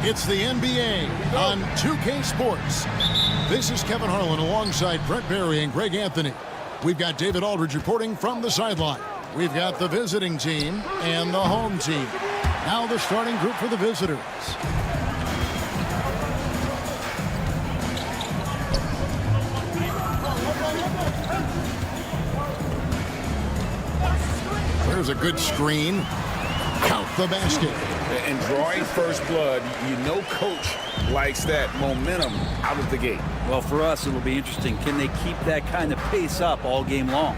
It's the NBA on 2K Sports. This is Kevin Harlan alongside Brent Barry and Greg Anthony. We've got David Aldridge reporting from the sideline. We've got the visiting team and the home team. Now the starting group for the visitors. There's a good screen. Count the basket. And drawing first blood, you know coach likes that momentum out of the gate. Well, for us, it will be interesting. Can they keep that kind of pace up all game long?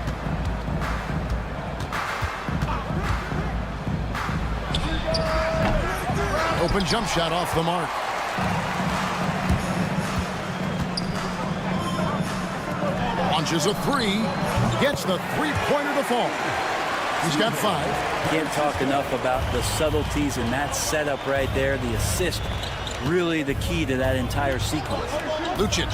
Open jump shot off the mark. Launches a three. Gets the three-pointer to fall. He's got 5. Can't talk enough about the subtleties in that setup right there. The assist, really the key to that entire sequence. Lucic.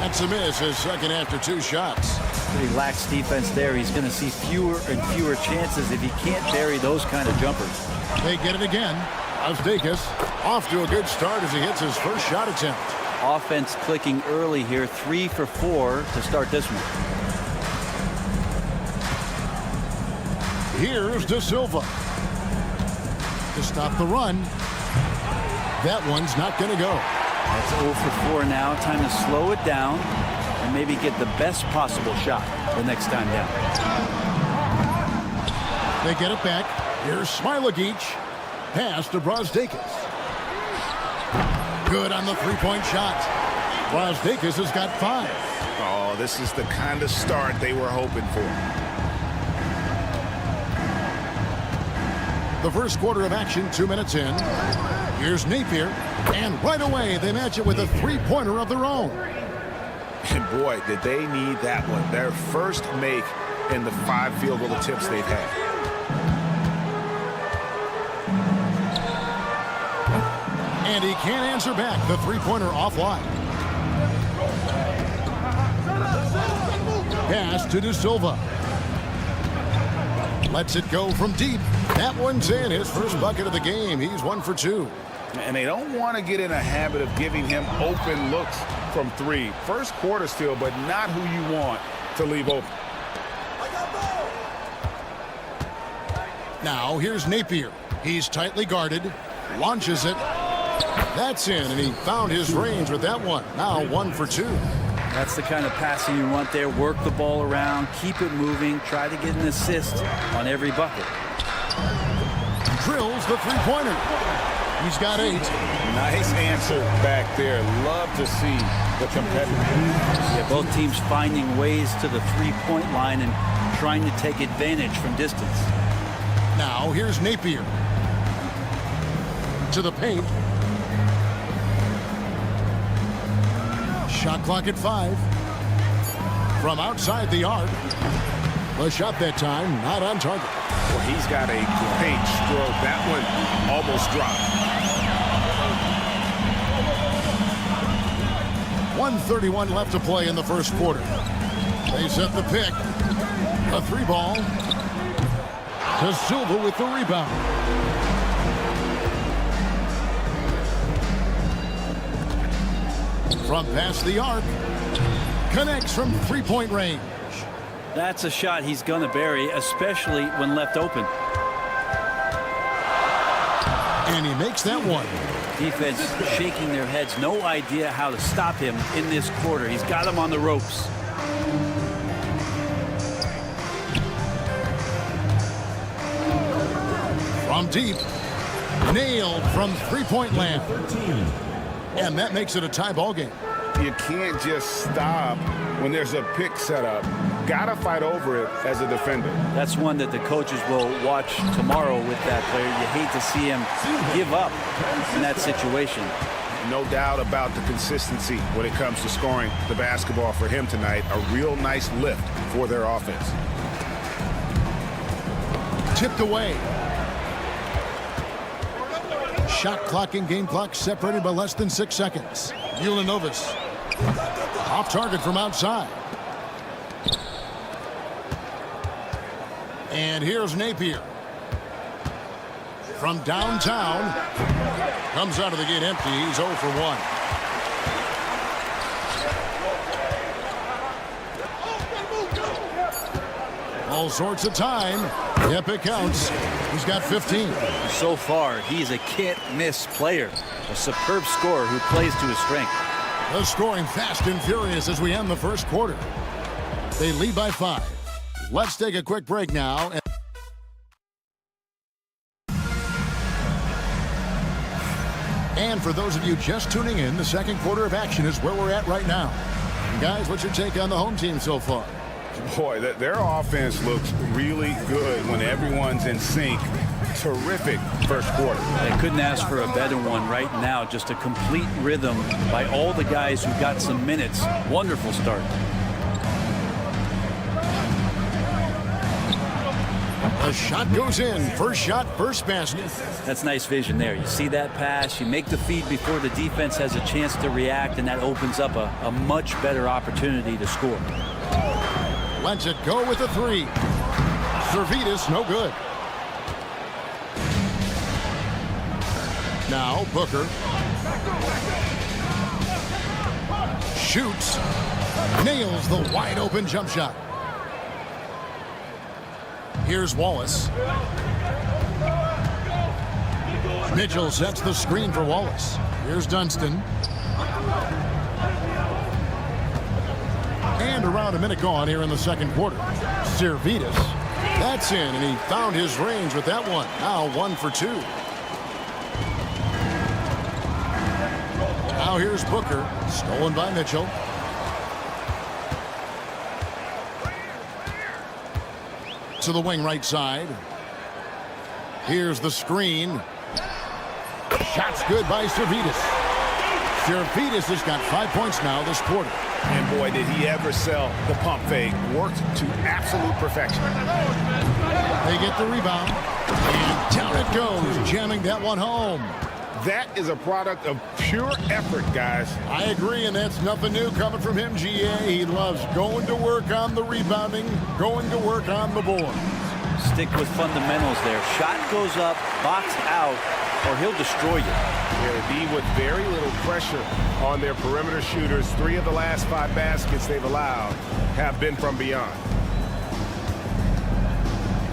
That's a miss, his second after 2 shots. He lacks defense there. He's going to see fewer and fewer chances if he can't bury those kind of jumpers. They get it again. Zalgiris off to a good start as he hits his first shot attempt. Offense clicking early here. 3 for 4 to start this one. Here's De Silva to stop the run. That one's not going to go. That's 0 for 4 now. Time to slow it down and maybe get the best possible shot the next time down. They get it back. Here's Zalgiris. Pass to Zalgiris. Good on the three-point shot. Zalgiris has got 5. Oh, this is the kind of start they were hoping for. The first quarter of action, 2 minutes in. Here's Napier, and right away they match it with a three-pointer of their own. And boy, did they need that one. Their first make in the 5 field goal attempts they've had. And he can't answer back. The three-pointer offline. Pass to De Silva. Lets it go from deep. That one's in. His first bucket of the game. He's 1 for 2. And they don't want to get in a habit of giving him open looks from 3. First quarter still, but not who you want to leave open. Now here's Napier. He's tightly guarded. Launches it. That's in, and he found his range with that one. Now 1 for 2. That's the kind of passing you want there. Work the ball around, keep it moving, try to get an assist on every bucket. Drills the three-pointer. He's got 8. Nice answer back there. Love to see the competitiveness. Yeah, both teams finding ways to the three-point line and trying to take advantage from distance. Now here's Napier. To the paint. Shot clock at 5. From outside the arc. The shot that time not on target. Well, he's got a great stroke. That one almost dropped. 1:31 left to play in the first quarter. They set the pick. A 3-ball. To Silva with the rebound. From past the arc. Connects from three-point range. That's a shot he's going to bury, especially when left open. And he makes that one. Defense shaking their heads. No idea how to stop him in this quarter. He's got him on the ropes. From deep. Nailed from three-point land. And that makes it a tie ball game. You can't just stop when there's a pick set up. Gotta fight over it as a defender. That's one that the coaches will watch tomorrow with that player. You hate to see him give up in that situation. No doubt about the consistency when it comes to scoring the basketball for him tonight. A real nice lift for their offense. Tipped away. Shot clock and game clock separated by less than 6 seconds. Ulanovis. Off target from outside. And here's Napier. From downtown. Comes out of the gate empty. He's 0 for 1. All sorts of time. Yep, it counts. He's got 15. So far, he's a can't-miss player. A superb scorer who plays to his strength. The scoring fast and furious as we end the first quarter. They lead by 5. Let's take a quick break now. And for those of you just tuning in, the second quarter of action is where we're at right now. Guys, what's your take on the home team so far? Boy, their offense looks really good when everyone's in sync. Terrific first quarter. They couldn't ask for a better one right now. Just a complete rhythm by all the guys who got some minutes. Wonderful start. A shot goes in. First shot, first basket. That's nice vision there. You see that pass, you make the feed before the defense has a chance to react, and that opens up a much better opportunity to score. Lets it go with a 3. Servetus, no good. Now Booker. Shoots. Nails the wide open jump shot. Here's Wallace. Mitchell sets the screen for Wallace. Here's Dunston. And around a minute gone here in the second quarter. Servetus. That's in, and he found his range with that one. Now 1 for 2. Now here's Booker. Stolen by Mitchell. To the wing right side. Here's the screen. Shot's good by Servetus. Servetus has got 5 points now this quarter. And boy, did he ever sell the pump fake. Worked to absolute perfection. They get the rebound. And down it goes, jamming that one home. That is a product of pure effort, guys. I agree, and that's nothing new coming from him, GA. He loves going to work on the rebounding, going to work on the board. Stick with fundamentals there. Shot goes up, box out, or he'll destroy you. They'll be with very little pressure on their perimeter shooters. 3 of the last 5 baskets they've allowed have been from beyond.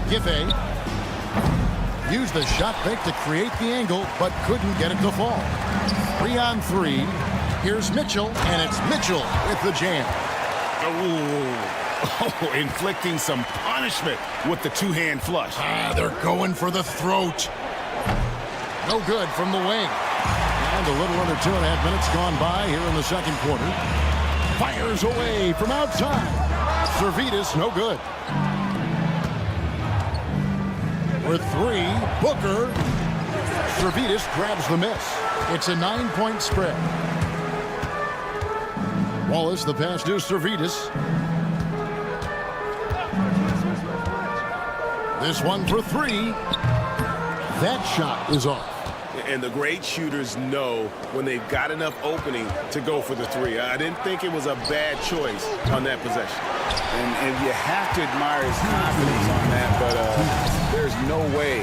Giffey used the shot fake to create the angle, but couldn't get it to fall. 3 on 3. Here's Mitchell, and it's Mitchell with the jam. Oh, inflicting some punishment with the 2-hand flush. They're going for the throat. No good from the wing. And a little under 2.5 minutes gone by here in the second quarter. Fires away from outside. Servetus, no good. With 3, Booker. Servetus grabs the miss. It's a 9-point spread. Wallace, the pass to Servetus. This one for 3. That shot is off. And the great shooters know when they've got enough opening to go for the 3. I didn't think it was a bad choice on that possession. And you have to admire his confidence on that, but there's no way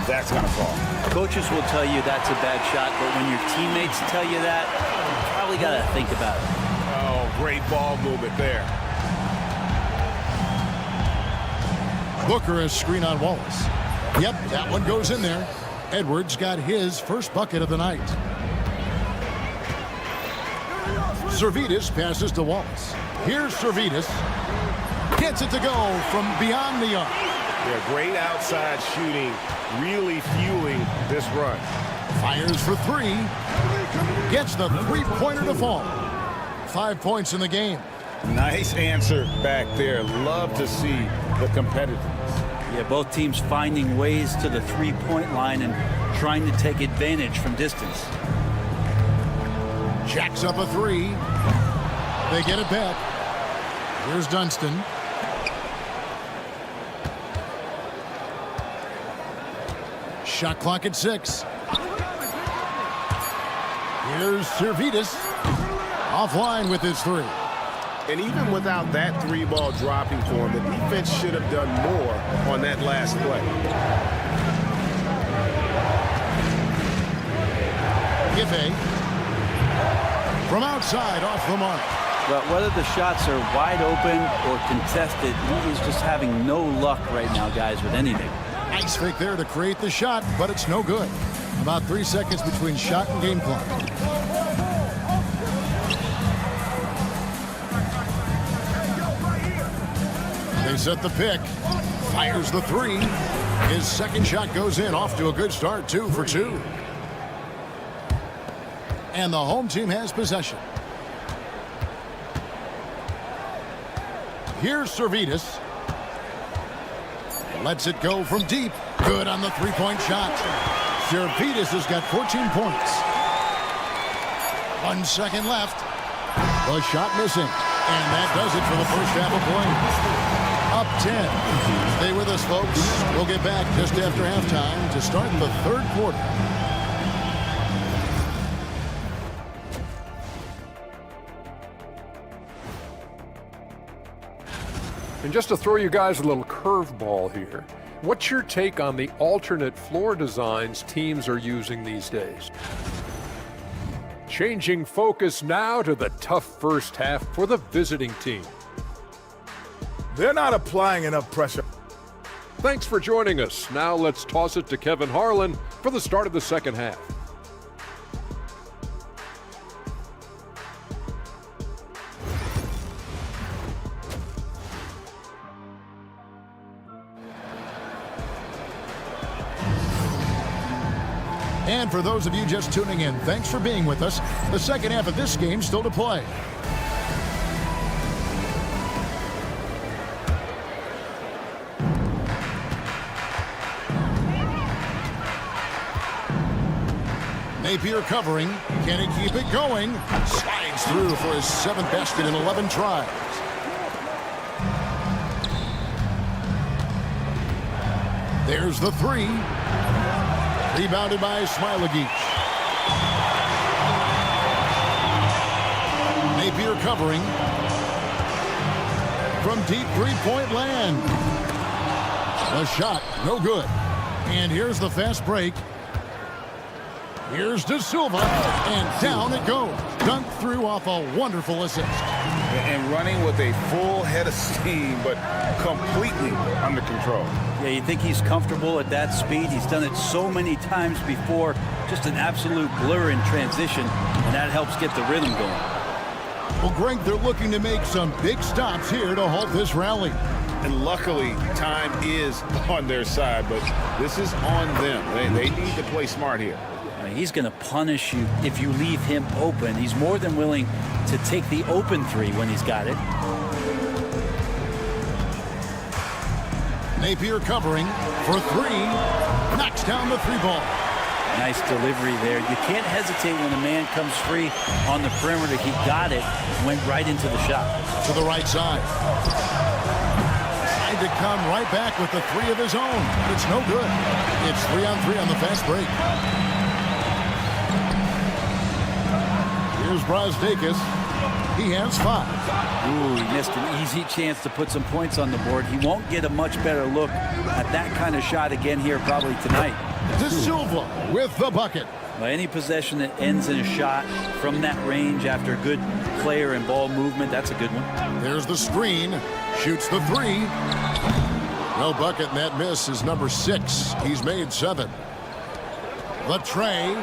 that's going to fall. Coaches will tell you that's a bad shot, but when your teammates tell you that, you probably got to think about it. Oh, great ball movement there. Booker has screen on Wallace. Yep, that one goes in there. Edwards got his first bucket of the night. Servetus passes to Wallace. Here's Servetus. Gets it to go from beyond the arc. Yeah, great outside shooting, really fueling this run. Fires for 3. Gets the three-pointer to fall. 5 points in the game. Nice answer back there. Love to see the competitiveness. Yeah, both teams finding ways to the three-point line and trying to take advantage from distance. Jacks up a 3. They get it back. Here's Dunston. Shot clock at 6. Here's Servetus. Offline with his 3. And even without that 3-ball dropping for him, the defense should have done more on that last play. Giffey. From outside, off the mark. But whether the shots are wide open or contested, he is just having no luck right now, guys, with anything. Nice fake there to create the shot, but it's no good. About 3 seconds between shot and game clock. They set the pick. Fires the 3. His second shot goes in. Off to a good start. 2 for 2. And the home team has possession. Here's Servetus. Lets it go from deep. Good on the three-point shot. Servetus has got 14 points. 1 second left. The shot missing. And that does it for the first half of play. Up 10. Stay with us, folks. We'll get back just after halftime to start the third quarter. And just to throw you guys a little curveball here, what's your take on the alternate floor designs teams are using these days? Changing focus now to the tough first half for the visiting team. They're not applying enough pressure. Thanks for joining us. Now let's toss it to Kevin Harlan for the start of the second half. And for those of you just tuning in, thanks for being with us. The second half of this game still to play. Napier covering. Can he keep it going? Slides through for his 7th basket in 11 tries. There's the 3. Rebounded by Smilagic. Napier covering. From deep three-point land. The shot, no good. And here's the fast break. Here's De Silva, and down it goes. Dunked through off a wonderful assist. And running with a full head of steam, but completely under control. Yeah, you think he's comfortable at that speed. He's done it so many times before. Just an absolute blur in transition, and that helps get the rhythm going. Well, Greg, they're looking to make some big stops here to halt this rally. And luckily, time is on their side, but this is on them. They need to play smart here. He's going to punish you if you leave him open. He's more than willing to take the open three when he's got it. Napier covering for three. Knocks down the three ball. Nice delivery there. You can't hesitate when a man comes free on the perimeter. He got it, went right into the shot. To the right side. Tried to come right back with the three of his own, but it's no good. It's 3-on-3 on the fast break. Here's Brasdeikis. He has 5. Ooh, he missed an easy chance to put some points on the board. He won't get a much better look at that kind of shot again here probably tonight. De Silva with the bucket. Well, any possession that ends in a shot from that range after good player and ball movement, that's a good one. There's the screen. Shoots the three. No bucket, and that miss is number 6. He's made 7. The tray.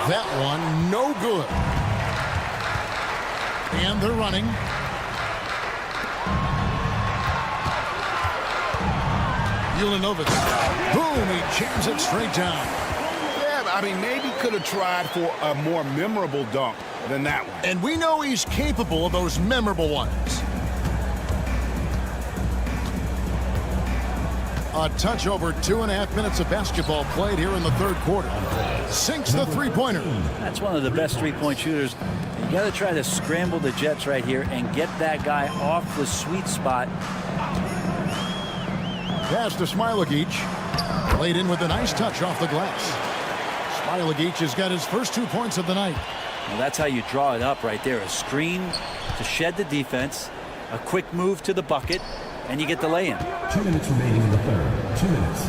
That one, no good. And they're running. Ulanovitz. Boom, he jams it straight down. Yeah, I mean, maybe could have tried for a more memorable dunk than that one. And we know he's capable of those memorable ones. A touch over 2.5 minutes of basketball played here in the third quarter. Sinks the three-pointer. That's one of the best three-point shooters. You got to try to scramble the Jets right here and get that guy off the sweet spot. Pass to Smailagic. Laid in with a nice touch off the glass. Smailagic has got his first 2 points of the night. Well, that's how you draw it up right there. A screen to shed the defense, a quick move to the bucket, and you get the lay-in. 2 minutes remaining in the third. 2 minutes.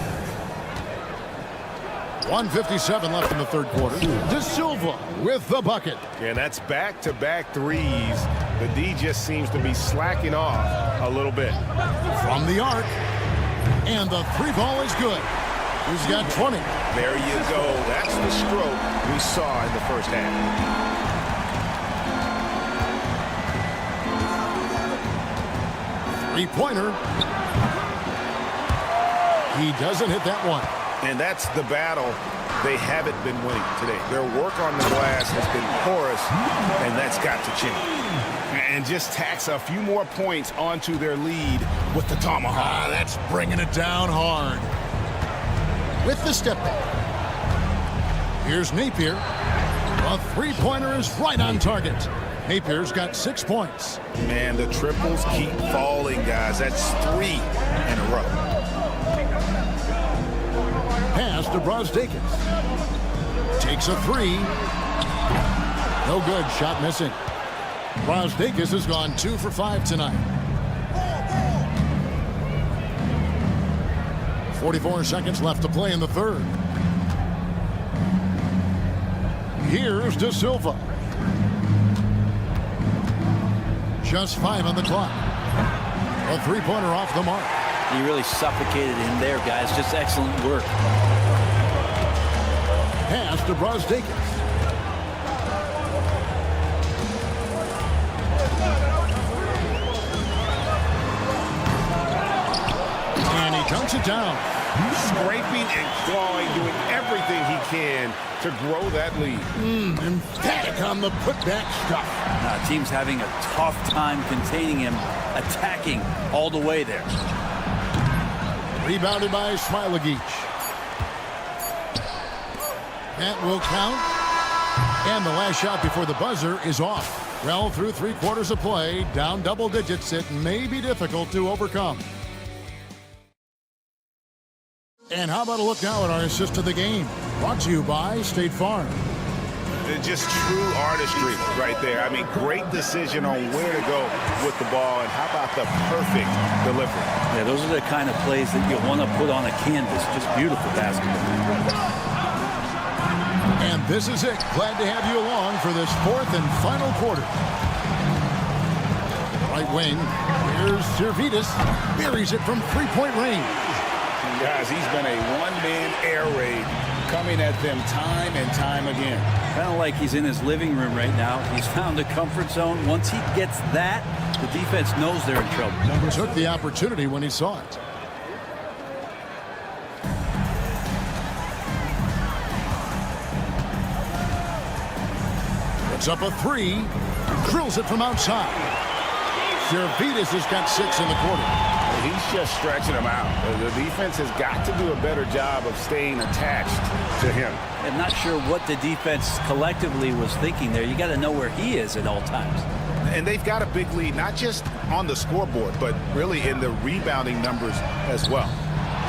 1:57 left in the third quarter. De Silva with the bucket. And that's back-to-back threes. The D just seems to be slacking off a little bit. From the arc. And the three ball is good. He's got 20. There you go. That's the stroke we saw in the first half. Three-pointer. He doesn't hit that one. And that's the battle they haven't been winning today. Their work on the glass has been porous, and that's got to change. And just tacks a few more points onto their lead with the tomahawk. That's bringing it down hard. With the step back. Here's Napier. A three-pointer is right on target. Napier's got 6 points. Man, the triples keep falling, guys. That's 3 in a row. Pass to Brasdeikis. Takes a three. No good. Shot missing. Brasdeikis has gone 2 for 5 tonight. 44 seconds left to play in the third. Here's De Silva. Just 5 on the clock. A three-pointer off the mark. He really suffocated him there, guys. Just excellent work. Pass to Brasdeikis. And he dunks it down. Scraping and clawing, doing everything he can to grow that lead. Emphatic on the putback stuff. Team's having a tough time containing him, attacking all the way there. Rebounded by Smailagic. That will count. And the last shot before the buzzer is off. Well, through 3 quarters of play, down double digits, it may be difficult to overcome. And how about a look now at our assist of the game? Brought to you by State Farm. Just true artistry right there. I mean, great decision on where to go with the ball, and how about the perfect delivery? Yeah, those are the kind of plays that you want to put on a canvas. Just beautiful basketball. And this is it. Glad to have you along for this 4th and final quarter. Right wing. Here's Servetus. Buries it from 3-point range. Guys, he's been a one-man air raid coming at them time and time again. Kind of like he's in his living room right now. He's found a comfort zone. Once he gets that, the defense knows they're in trouble. Took the opportunity when he saw it. Puts up a three. Drills it from outside. Zalgiris has got 6 in the quarter. He's just stretching them out. The defense has got to do a better job of staying attached to him. I'm not sure what the defense collectively was thinking there. You got to know where he is at all times. And they've got a big lead, not just on the scoreboard, but really in the rebounding numbers as well.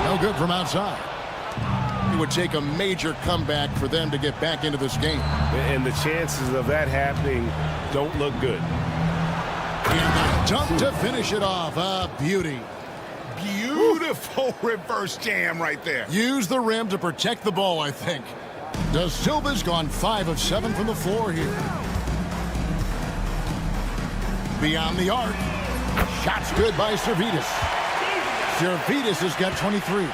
No good from outside. It would take a major comeback for them to get back into this game. And the chances of that happening don't look good. And the dunk to finish it off. A beauty. Beautiful reverse jam right there. Use the rim to protect the ball, I think. Da Silva's gone 5 of 7 from the floor here. Beyond the arc. Shots good by Zalgiris. Zalgiris has got 23.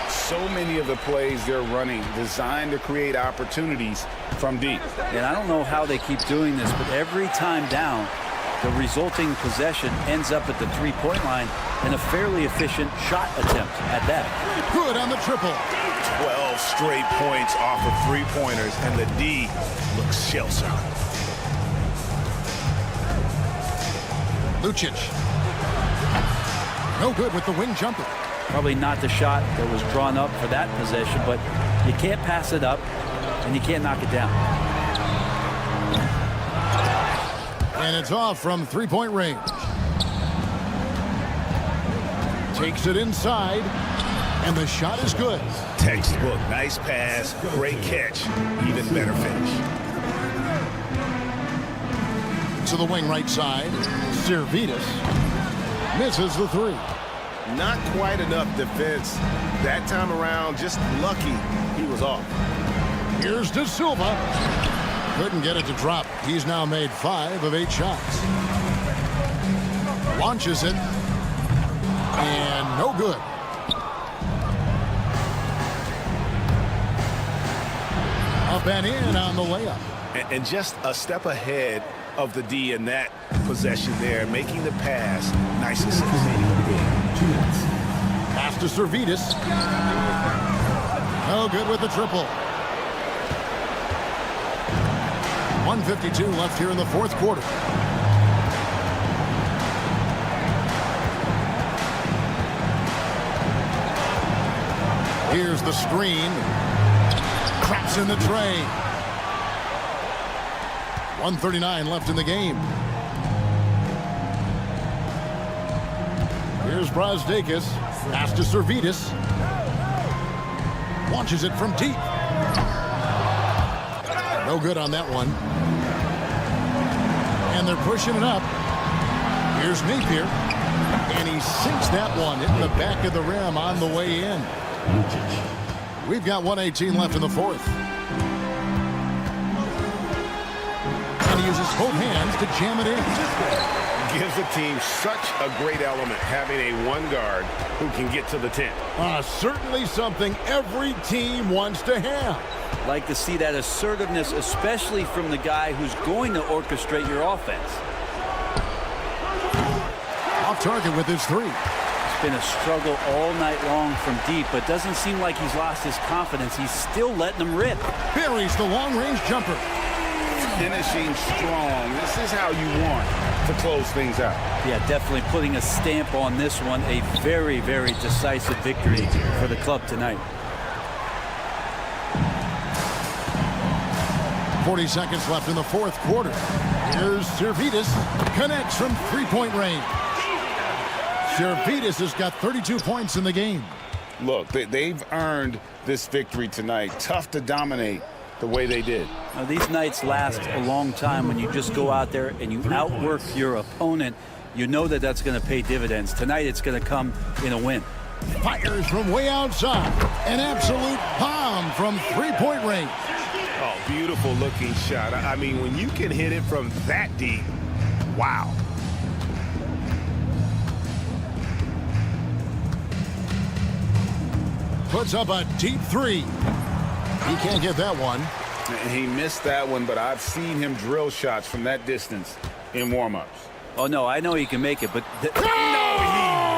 So many of the plays they're running designed to create opportunities from deep. And I don't know how they keep doing this, but every time down, the resulting possession ends up at the three-point line and a fairly efficient shot attempt at that. Good on the triple. 12 straight points off of three-pointers, and the D looks shell-shocked. Lucic. No good with the wing jumper. Probably not the shot that was drawn up for that possession, but you can't pass it up and you can't knock it down. And it's off from three-point range. Takes it inside, and the shot is good. Textbook, nice pass, great catch, even better finish. To the wing right side, Zalgiris misses the three. Not quite enough defense that time around, just lucky he was off. Here's Da Silva. Couldn't get it to drop. He's now made 5 of 8 shots. Launches it. And no good. Up and in on the layup. And just a step ahead of the D in that possession there, making the pass nice and simple. Pass to Zalgiris. No good with the triple. 1:52 left here in the fourth quarter. Here's the screen. Craps in the tray. 1:39 left in the game. Here's Brazdakis. Pass to Zalgiris. Launches it from deep. No good on that one. And they're pushing it up. Here's Napier. And he sinks that one in the back of the rim on the way in. We've got 1:18 left in the fourth. And he uses both hands to jam it in. Gives the team such a great element having a one guard who can get to the 10. Certainly something every team wants to have. Like to see that assertiveness, especially from the guy who's going to orchestrate your offense. Off target with his three. It's been a struggle all night long from deep, but doesn't seem like he's lost his confidence. He's still letting them rip. Buries the long-range jumper. Finishing strong. This is how you want to close things out. Yeah, definitely putting a stamp on this one. A very, very decisive victory for the club tonight. 40 seconds left in the fourth quarter. Here's Zalgiris. Connects from three-point range. Zalgiris has got 32 points in the game. Look, they've earned this victory tonight. Tough to dominate the way they did. Now, these nights last a long time when you just go out there and you outwork your opponent. You know that that's going to pay dividends. Tonight it's going to come in a win. Fires from way outside. An absolute bomb from three-point range. Oh, beautiful looking shot. I mean, when you can hit it from that deep, wow. Puts up a deep three. He can't get that one. And he missed that one, but I've seen him drill shots from that distance in warm-ups. Oh, no, I know he can make it, but... No, he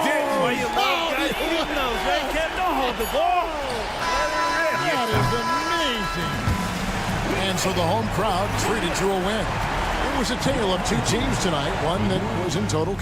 didn't. Well, you love guys hitting those, right, Kev? Don't hold the ball. That is amazing. And so the home crowd treated to a win. It was a tale of two teams tonight, one that was in total...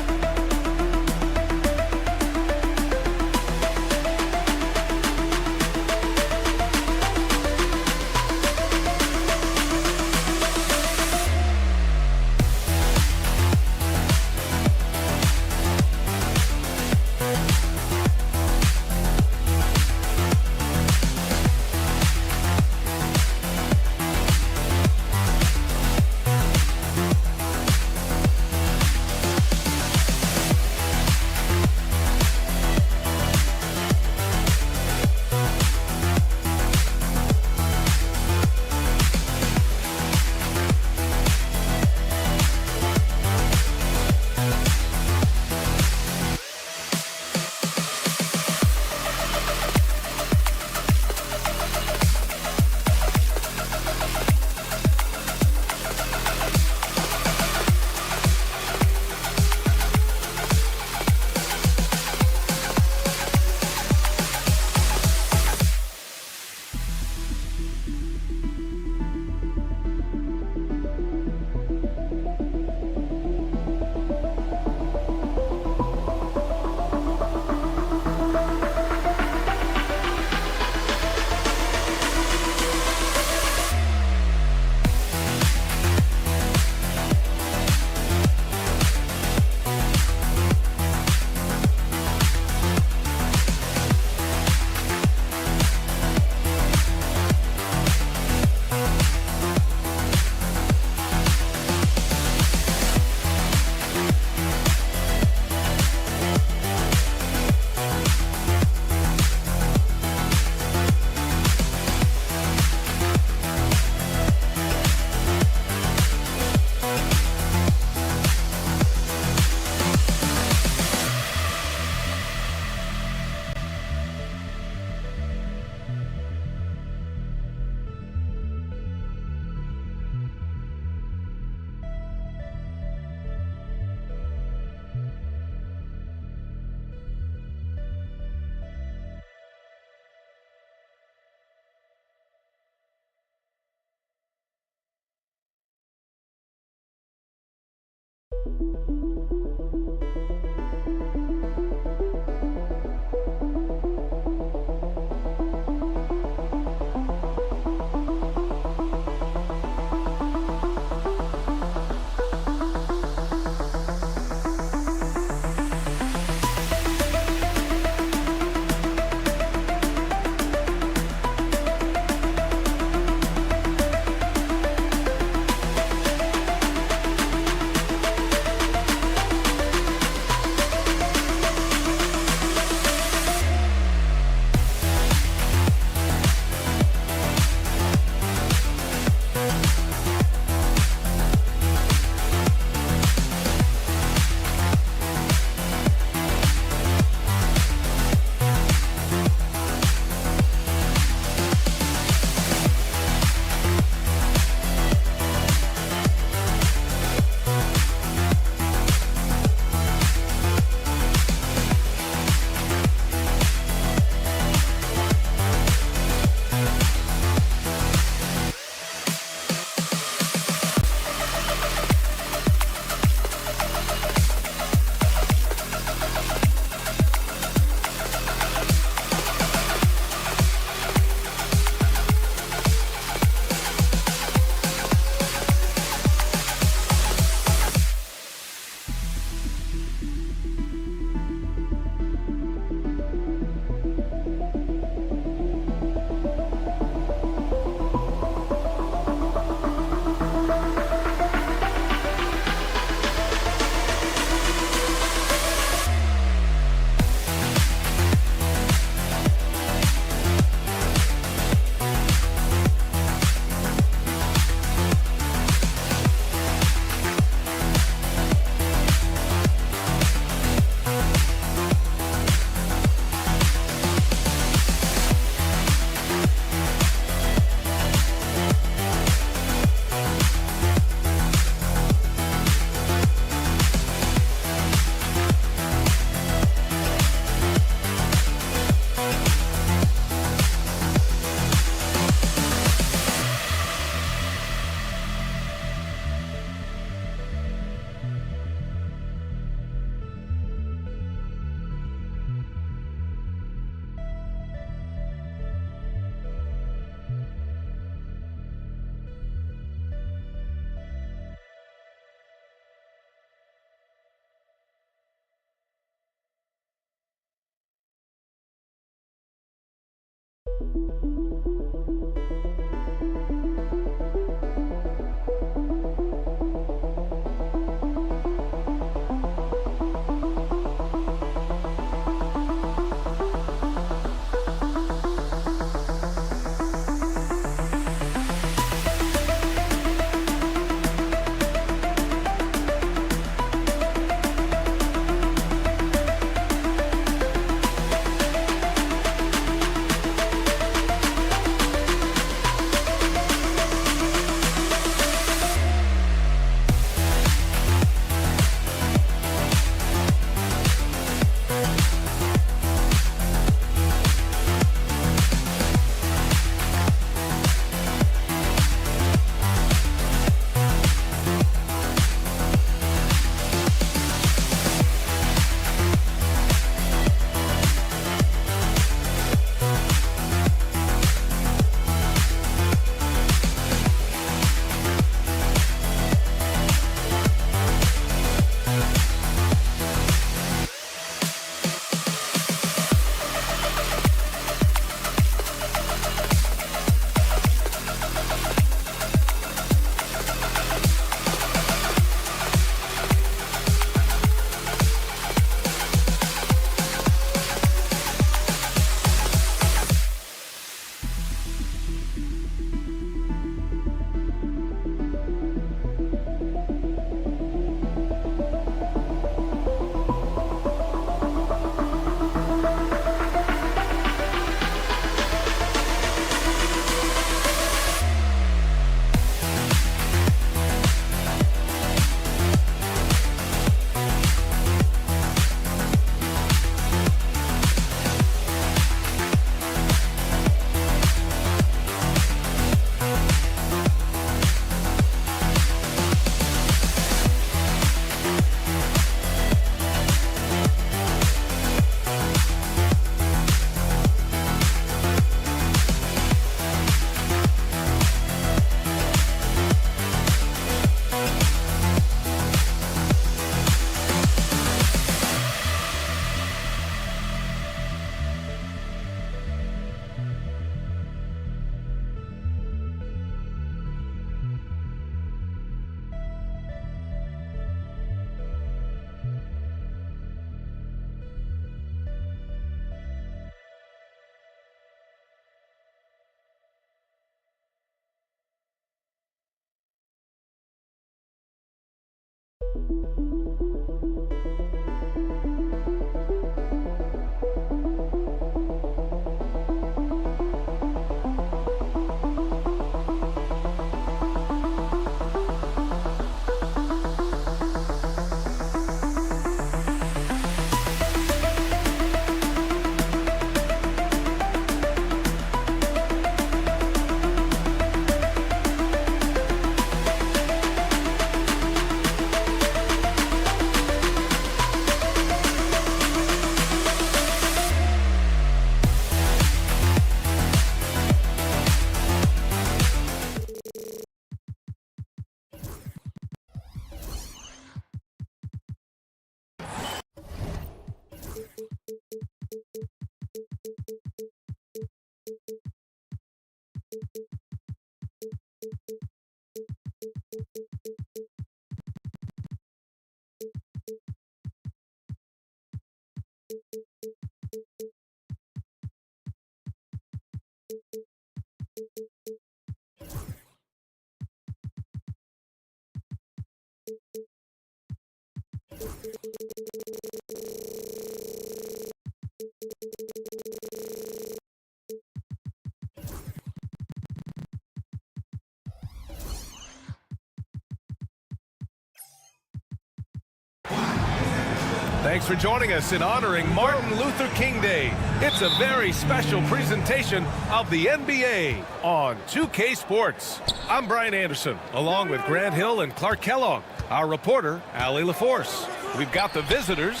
Thanks for joining us in honoring Martin Luther King Day. It's a very special presentation of the NBA on 2K Sports. I'm Brian Anderson, along with Grant Hill and Clark Kellogg. Our reporter, Allie LaForce. We've got the visitors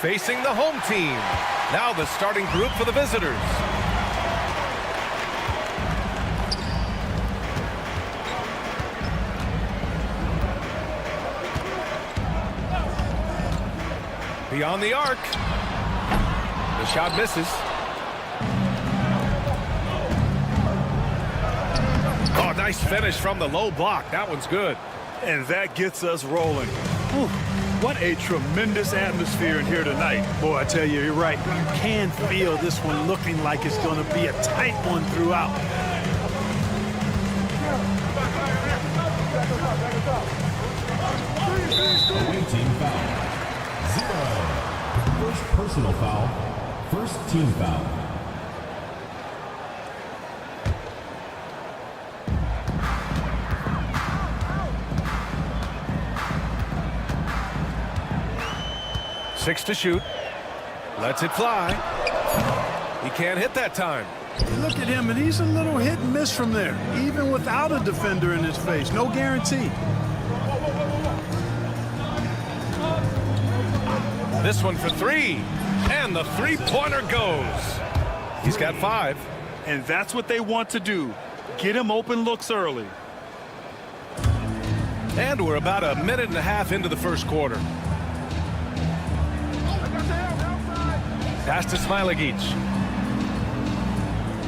facing the home team. Now the starting group for the visitors. Beyond the arc. The shot misses. Oh, nice finish from the low block. That one's good. And that gets us rolling. Whew, what a tremendous atmosphere in here tonight. Boy, I tell you, you're right. You can feel this one looking like it's going to be a tight one throughout. Away team foul. 0. First personal foul. First team foul. Six to shoot. Lets it fly. He can't hit that time. Look at him, and he's a little hit and miss from there, even without a defender in his face. No guarantee. This one for three. And the three-pointer goes. He's got 5. And that's what they want to do. Get him open looks early. And we're about a minute and a half into the first quarter. Pass to Zalgiris.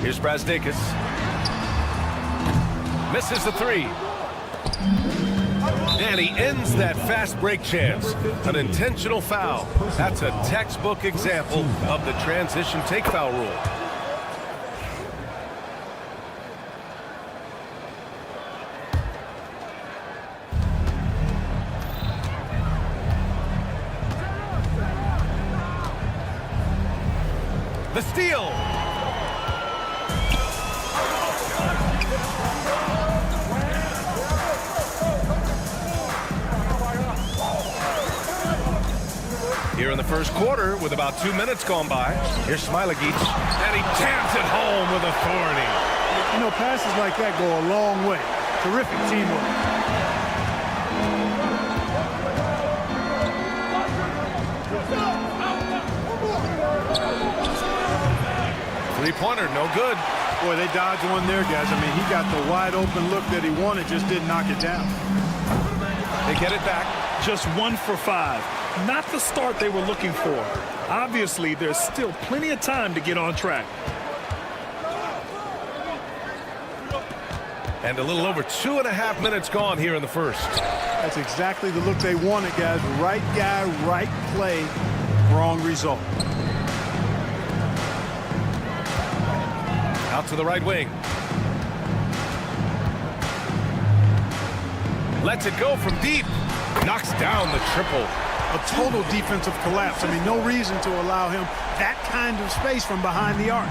Here's Brazdeikis. Misses the 3. And he ends that fast break chance. An intentional foul. That's a textbook example of the transition take foul rule. The steal. Here in the first quarter, with about 2 minutes gone by, here's Zalgiris, and he jams it home with authority. You know, passes like that go a long way. Terrific teamwork. Three-pointer, no good. Boy, they dodged one there, guys. I mean, he got the wide open look that he wanted, just didn't knock it down. They get it back. Just 1 for 5. Not the start they were looking for. Obviously, there's still plenty of time to get on track. And a little over 2.5 minutes gone here in the first. That's exactly the look they wanted, guys. Right guy, right play, wrong result. Out to the right wing. Lets it go from deep. Knocks down the triple. A total defensive collapse. I mean, no reason to allow him that kind of space from behind the arc.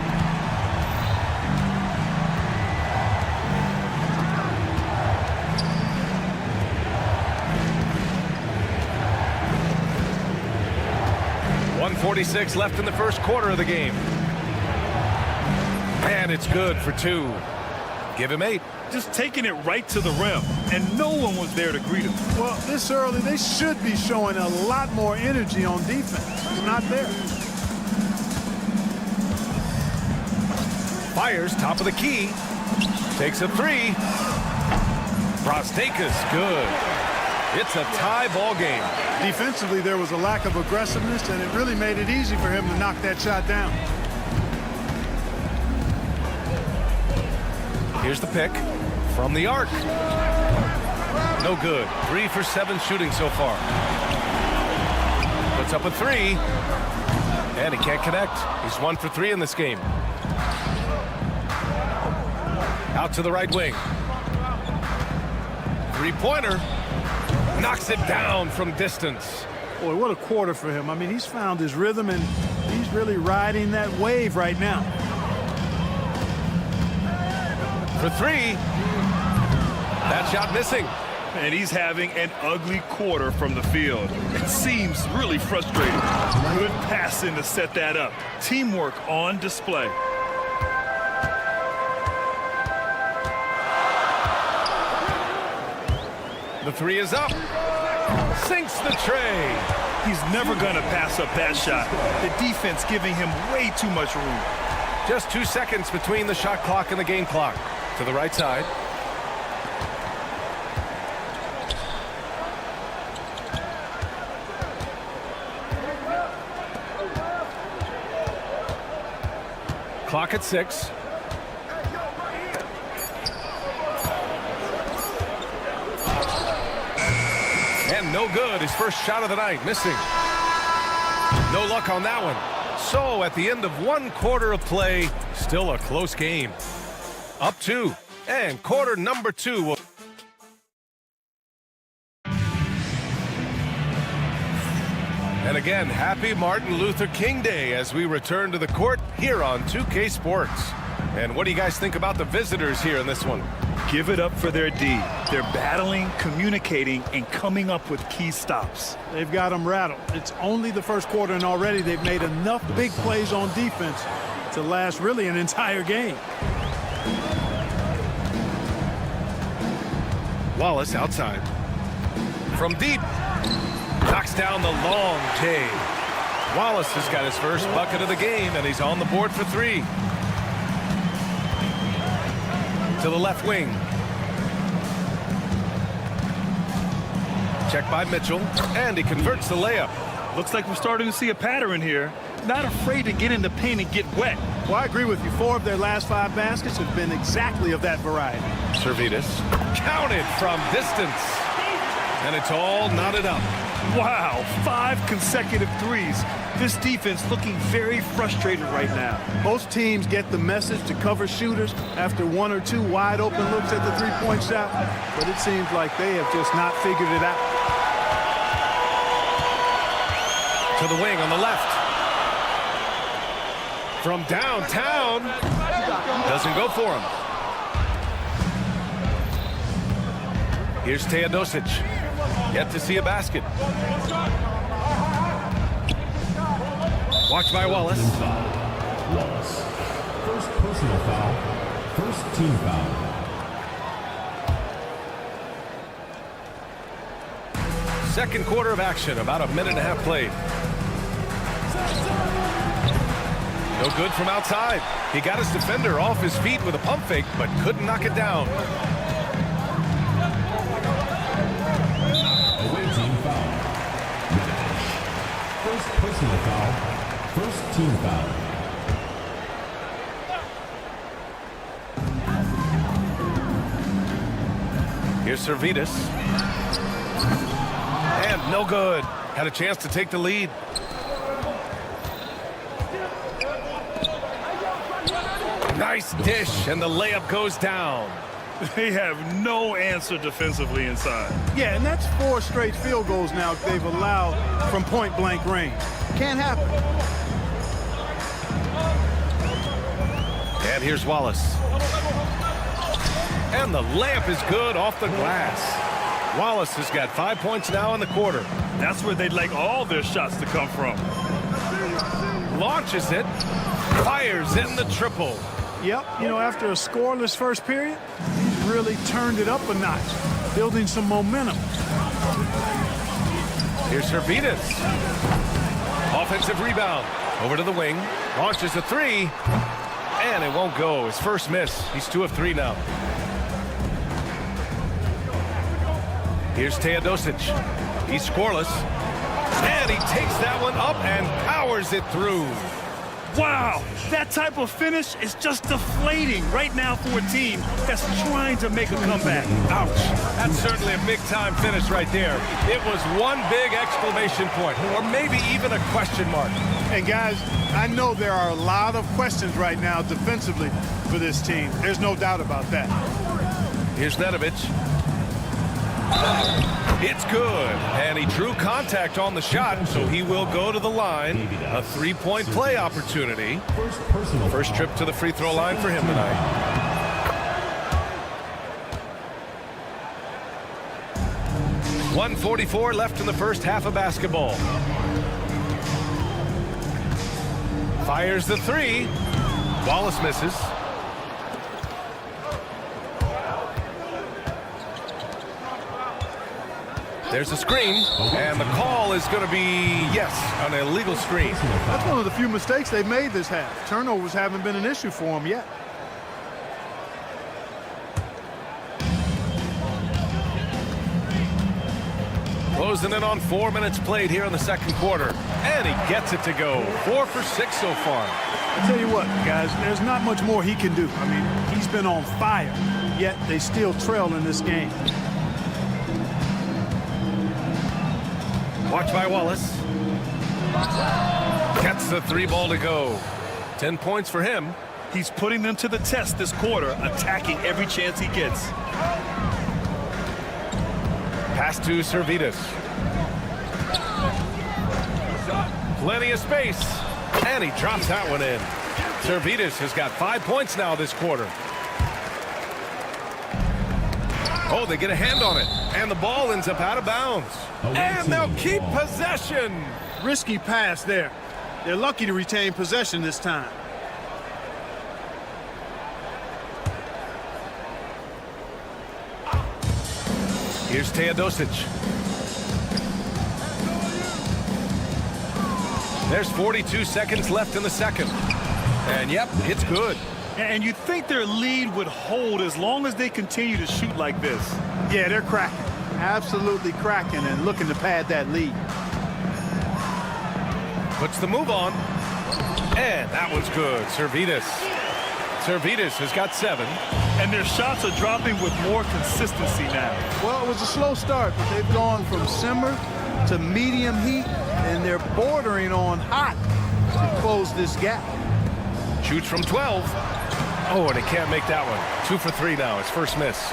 .146 left in the first quarter of the game. And it's good for 2. Give him 8. Just taking it right to the rim, and no one was there to greet him. Well, this early, they should be showing a lot more energy on defense. It's not there. Fires, top of the key. Takes a 3. Brazdeikis, good. It's a tie ball game. Defensively, there was a lack of aggressiveness, and it really made it easy for him to knock that shot down. Here's the pick from the arc. No good. 3 for 7 shooting so far. Puts up a 3. And he can't connect. He's 1 for 3 in this game. Out to the right wing. Three-pointer. Knocks it down from distance. Boy, what a quarter for him. I mean, he's found his rhythm, and he's really riding that wave right now. For 3. That shot missing. And he's having an ugly quarter from the field. It seems really frustrating. Good passing to set that up. Teamwork on display. The three is up. Sinks the tray. He's never going to pass up that shot. The defense giving him way too much room. Just 2 seconds between the shot clock and the game clock. To the right side. Clock at 6. And no good. His first shot of the night, missing. No luck on that one. So at the end of 1 quarter of play, still a close game. Up 2. And quarter number 2 will... And again, happy Martin Luther King Day as we return to the court here on 2K Sports. And what do you guys think about the visitors here in this one? Give it up for their D. They're battling, communicating, and coming up with key stops. They've got them rattled. It's only the first quarter, and already they've made enough big plays on defense to last really an entire game. Wallace outside. From deep. Knocks down the long J. Wallace has got his first bucket of the game, and he's on the board for 3. To the left wing. Check by Mitchell, and he converts the layup. Looks like we're starting to see a pattern here. Not afraid to get in the paint and get wet. Well, I agree with you. 4 of their last 5 baskets have been exactly of that variety. Servetus counted from distance, and it's all knotted up. Wow, 5 consecutive threes. This defense looking very frustrated right now. Most teams get the message to cover shooters after 1 or 2 wide open looks at the three-point shot, but it seems like they have just not figured it out. To the wing on the left. From downtown. Doesn't go for him. Here's Teodosic. Yet to see a basket. Watched by Wallace. Wallace. First personal foul. First team foul. Second quarter of action. About a minute and a half played. No good from outside. He got his defender off his feet with a pump fake, but couldn't knock it down. Away team foul. First personal foul. First team foul. Here's Servetus. And no good. Had a chance to take the lead. Nice dish, and the layup goes down. They have no answer defensively inside. Yeah, and that's 4 straight field goals now they've allowed from point-blank range. Can't happen. And here's Wallace. And the layup is good off the glass. Wallace has got 5 points now in the quarter. That's where they'd like all their shots to come from. Launches it. Fires in the triple. Yep, you know, after a scoreless first period, he's really turned it up a notch, building some momentum. Here's Servetus. Offensive rebound. Over to the wing. Launches a 3. And it won't go. His first miss. He's 2 of 3 now. Here's Teodosic. He's scoreless. And he takes that one up and powers it through. Wow, that type of finish is just deflating right now for a team that's trying to make a comeback. Ouch. That's certainly a big-time finish right there. It was one big exclamation point, or maybe even a question mark. And guys, I know there are a lot of questions right now defensively for this team. There's no doubt about that. Here's Nedovic. It's good, and he drew contact on the shot, so he will go to the line. A 3-point play opportunity. First trip to the free throw line for him tonight. 1:44 left in the first half of basketball. Fires the three. Wallace misses. There's a screen, and the call is going to be, yes, an illegal screen. That's one of the few mistakes they've made this half. Turnovers haven't been an issue for them yet. Closing in on 4 minutes played here in the second quarter. And he gets it to go. 4 for 6 so far. I tell you what, guys, there's not much more he can do. I mean, he's been on fire, yet they still trail in this game. Watch by Wallace. Gets the three ball to go. 10 points for him. He's putting them to the test this quarter, attacking every chance he gets. Pass to Servetus. Plenty of space. And he drops that one in. Servetus has got 5 points now this quarter. Oh, they get a hand on it. And the ball ends up out of bounds. And they'll keep possession. Risky pass there. They're lucky to retain possession this time. Here's Teodosic. There's 42 seconds left in the second. And yep, it's good. And you'd think their lead would hold as long as they continue to shoot like this. Yeah, they're cracking. Absolutely cracking and looking to pad that lead. Puts the move on. And that was good. Servetus has got 7. And their shots are dropping with more consistency now. Well, it was a slow start, but they've gone from simmer to medium heat, and they're bordering on hot to close this gap. Shoots from 12. Oh, and he can't make that one. 2 for 3 now, his first miss.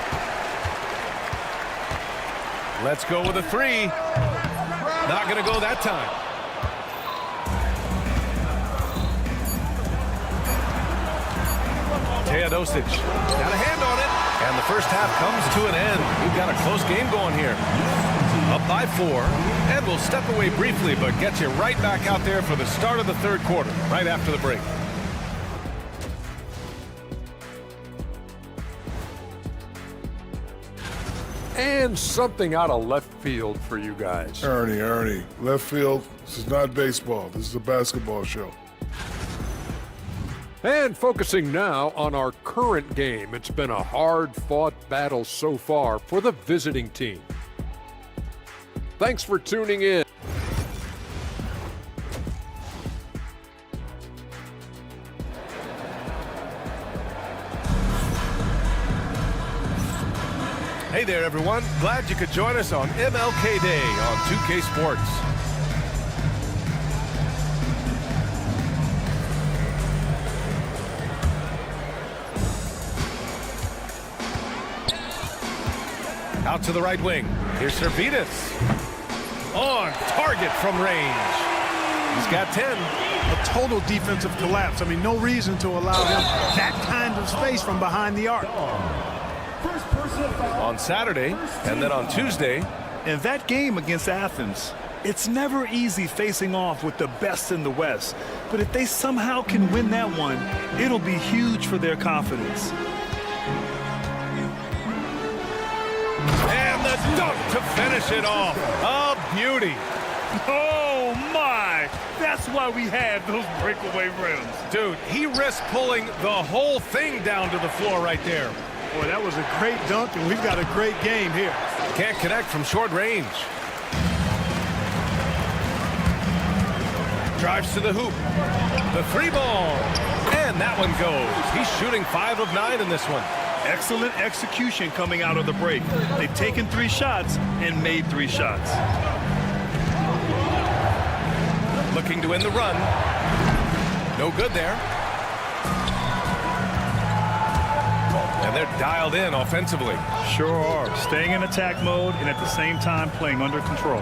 Let's go with a 3. Not going to go that time. Teodosic got a hand on it, and the first half comes to an end. We've got a close game going here. Up by 4, and we'll step away briefly, but get you right back out there for the start of the third quarter, right after the break. And something out of left field for you guys. Ernie, left field, this is not baseball. This is a basketball show. And focusing now on our current game. It's been a hard-fought battle so far for the visiting team. Thanks for tuning in. Hey there, everyone. Glad you could join us on MLK Day on 2K Sports. Out to the right wing. Here's Servetus. On target from range. He's got 10. A total defensive collapse. I mean, no reason to allow him that kind of space from behind the arc. On Saturday, and then on Tuesday. In that game against Athens, it's never easy facing off with the best in the West. But if they somehow can win that one, it'll be huge for their confidence. And the dunk to finish it off. A beauty. Oh, my! That's why we have those breakaway rims. Dude, he risked pulling the whole thing down to the floor right there. Boy, that was a great dunk, and we've got a great game here. Can't connect from short range. Drives to the hoop. The 3 ball. And that one goes. He's shooting 5 of 9 in this one. Excellent execution coming out of the break. They've taken 3 shots and made 3 shots. Looking to end the run. No good there. And they're dialed in offensively. Sure are. Staying in attack mode and at the same time playing under control.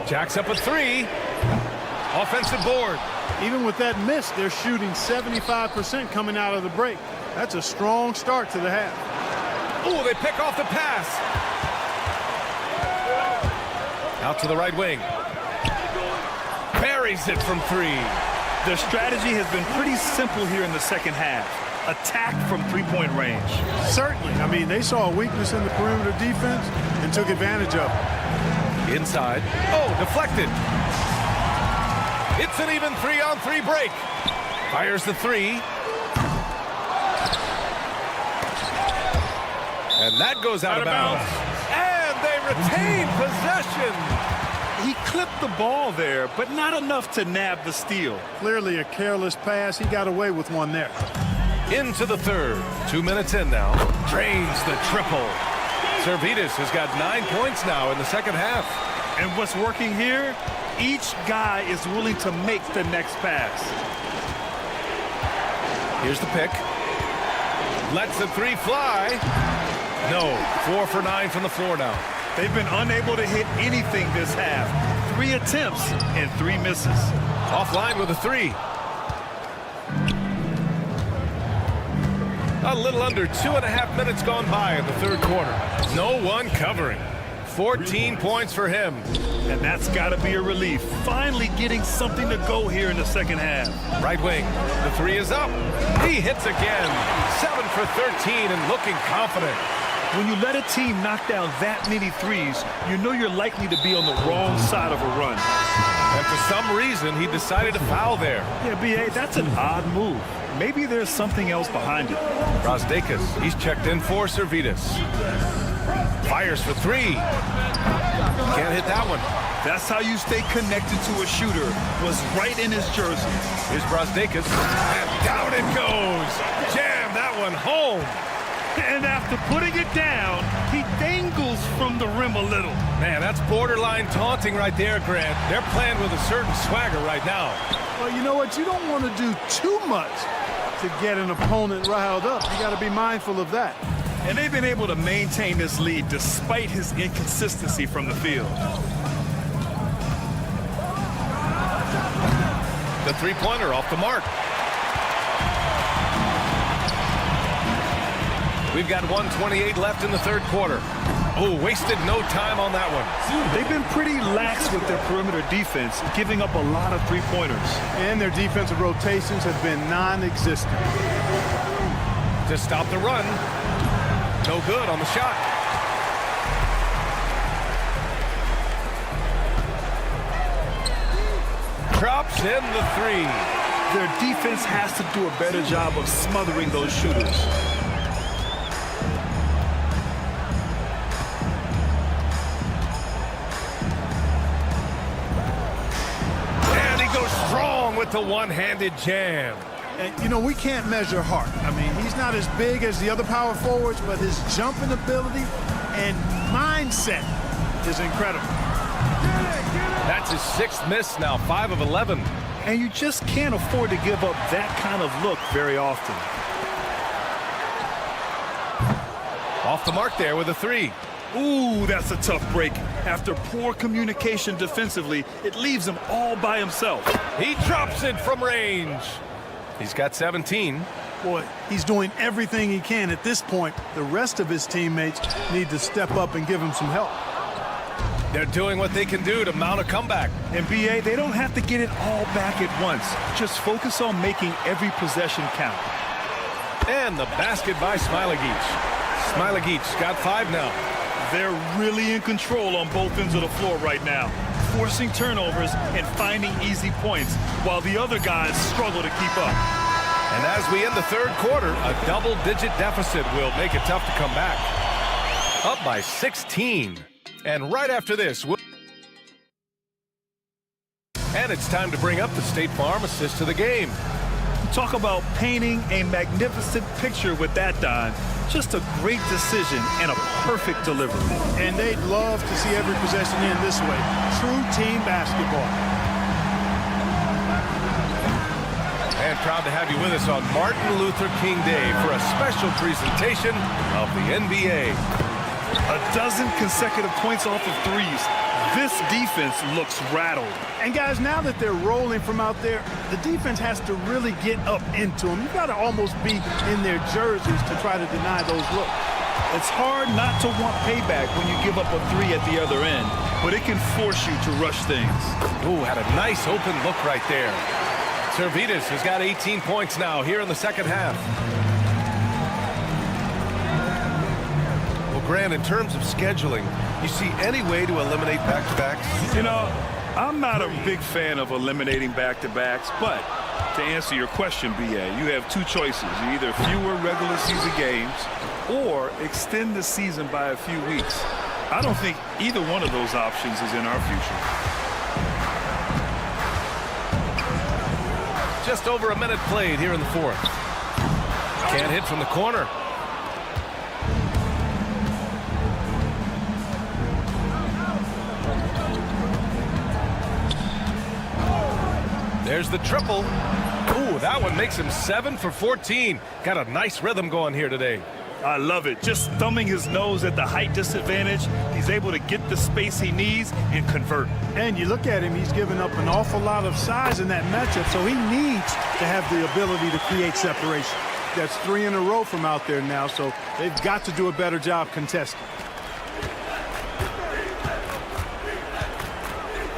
Jacks up a 3. Offensive board. Even with that miss, they're shooting 75% coming out of the break. That's a strong start to the half. Oh, they pick off the pass. Out to the right wing. Buries it from 3. Their strategy has been pretty simple here in the second half. Attack from three-point range. Certainly. I mean, they saw a weakness in the perimeter defense and took advantage of it. Inside. Oh, deflected. It's an even 3-on-3 break. Fires the 3. And that goes out of bounds. And they retain possession. He clipped the ball there, but not enough to nab the steal. Clearly a careless pass. He got away with one there. Into the third. 2 minutes in now. Drains the triple. Zalgiris has got 9 points now in the second half. And what's working here? Each guy is willing to make the next pass. Here's the pick. Lets the 3 fly. No. 4 for 9 from the floor now. They've been unable to hit anything this half. 3 attempts and 3 misses. Offline with a 3. A little under 2.5 minutes gone by in the third quarter. No one covering. 14 points for him. And that's got to be a relief. Finally getting something to go here in the second half. Right wing. The 3 is up. He hits again. 7 for 13 and looking confident. When you let a team knock down that many threes, you know you're likely to be on the wrong side of a run. And for some reason, he decided to foul there. Yeah, B.A., that's an odd move. Maybe there's something else behind it. Brasdeikis, he's checked in for Zalgiris. Fires for 3. Can't hit that one. That's how you stay connected to a shooter. Was right in his jersey. Here's Brasdeikis. And down it goes. Jam that one home. And after putting it down, he dangles from the rim a little. Man, that's borderline taunting right there, Grant. They're playing with a certain swagger right now. Well, you know what? You don't want to do too much to get an opponent riled up. You got to be mindful of that. And they've been able to maintain this lead despite his inconsistency from the field. The three-pointer off the mark. We've got 1:28 left in the third quarter. Oh, wasted no time on that one. They've been pretty lax with their perimeter defense, giving up a lot of three-pointers. And their defensive rotations have been non-existent. To stop the run. No good on the shot. Drops in the 3. Their defense has to do a better job of smothering those shooters. With the one-handed jam. And, you know, we can't measure Hart. I mean, he's not as big as the other power forwards, but his jumping ability and mindset is incredible. That's his 6th miss now, 5 of 11. And you just can't afford to give up that kind of look very often. Off the mark there with a 3. Ooh, that's a tough break. After poor communication defensively, it leaves him all by himself. He drops it from range. He's got 17. Boy, he's doing everything he can at this point. The rest of his teammates need to step up and give him some help. They're doing what they can do to mount a comeback. And B.A., they don't have to get it all back at once. Just focus on making every possession count. And the basket by Zalgiris. Zalgiris got 5 now. They're really in control on both ends of the floor right now, forcing turnovers and finding easy points, while the other guys struggle to keep up. And as we end the third quarter, a double-digit deficit will make it tough to come back. Up by 16. And right after this, and it's time to bring up the State Farm assist to the game. Talk about painting a magnificent picture with that, Don. Just a great decision and a perfect delivery. And they'd love to see every possession end this way. True team basketball. And proud to have you with us on Martin Luther King Day for a special presentation of the NBA. A dozen consecutive points off of threes. This defense looks rattled. And guys, now that they're rolling from out there, the defense has to really get up into them. You've got to almost be in their jerseys to try to deny those looks. It's hard not to want payback when you give up a three at the other end, but it can force you to rush things. Ooh, had a nice open look right there. Zalgiris has got 18 points now here in the second half. Well, Grant, in terms of scheduling, you see any way to eliminate back-to-backs? You know, I'm not a big fan of eliminating back-to-backs, but to answer your question, BA, you have two choices. Either fewer regular season games or extend the season by a few weeks. I don't think either one of those options is in our future. Just over a minute played here in the fourth. Can't hit from the corner. There's the triple. Ooh, that one makes him 7 for 14. Got a nice rhythm going here today. I love it. Just thumbing his nose at the height disadvantage, he's able to get the space he needs and convert. And you look at him, he's given up an awful lot of size in that matchup, so he needs to have the ability to create separation. That's 3 in a row from out there now, so they've got to do a better job contesting.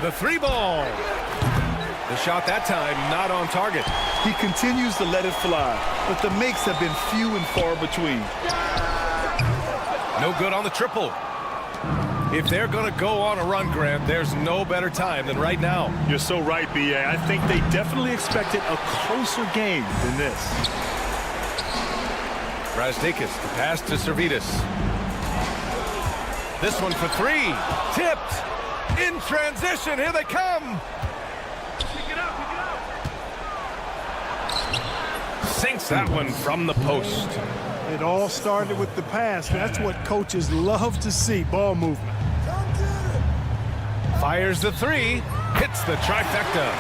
The three ball. The shot that time not on target. He continues to let it fly, but the makes have been few and far between. No good on the triple. If they're going to go on a run, Grant, there's no better time than right now. You're so right, BA. I think they definitely expected a closer game than this. Razdakis, the pass to Zalgiris. This one for three. Tipped. In transition. Here they come. Sinks that one from the post. It all started with the pass. That's what coaches love to see, ball movement. Fires the three. Hits the trifecta.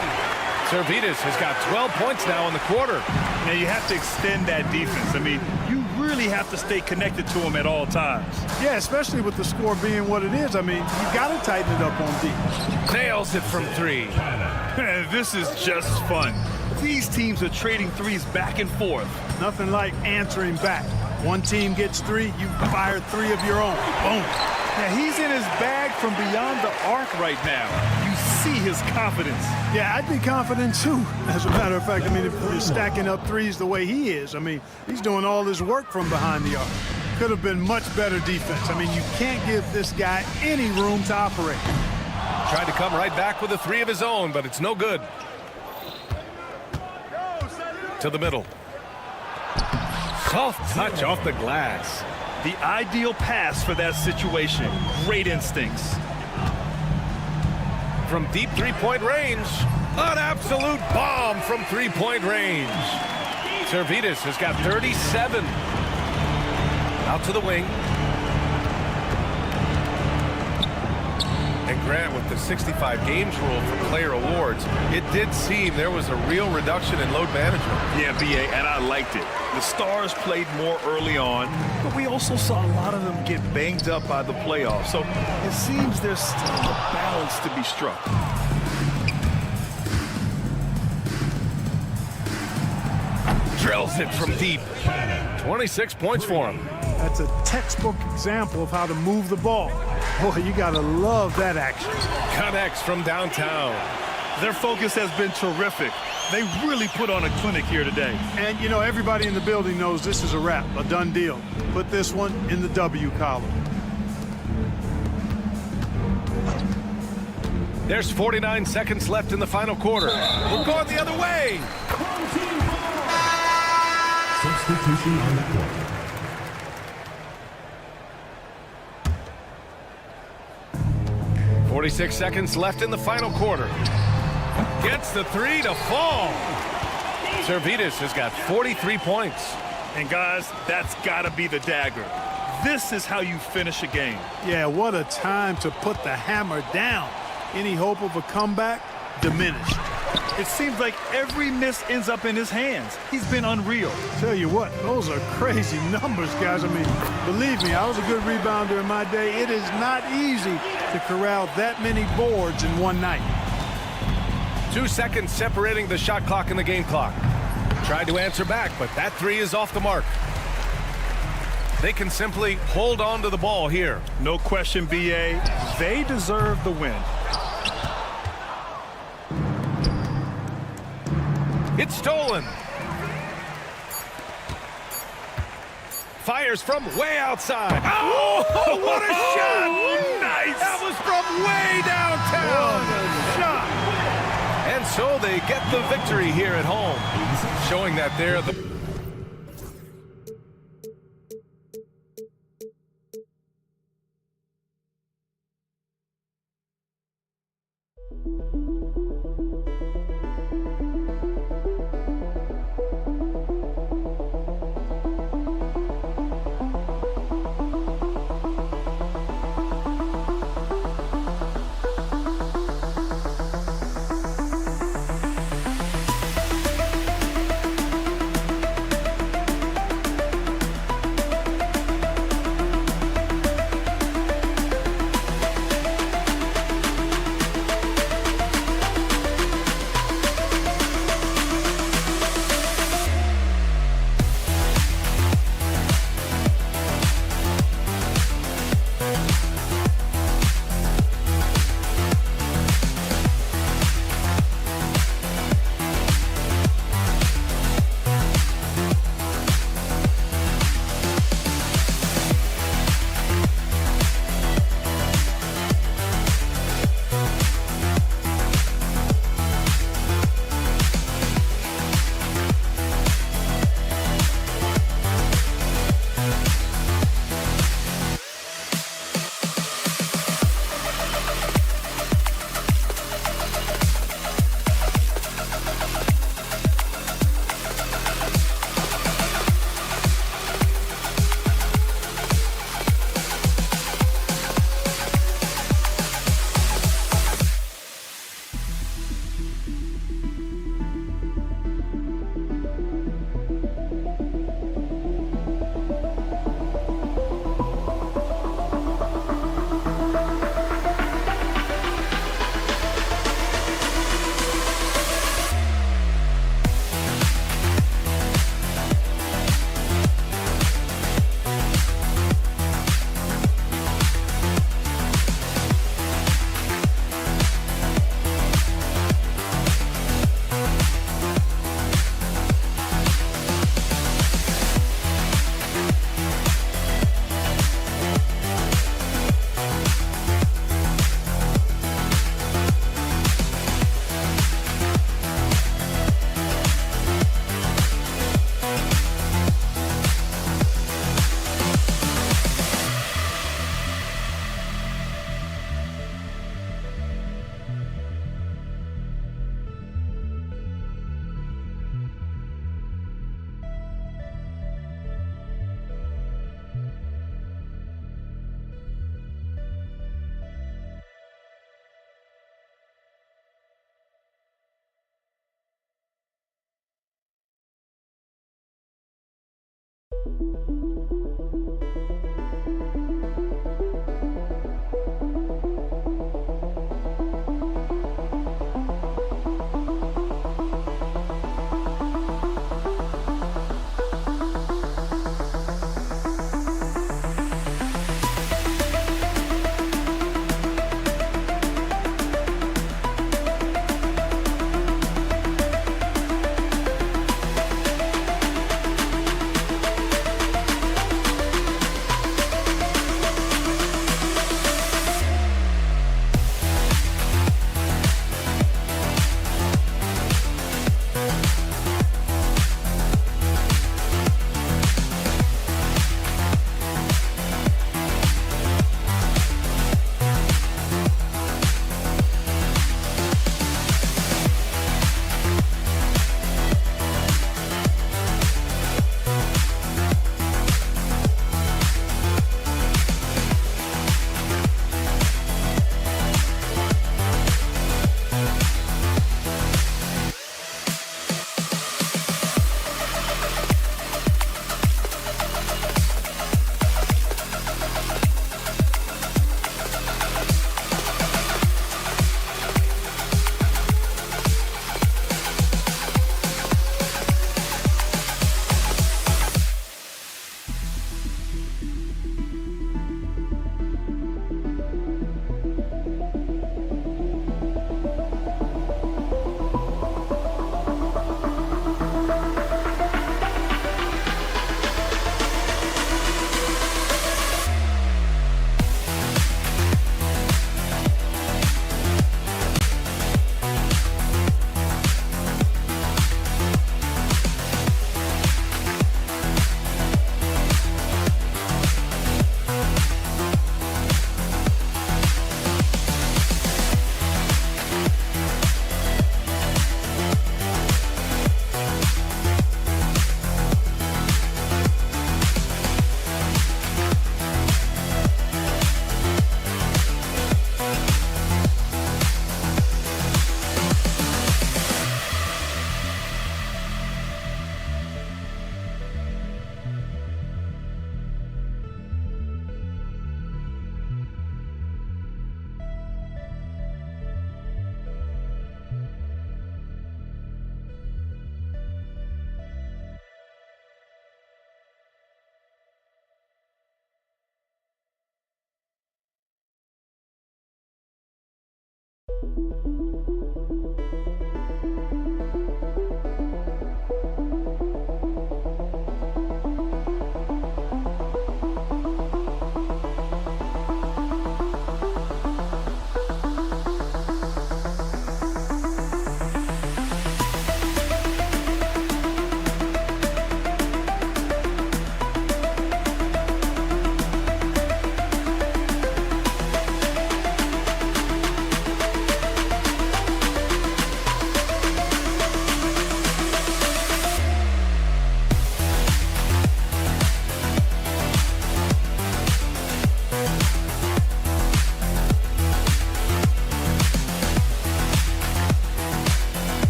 Zalgiris has got 12 points now in the quarter. Now you have to extend that defense. I mean, you really have to stay connected to them at all times. Yeah, especially with the score being what it is. I mean, you got to tighten it up on D. Nails it from three. This is just fun. These teams are trading threes back and forth. Nothing like answering back. One team gets 3, you fire 3 of your own. Boom. Now he's in his bag from beyond the arc right now. You see his confidence. Yeah, I'd be confident too. As a matter of fact, I mean, if you're stacking up threes the way he is, I mean, he's doing all his work from behind the arc. Could have been much better defense. I mean, you can't give this guy any room to operate. Tried to come right back with a 3 of his own, but it's no good. To the middle. Soft touch off the glass. The ideal pass for that situation. Great instincts. From deep three-point range. An absolute bomb from three-point range. Zalgiris has got 37. Out to the wing. And Grant, with the 65 games rule for player awards, it did seem there was a real reduction in load management. Yeah, BA, and I liked it. The stars played more early on, but we also saw a lot of them get banged up by the playoffs. So it seems there's still a balance to be struck. Drills it from deep. 26 points for him. That's a textbook example of how to move the ball. Boy, you got to love that action. Connects from downtown. Their focus has been terrific. They really put on a clinic here today. And, you know, everybody in the building knows this is a wrap, a done deal. Put this one in the W column. There's 49 seconds left in the final quarter. We're going the other way. Substitution on the court. 46 seconds left in the final quarter. Gets the 3 to fall. Zalgiris has got 43 points. And guys, that's got to be the dagger. This is how you finish a game. Yeah, what a time to put the hammer down. Any hope of a comeback? Diminished. It seems like every miss ends up in his hands. He's been unreal. Tell you what, those are crazy numbers, guys. I mean, believe me, I was a good rebounder in my day. It is not easy to corral that many boards in one night. 2 seconds separating the shot clock and the game clock. Tried to answer back, but that three is off the mark. They can simply hold on to the ball here. No question, BA. They deserve the win. It's stolen. Fires from way outside. Oh, what a shot! Nice! That was from way downtown. What a shot! And so they get the victory here at home, showing that they're the...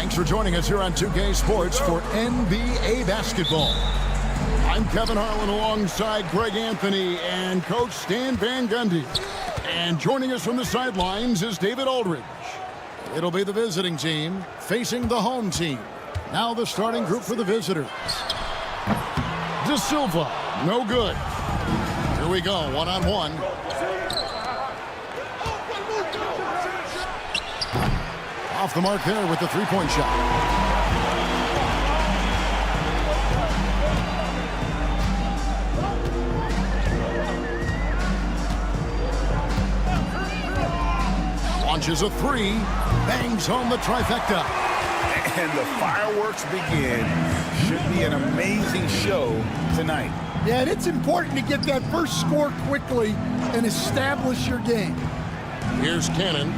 Thanks for joining us here on 2K Sports for NBA basketball. I'm Kevin Harlan alongside Greg Anthony and Coach Stan Van Gundy. And joining us from the sidelines is David Aldridge. It'll be the visiting team facing the home team. Now the starting group for the visitors. De Silva, no good. Here we go, one-on-one. Off the mark there with the three-point shot. Launches a three, bangs home the trifecta. And the fireworks begin. Should be an amazing show tonight. Yeah, and it's important to get that first score quickly and establish your game. Here's Cannon.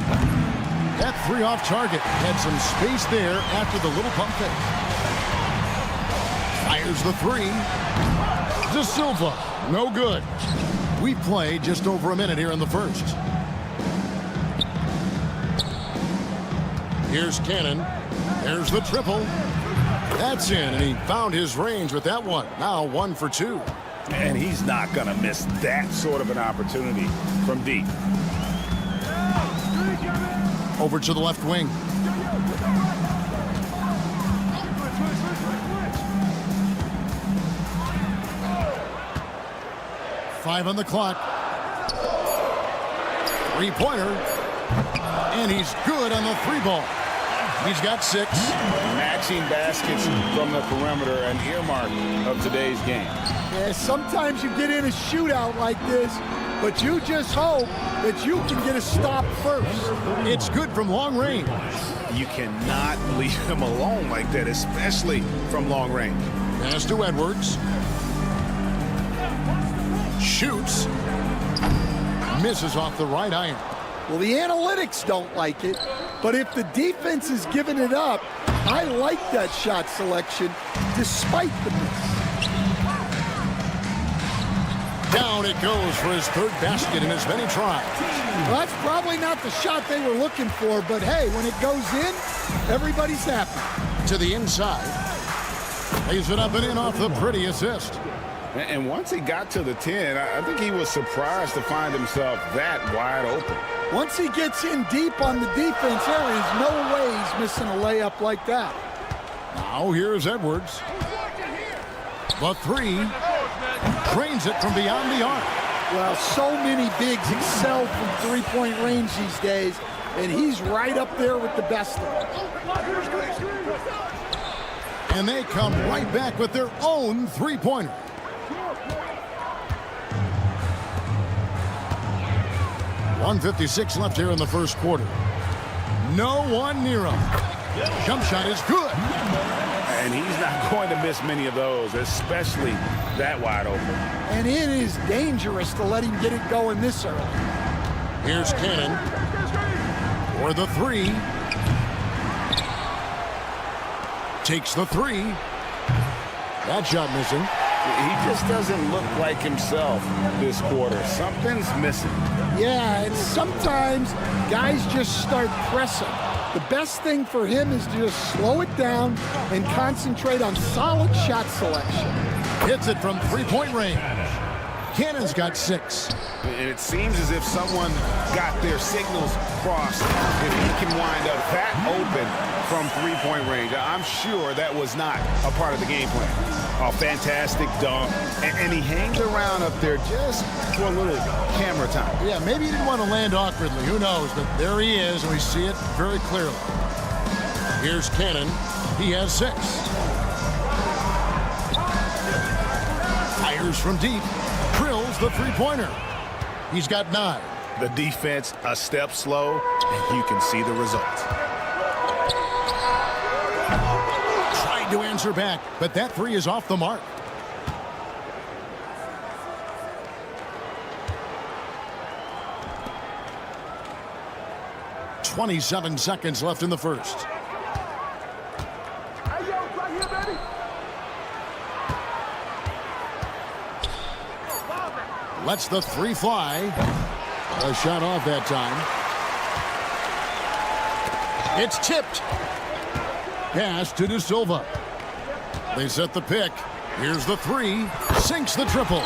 That three off target. Had some space there after the little pump fake. Fires the three. De Silva, no good. We played just over a minute here in the first. Here's Cannon. There's the triple. That's in, and he found his range with that one. Now 1 for 2. And he's not going to miss that sort of an opportunity from deep. Over to the left wing. Five on the clock. Three-pointer. And he's good on the three ball. He's got 6. Matching baskets from the perimeter, an earmark of today's game. Yeah, sometimes you get in a shootout like this, but you just hope that you can get a stop first. It's good from long range. You cannot leave him alone like that, especially from long range. Pass to Edwards. Shoots. Misses off the right iron. Well, the analytics don't like it, but if the defense is giving it up, I like that shot selection despite the miss. Down it goes for his third basket in as many tries. Well, that's probably not the shot they were looking for, but hey, when it goes in, everybody's happy. To the inside. Lays it up and in off the pretty assist. And once he got to the 10, I think he was surprised to find himself that wide open. Once he gets in deep on the defense, there is no way he's missing a layup like that. Now here's Edwards. The three. Drains it from beyond the arc. Well, so many bigs excel from three-point range these days, and he's right up there with the best of them. And they come right back with their own three-pointer. .156 left here in the first quarter. No one near him. Jump shot is good. And he's not going to miss many of those, especially that wide open. And it is dangerous to let him get it going this early. Here's Cannon for the three. Takes the three. That shot missing. He just doesn't look like himself this quarter. Something's missing. Yeah, and sometimes guys just start pressing. The best thing for him is to just slow it down and concentrate on solid shot selection. Hits it from three-point range. Cannon's got 6. And it seems as if someone got their signals crossed. If he can wind up that open from three-point range, I'm sure that was not a part of the game plan. A fantastic dunk. And he hangs around up there just for a little camera time. Yeah, maybe he didn't want to land awkwardly. Who knows? But there he is, and we see it very clearly. Here's Cannon. He has 6. Fires from deep. Drills the three-pointer. He's got 9. The defense a step slow, and you can see the results. Tried to answer back, but that three is off the mark. .27 seconds left in the first. Lets the three fly. A shot off that time. It's tipped. Pass to De Silva. They set the pick. Here's the three. Sinks the triple.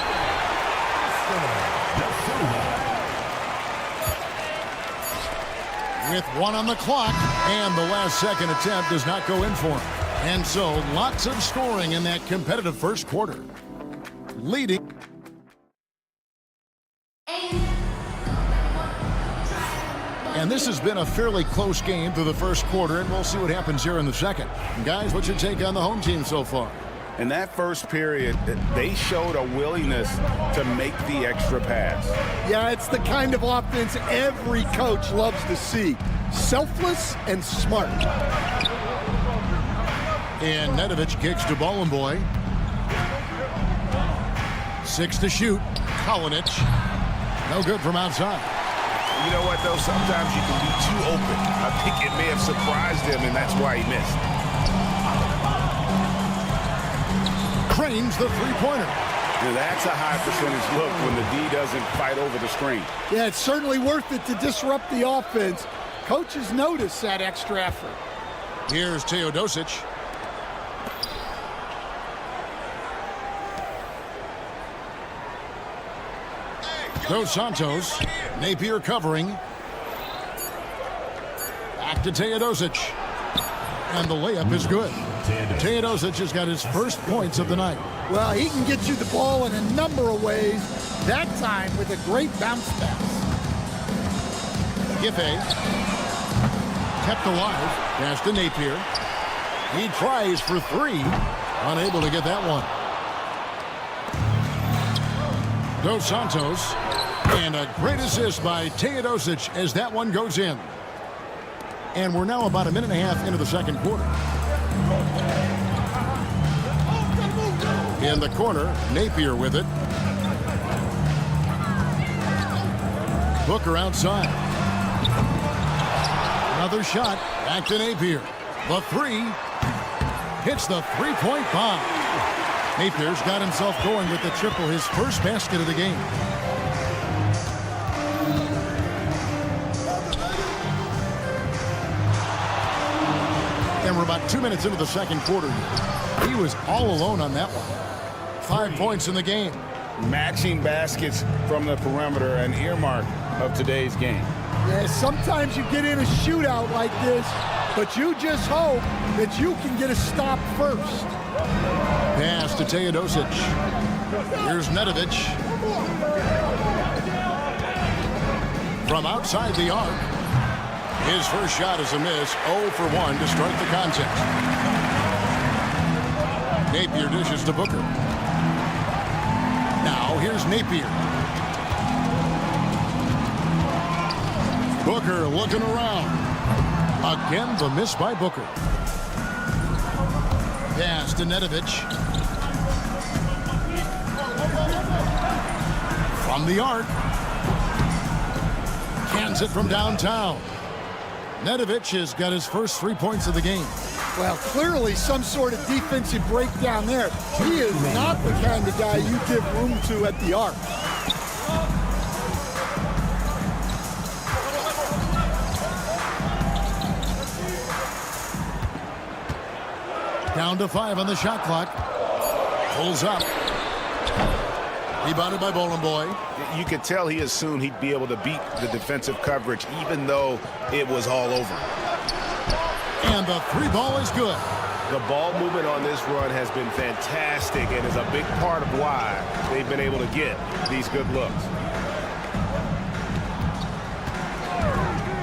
With 1 on the clock, and the last second attempt does not go in for him. And so, lots of scoring in that competitive first quarter. Leading. And this has been a fairly close game through the first quarter, and we'll see what happens here in the second. And guys, what's your take on the home team so far? In that first period, they showed a willingness to make the extra pass. Yeah, it's the kind of offense every coach loves to see. Selfless and smart. And Nedovic kicks to Boy. 6 to shoot. Kalinic. No good from outside. You know what, though? Sometimes you can be too open. I think it may have surprised him, and that's why he missed. Drains the three-pointer. And that's a high percentage look when the D doesn't fight over the screen. Yeah, it's certainly worth it to disrupt the offense. Coaches notice that extra effort. Here's Teodosic. Dos Santos. Napier covering. Back to Teodosic. And the layup is good. Teodosic has got his first points of the night. Well, he can get you the ball in a number of ways. That time with a great bounce pass. Giffey. Kept alive. Pass to Napier. He tries for three. Unable to get that one. Dos Santos. And a great assist by Teodosic as that one goes in. And we're now about a minute and a half into the second quarter. In the corner, Napier with it. Booker outside. Another shot. Back to Napier. The three. Hits the three-point bomb. Napier's got himself going with the triple, his first basket of the game. And we're about 2 minutes into the second quarter. He was all alone on that one. 5 points in the game. Matching baskets from the perimeter, an earmark of today's game. Yeah, sometimes you get in a shootout like this, but you just hope that you can get a stop first. Pass to Teodosic. Here's Nedovic. From outside the arc. His first shot is a miss. 0 for 1 to start the contest. Napier dishes to Booker. Now here's Napier. Booker looking around. Again, the miss by Booker. Pass to Nedovic. From the arc. Cans it from downtown. Nedovic has got his first 3 points of the game. Well, clearly some sort of defensive breakdown there. He is not the kind of guy you give room to at the arc. Down to 5 on the shot clock. Pulls up. Rebounded by Bowling Boy. You could tell he assumed he'd be able to beat the defensive coverage even though it was all over. And the three ball is good. The ball movement on this run has been fantastic and is a big part of why they've been able to get these good looks.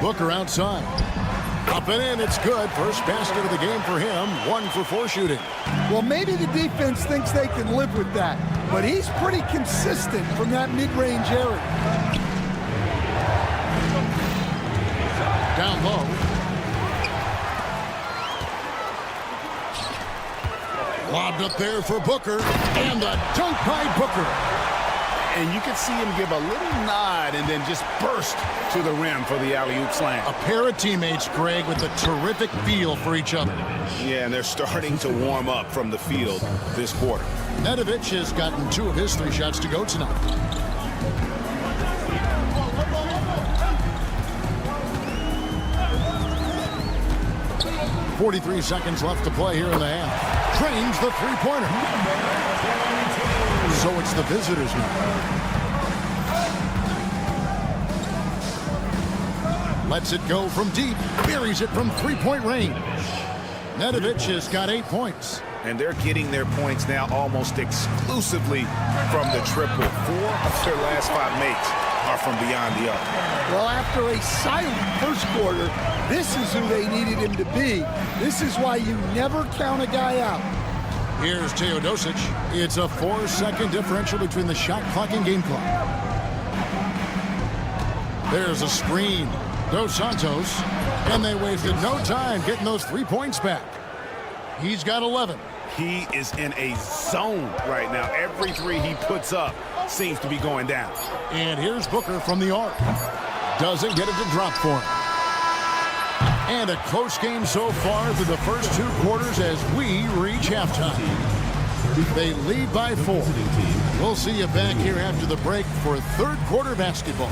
Booker outside. Up and in, it's good. First basket of the game for him. 1 for 4 shooting. Well, maybe the defense thinks they can live with that, but he's pretty consistent from that mid-range area. Down low. Lobbed up there for Booker. And the dunk by Booker. And you can see him give a little nod and then just burst to the rim for the alley-oop slam. A pair of teammates, Greg, with a terrific feel for each other. Yeah, and they're starting to warm up from the field this quarter. Nedovic has gotten 2 of his 3 shots to go tonight. .43 seconds left to play here in the half. Trains the three-pointer. So it's the visitors now. Lets it go from deep. Buries it from three-point range. Nedovic has got 8 points. And they're getting their points now almost exclusively from the triple. 4 of their last 5 makes are from beyond the arc. Well, after a silent first quarter, this is who they needed him to be. This is why you never count a guy out. Here's Teodosic. It's a 4-second differential between the shot clock and game clock. There's a screen. Dos Santos. And they wasted no time getting those 3 points back. He's got 11. He is in a zone right now. Every 3 he puts up seems to be going down. And here's Booker from the arc. Doesn't get it to drop for him. And a close game so far through the first 2 quarters as we reach halftime. They lead by 4. We'll see you back here after the break for third quarter basketball.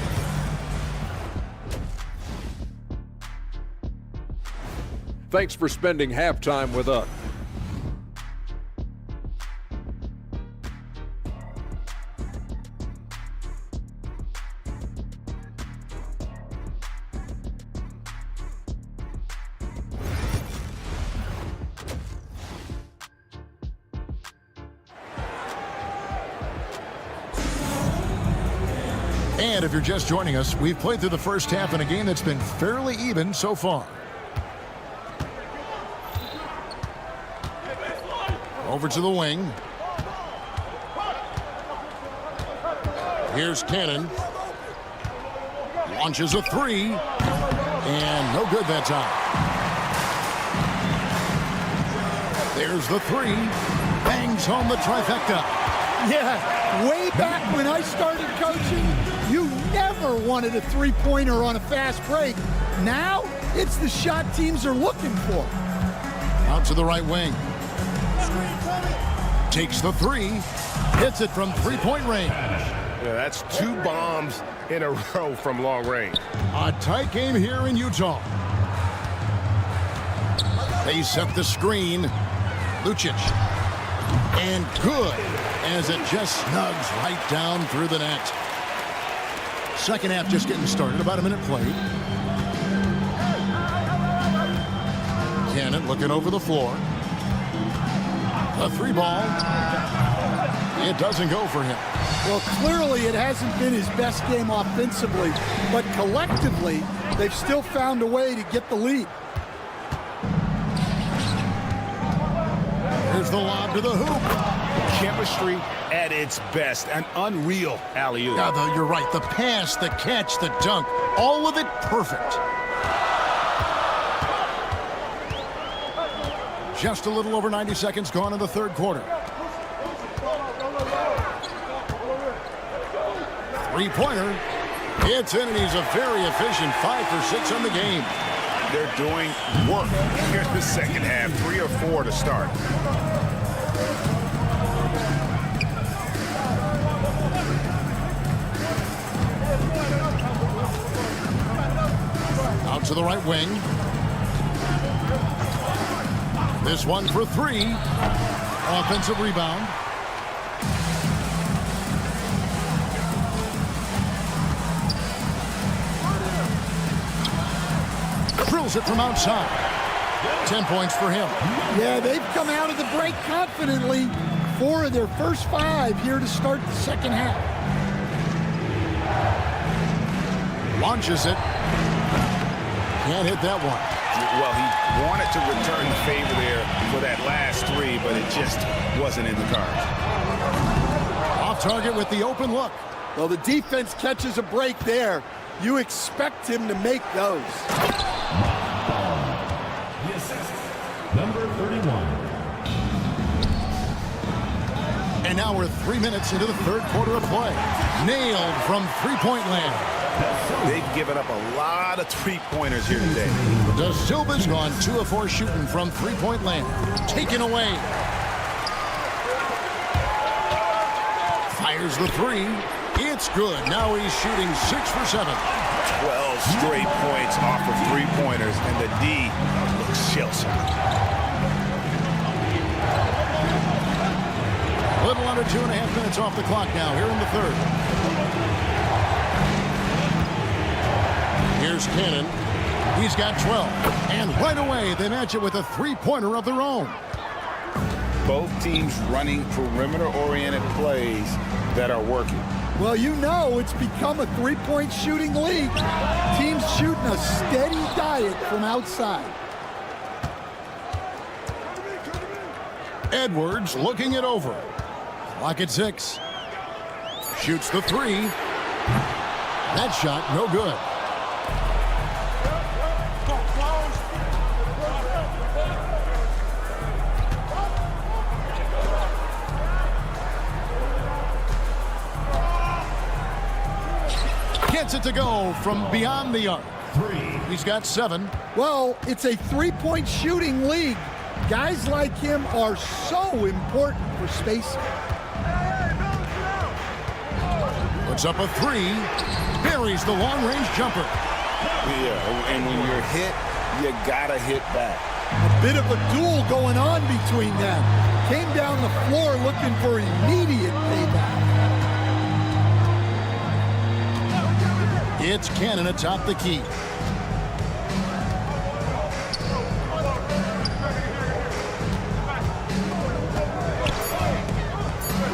Thanks for spending halftime with us. And if you're just joining us, we've played through the first half in a game that's been fairly even so far. Over to the wing. Here's Cannon. Launches a 3. And no good that time. There's the 3. Bangs home the trifecta. Yeah, way back when I started coaching, you never wanted a three-pointer on a fast break. Now, it's the shot teams are looking for. Out to the right wing. Takes the 3. Hits it from three-point range. Yeah, that's 2 bombs in a row from long range. A tight game here in Utah. They set the screen. Lucic. And good, as it just snugs right down through the net. Second half just getting started, about a minute played. Cannon looking over the floor. A 3 ball. It doesn't go for him. Well, clearly it hasn't been his best game offensively, but collectively, they've still found a way to get the lead. Here's the lob to the hoop. Chemistry at its best. An unreal alley-oop. Yeah, you're right. The pass, the catch, the dunk, all of it perfect. Just a little over 90 seconds gone in the third quarter. Three-pointer. It's in, and he's a very efficient 5 for 6 on the game. They're doing work here in the second half. 3 or 4 to start. Out to the right wing. This one for 3. Offensive rebound. Drills it from outside. 10 points for him. Yeah, they've come out of the break confidently. 4 of their first 5 here to start the second half. Launches it. Can't hit that one. Well, he wanted to return the favor there for that last 3, but it just wasn't in the cards. Off target with the open look. Well, the defense catches a break there. You expect him to make those. The assist, number 31. And now we're 3 minutes into the third quarter of play. Nailed from three-point land. They've given up a lot of three-pointers here today. Da Silva's gone 2 of 4 shooting from three-point land. Taken away. Fires the 3. It's good. Now he's shooting 6 for 7. 12 straight points off of three-pointers, and the D looks shell-shocked. A little under 2.5 minutes off the clock now here in the third. Here's Cannon. He's got 12. And right away, they match it with a three-pointer of their own. Both teams running perimeter-oriented plays that are working. Well, you know it's become a three-point shooting league. Teams shooting a steady diet from outside. Edwards looking it over. Clock at 6. Shoots the 3. That shot, no good. Gets it to go from beyond the arc. 3. He's got 7. Well, it's a three-point shooting league. Guys like him are so important for spacing. Puts up a three. Buries the long-range jumper. Yeah, and when you're hit, you gotta hit back. A bit of a duel going on between them. Came down the floor looking for immediate payback. It's Cannon atop the key.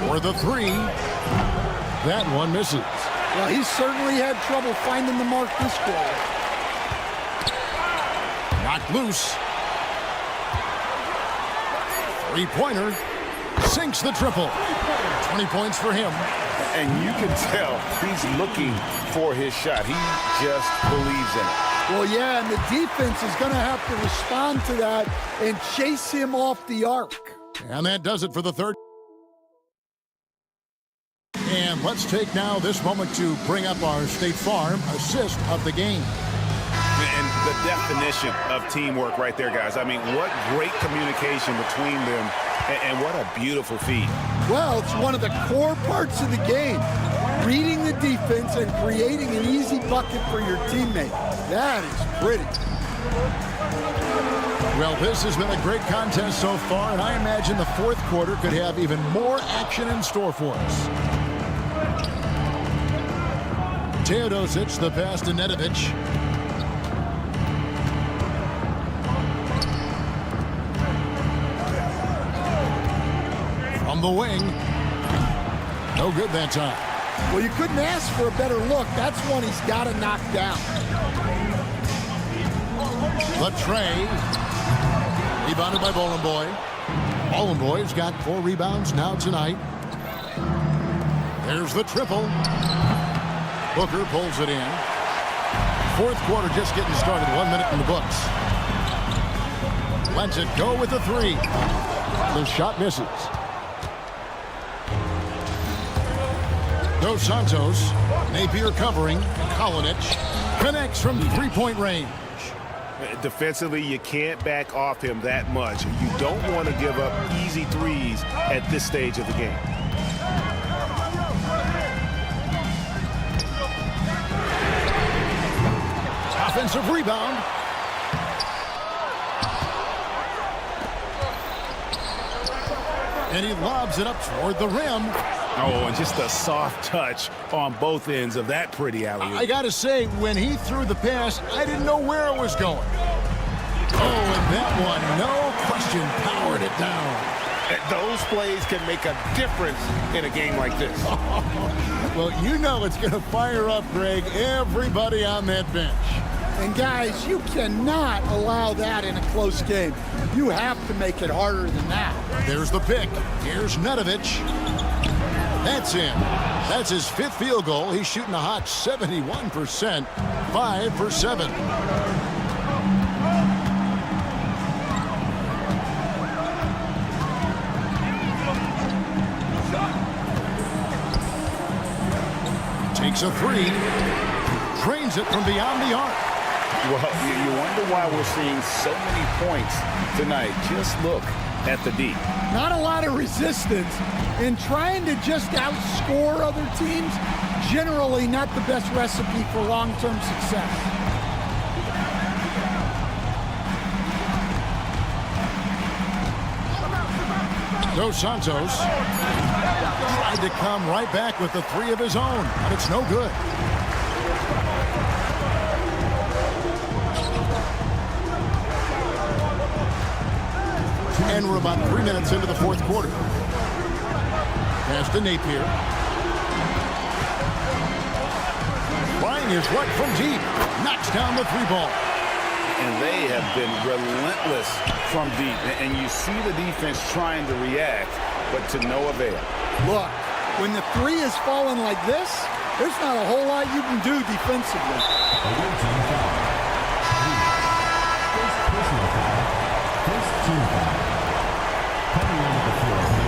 For the three. That one misses. Well, he certainly had trouble finding the mark this quarter. Knocked loose. Three-pointer. Sinks the triple. 20 points for him. And you can tell he's looking for his shot. He just believes in it. Well, yeah, and the defense is going to have to respond to that and chase him off the arc. And that does it for the third. And let's take now this moment to bring up our State Farm assist of the game. And the definition of teamwork right there, guys. I mean, what great communication between them, and what a beautiful feed. Well, it's one of the core parts of the game. Reading the defense and creating an easy bucket for your teammate. That is pretty. Well, this has been a great contest so far, and I imagine the fourth quarter could have even more action in store for us. Teodosic, the pass to Nedovic. From the wing. No good that time. Well, you couldn't ask for a better look. That's one he's got to knock down. Latrey. Rebounded by Bolenboy. Bolenboy's got 4 rebounds now tonight. There's the triple. Booker pulls it in. Fourth quarter just getting started. 1 minute in the books. Lets it go with the three. The shot misses. Dos Santos. Napier covering. Kolinic connects from three-point range. Defensively, you can't back off him that much. You don't want to give up easy threes at this stage of the game. Offensive rebound. And he lobs it up toward the rim. Oh, and just a soft touch on both ends of that pretty alley-oop. I got to say, when he threw the pass, I didn't know where it was going. Oh, and that one, no question, powered it down. Those plays can make a difference in a game like this. Well, you know it's going to fire up, Greg, everybody on that bench. And guys, you cannot allow that in a close game. You have to make it harder than that. There's the pick. Here's Nedovic. That's in. That's his 5th field goal. He's shooting a hot 71%. 5 for 7. Takes a three. Drains it from beyond the arc. Well, you wonder why we're seeing so many points tonight. Just look at the D. Not a lot of resistance, and trying to just outscore other teams, generally not the best recipe for long-term success. Dos Santos tried to come right back with the 3 of his own, but it's no good. And we're about 3 minutes into the fourth quarter. Pass to Napier. Flying his right from deep. Knocks down the 3-ball. And they have been relentless from deep. And you see the defense trying to react, but to no avail. Look, when the 3 is falling like this, there's not a whole lot you can do defensively.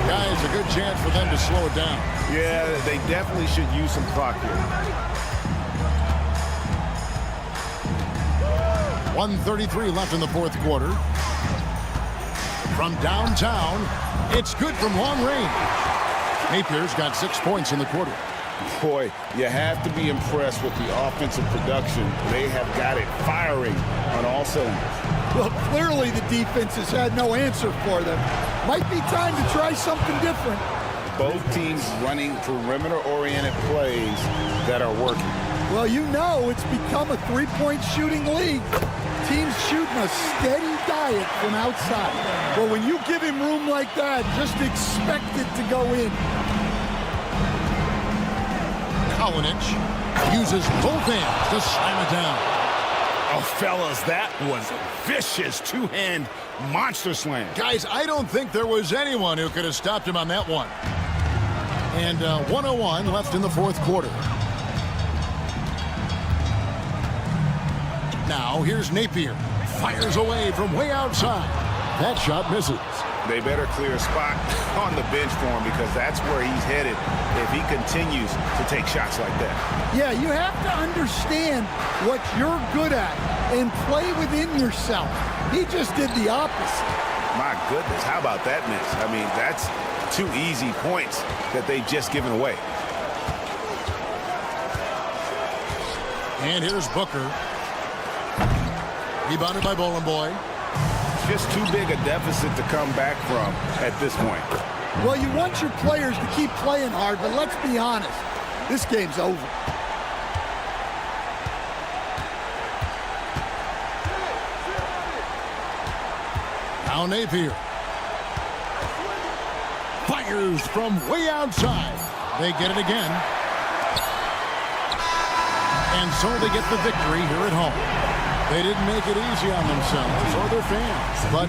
Guys, a good chance for them to slow it down. Yeah, they definitely should use some clock here. 1:33 left in the fourth quarter. From downtown, it's good from long range. Napier's got 6 points in the quarter. Boy, you have to be impressed with the offensive production. They have got it firing on all cylinders. Well, clearly the defense has had no answer for them. Might be time to try something different. Both teams running perimeter-oriented plays that are working. Well, you know it's become a three-point shooting league. Teams shooting a steady diet from outside. Well, when you give him room like that, just expect it to go in. Kaunas uses both hands to slam it down. Oh, fellas, that was a vicious two-hand monster slam. Guys, I don't think there was anyone who could have stopped him on that one. And 1:01 left in the fourth quarter. Now here's Napier. Fires away from way outside. That shot misses. They better clear a spot on the bench for him because that's where he's headed if he continues to take shots like that. Yeah, you have to understand what you're good at and play within yourself. He just did the opposite. My goodness, how about that miss? I mean, that's 2 easy points that they've just given away. And here's Booker. Rebounded by Bowling Boy. Just too big a deficit to come back from at this point. Well, you want your players to keep playing hard, but let's be honest. This game's over. Now Napier. Fires from way outside. They get it again. And so they get the victory here at home. They didn't make it easy on themselves or their fans, but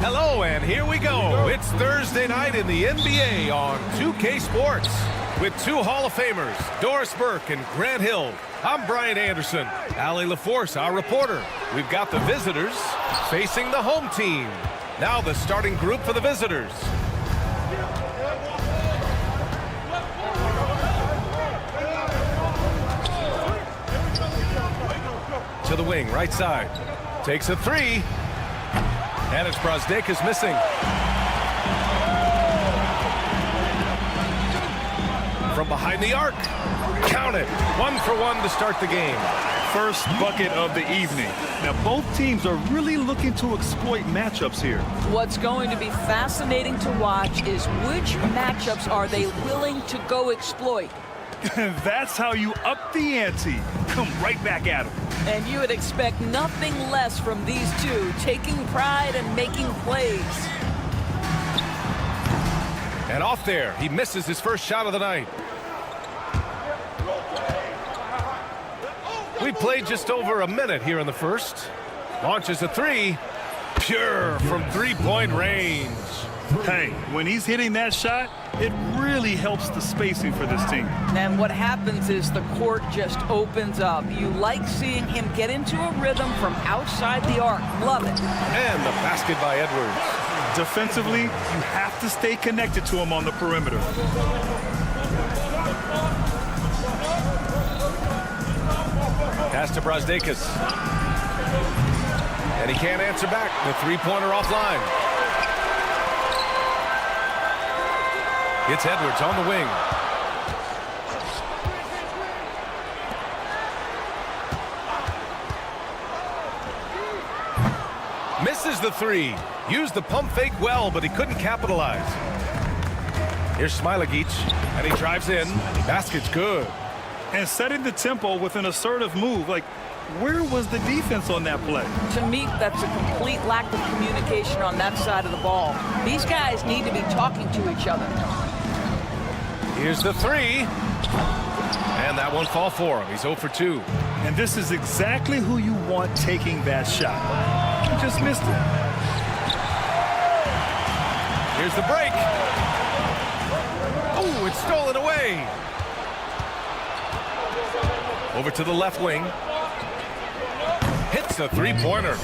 Hello, and here we go. It's Thursday night in the NBA on 2K Sports with two Hall of Famers, Doris Burke and Grant Hill. I'm Brian Anderson. Allie LaForce, our reporter. We've got the visitors facing the home team. Now the starting group for the visitors. To the wing, right side. Takes a three. And it's Brazdeikis missing. From behind the arc. Count it. 1 for 1 to start the game. First bucket of the evening. Now, both teams are really looking to exploit matchups here. What's going to be fascinating to watch is which matchups are they willing to go exploit. That's how you up the ante. Come right back at them. And you would expect nothing less from these two, taking pride and making plays. And off there, he misses his first shot of the night. We played just over a minute here in the first. Launches a three. Pure from three-point range. Hey, when he's hitting that shot, it really helps the spacing for this team. And what happens is the court just opens up. You like seeing him get into a rhythm from outside the arc. Love it. And the basket by Edwards. Defensively, you have to stay connected to him on the perimeter. Pass to Brazdeikis. And he can't answer back. The three-pointer offline. It's Edwards on the wing. Misses the three. Used the pump fake well, but he couldn't capitalize. Here's Smilagic, and he drives in. Basket's good. And setting the tempo with an assertive move. Like, where was the defense on that play? To me, that's a complete lack of communication on that side of the ball. These guys need to be talking to each other. Here's the three. And that won't fall for him. He's 0 for 2. And this is exactly who you want taking that shot. He just missed it. Here's the break. Oh, it's stolen away. Over to the left wing. Hits a three-pointer.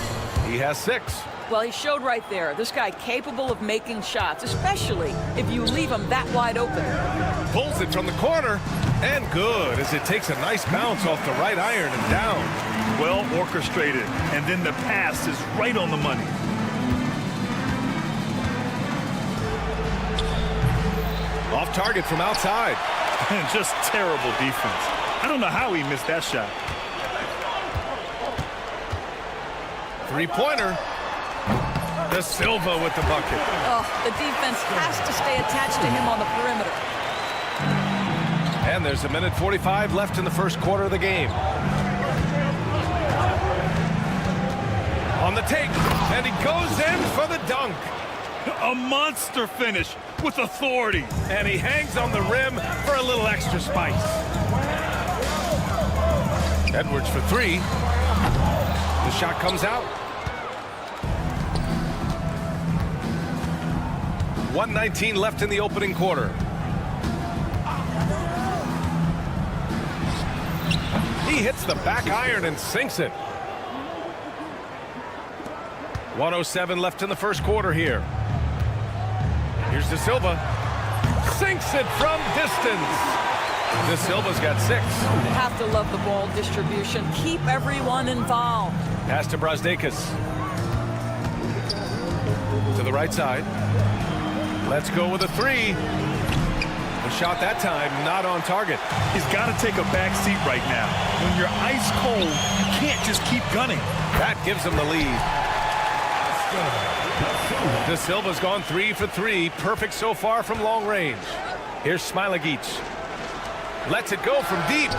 He has 6. Well, he showed right there. This guy capable of making shots, especially if you leave him that wide open. Pulls it from the corner. And good, as it takes a nice bounce off the right iron and down. Well orchestrated. And then the pass is right on the money. Off target from outside. Just terrible defense. I don't know how he missed that shot. Three-pointer. De Silva with the bucket. Oh, the defense has to stay attached to him on the perimeter. And there's 1:45 left in the first quarter of the game. On the take, and he goes in for the dunk. A monster finish with authority. And he hangs on the rim for a little extra spice. Edwards for 3. De The shot comes out. 1:19 left in the opening quarter. He hits the back iron and sinks it. 1:07 left in the first quarter here. Here's De Silva. Sinks it from distance. De Silva's got 6. You have to love the ball distribution. Keep everyone involved. Pass to Brasdeikis. To the right side. Let's go with a 3. The shot that time not on target. He's got to take a back seat right now. When you're ice cold, you can't just keep gunning. That gives him the lead. De Silva's gone 3 for 3. Perfect so far from long range. Here's Smilagic. Lets it go from deep.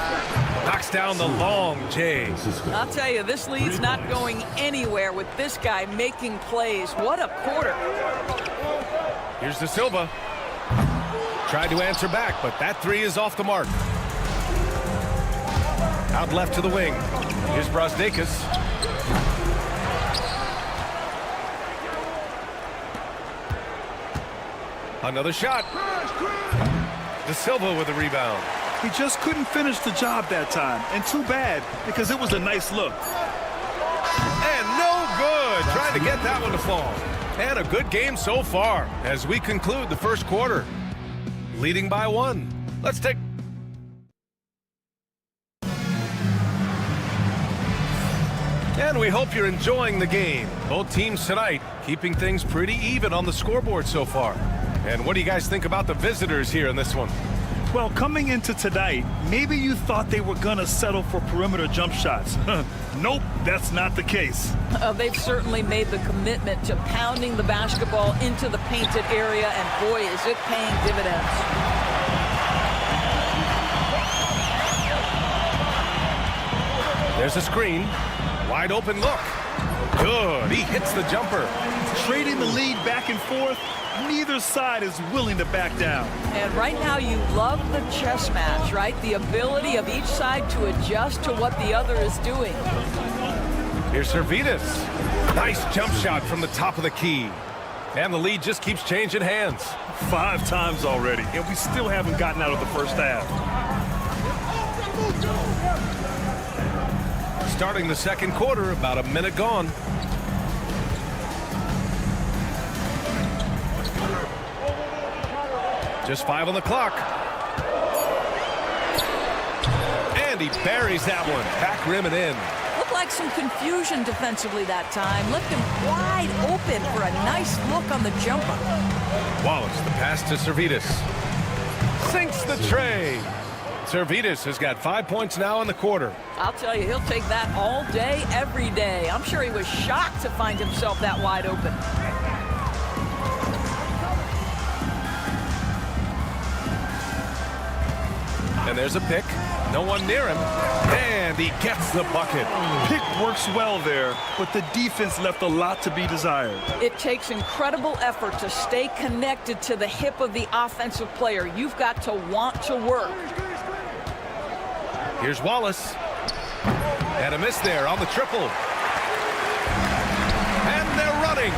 Knocks down the long J. I'll tell you, this lead's not going anywhere with this guy making plays. What a quarter. Here's De Silva. Tried to answer back, but that 3 is off the mark. Out left to the wing. Here's Brasdeikis. Another shot. De Silva with a rebound. He just couldn't finish the job that time. And too bad, because it was a nice look. And no good. Trying to get that one to fall. And a good game so far as we conclude the first quarter. Leading by 1. Let's take... And we hope you're enjoying the game. Both teams tonight keeping things pretty even on the scoreboard so far. And what do you guys think about the visitors here in this one? Well, coming into tonight, maybe you thought they were going to settle for perimeter jump shots. Nope, that's not the case. They've certainly made the commitment to pounding the basketball into the painted area, and boy, is it paying dividends. There's a screen. Wide open look. Good. He hits the jumper. Trading the lead back and forth, neither side is willing to back down. And right now you love the chess match, right? The ability of each side to adjust to what the other is doing. Here's Servidis. Nice jump shot from the top of the key. And the lead just keeps changing hands. 5 times already, and we still haven't gotten out of the first half. Starting the second quarter, about a minute gone. Just 5 on the clock. And he buries that one. Back rim and in. Looked like some confusion defensively that time. Left him wide open for a nice look on the jumper. Wallace, the pass to Servidis. Sinks the tray. Servidis has got 5 points now in the quarter. I'll tell you, he'll take that all day, every day. I'm sure he was shocked to find himself that wide open. And there's a pick. No one near him. And he gets the bucket. Pick works well there, but the defense left a lot to be desired. It takes incredible effort to stay connected to the hip of the offensive player. You've got to want to work. Here's Wallace. And a miss there on the triple. And they're running.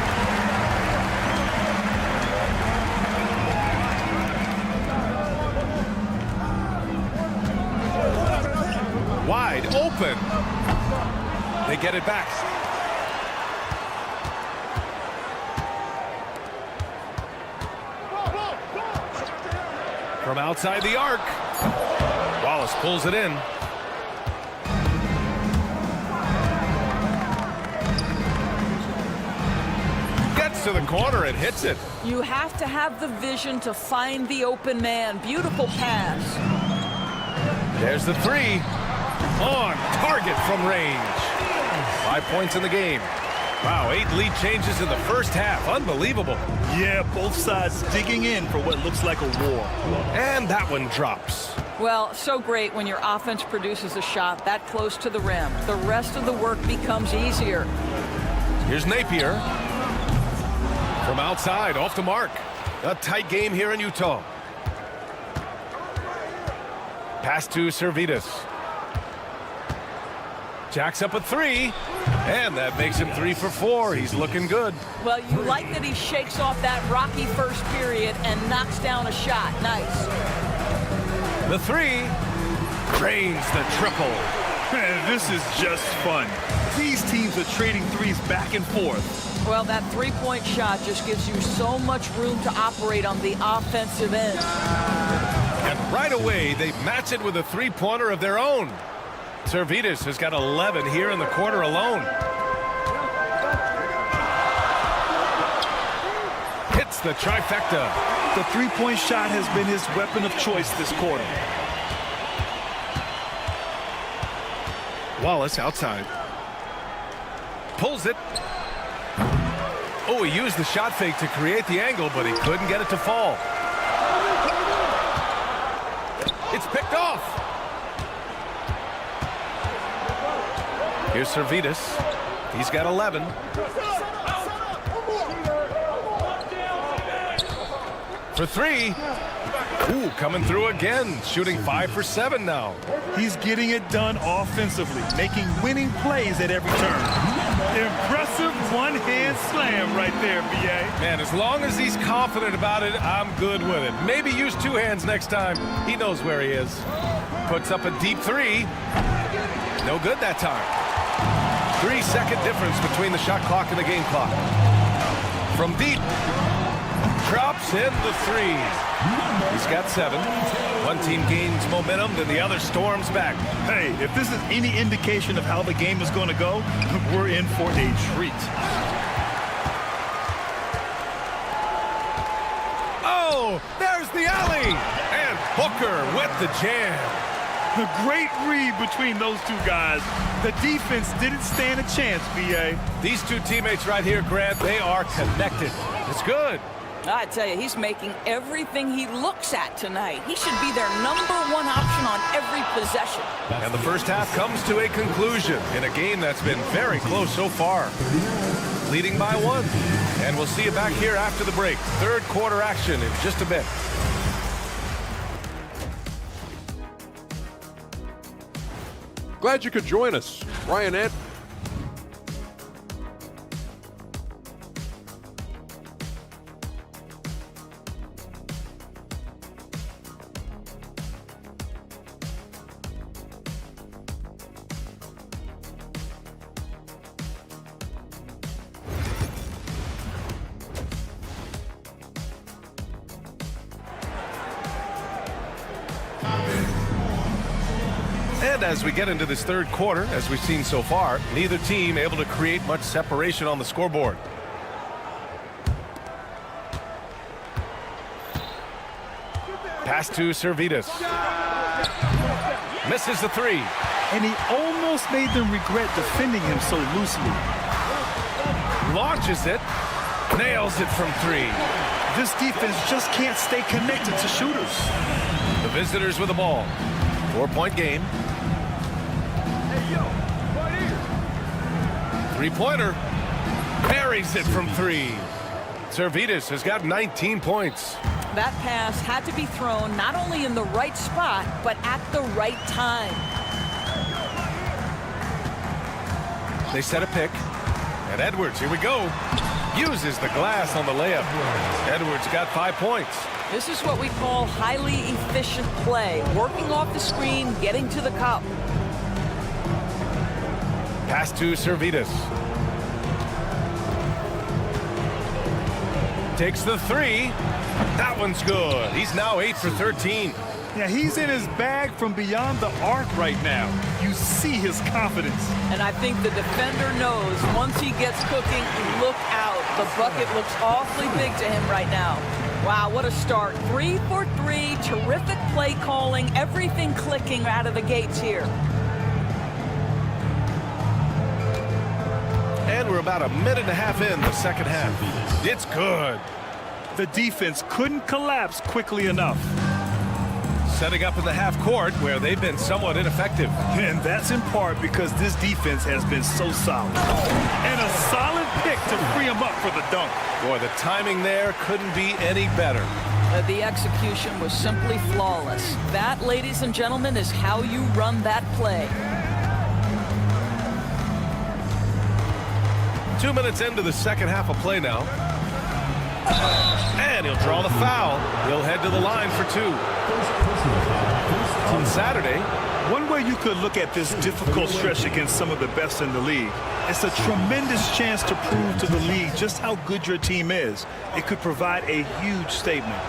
Wide open. They get it back. From outside the arc. Wallace pulls it in. Gets to the corner and hits it. You have to have the vision to find the open man. Beautiful pass. There's the 3. On target from range. 5 points in the game. Wow, 8 lead changes in the first half. Unbelievable. Yeah, both sides digging in for what looks like a war. And that one drops. Well, so great when your offense produces a shot that close to the rim. The rest of the work becomes easier. Here's Napier. From outside, off the mark. A tight game here in Utah. Pass to Servidis. Jacks up a 3. And that makes him 3 for 4. He's looking good. Well, you like that he shakes off that rocky first period and knocks down a shot. Nice. The 3 drains the triple. Man, this is just fun. These teams are trading threes back and forth. Well, that three-point shot just gives you so much room to operate on the offensive end. And right away, they match it with a three-pointer of their own. Zalgiris has got 11 here in the quarter alone. Hits the trifecta. The three-point shot has been his weapon of choice this quarter. Wallace outside. Pulls it. Oh, he used the shot fake to create the angle, but he couldn't get it to fall. It's picked off. Here's Zalgiris. He's got 11. For 3. Ooh, coming through again. Shooting 5 for 7 now. He's getting it done offensively, making winning plays at every turn. Impressive one-hand slam right there, B.A. Man, as long as he's confident about it, I'm good with it. Maybe use 2 hands next time. He knows where he is. Puts up a deep 3. No good that time. 3-second difference between the shot clock and the game clock. From deep. Drops in the 3. He's got 7. One team gains momentum, then the other storms back. Hey, if this is any indication of how the game is going to go, we're in for a treat. Oh, there's the alley! And Booker with the jam. A great read between those two guys. The defense didn't stand a chance, B.A. These two teammates right here, Grant, they are connected. It's good. I tell you, he's making everything he looks at tonight. He should be their #1 option on every possession. And the first half comes to a conclusion in a game that's been very close so far. Leading by 1. And we'll see you back here after the break. Third quarter action in just a bit. Glad you could join us. Ryan Ed. And as we get into this third quarter, as we've seen so far, neither team able to create much separation on the scoreboard. Pass to Zalgiris. Misses the 3. And he almost made them regret defending him so loosely. Launches it. Nails it from 3. This defense just can't stay connected to shooters. The visitors with the ball. 4-point game. Three-pointer. Buries it from 3. Zalgiris has got 19 points. That pass had to be thrown not only in the right spot, but at the right time. They set a pick. And Edwards, here we go. Uses the glass on the layup. Edwards got 5 points. This is what we call highly efficient play. Working off the screen, getting to the cup. Pass to Zalgiris. Takes the 3. That one's good. He's now 8 for 13. Yeah, he's in his bag from beyond the arc right now. You see his confidence. And I think the defender knows once he gets cooking, look out. The bucket looks awfully big to him right now. Wow, what a start. 3 for 3, terrific play calling, everything clicking out of the gates here. And we're about a minute and a half in the second half. It's good. The defense couldn't collapse quickly enough. Setting up in the half court where they've been somewhat ineffective. And that's in part because this defense has been so solid. And a solid pick to free him up for the dunk. Boy, the timing there couldn't be any better. The execution was simply flawless. That, ladies and gentlemen, is how you run that play. 2 minutes into the second half of play now. And he'll draw the foul. He'll head to the line for 2. On Saturday, one way you could look at this difficult stretch against some of the best in the league, it's a tremendous chance to prove to the league just how good your team is. It could provide a huge statement.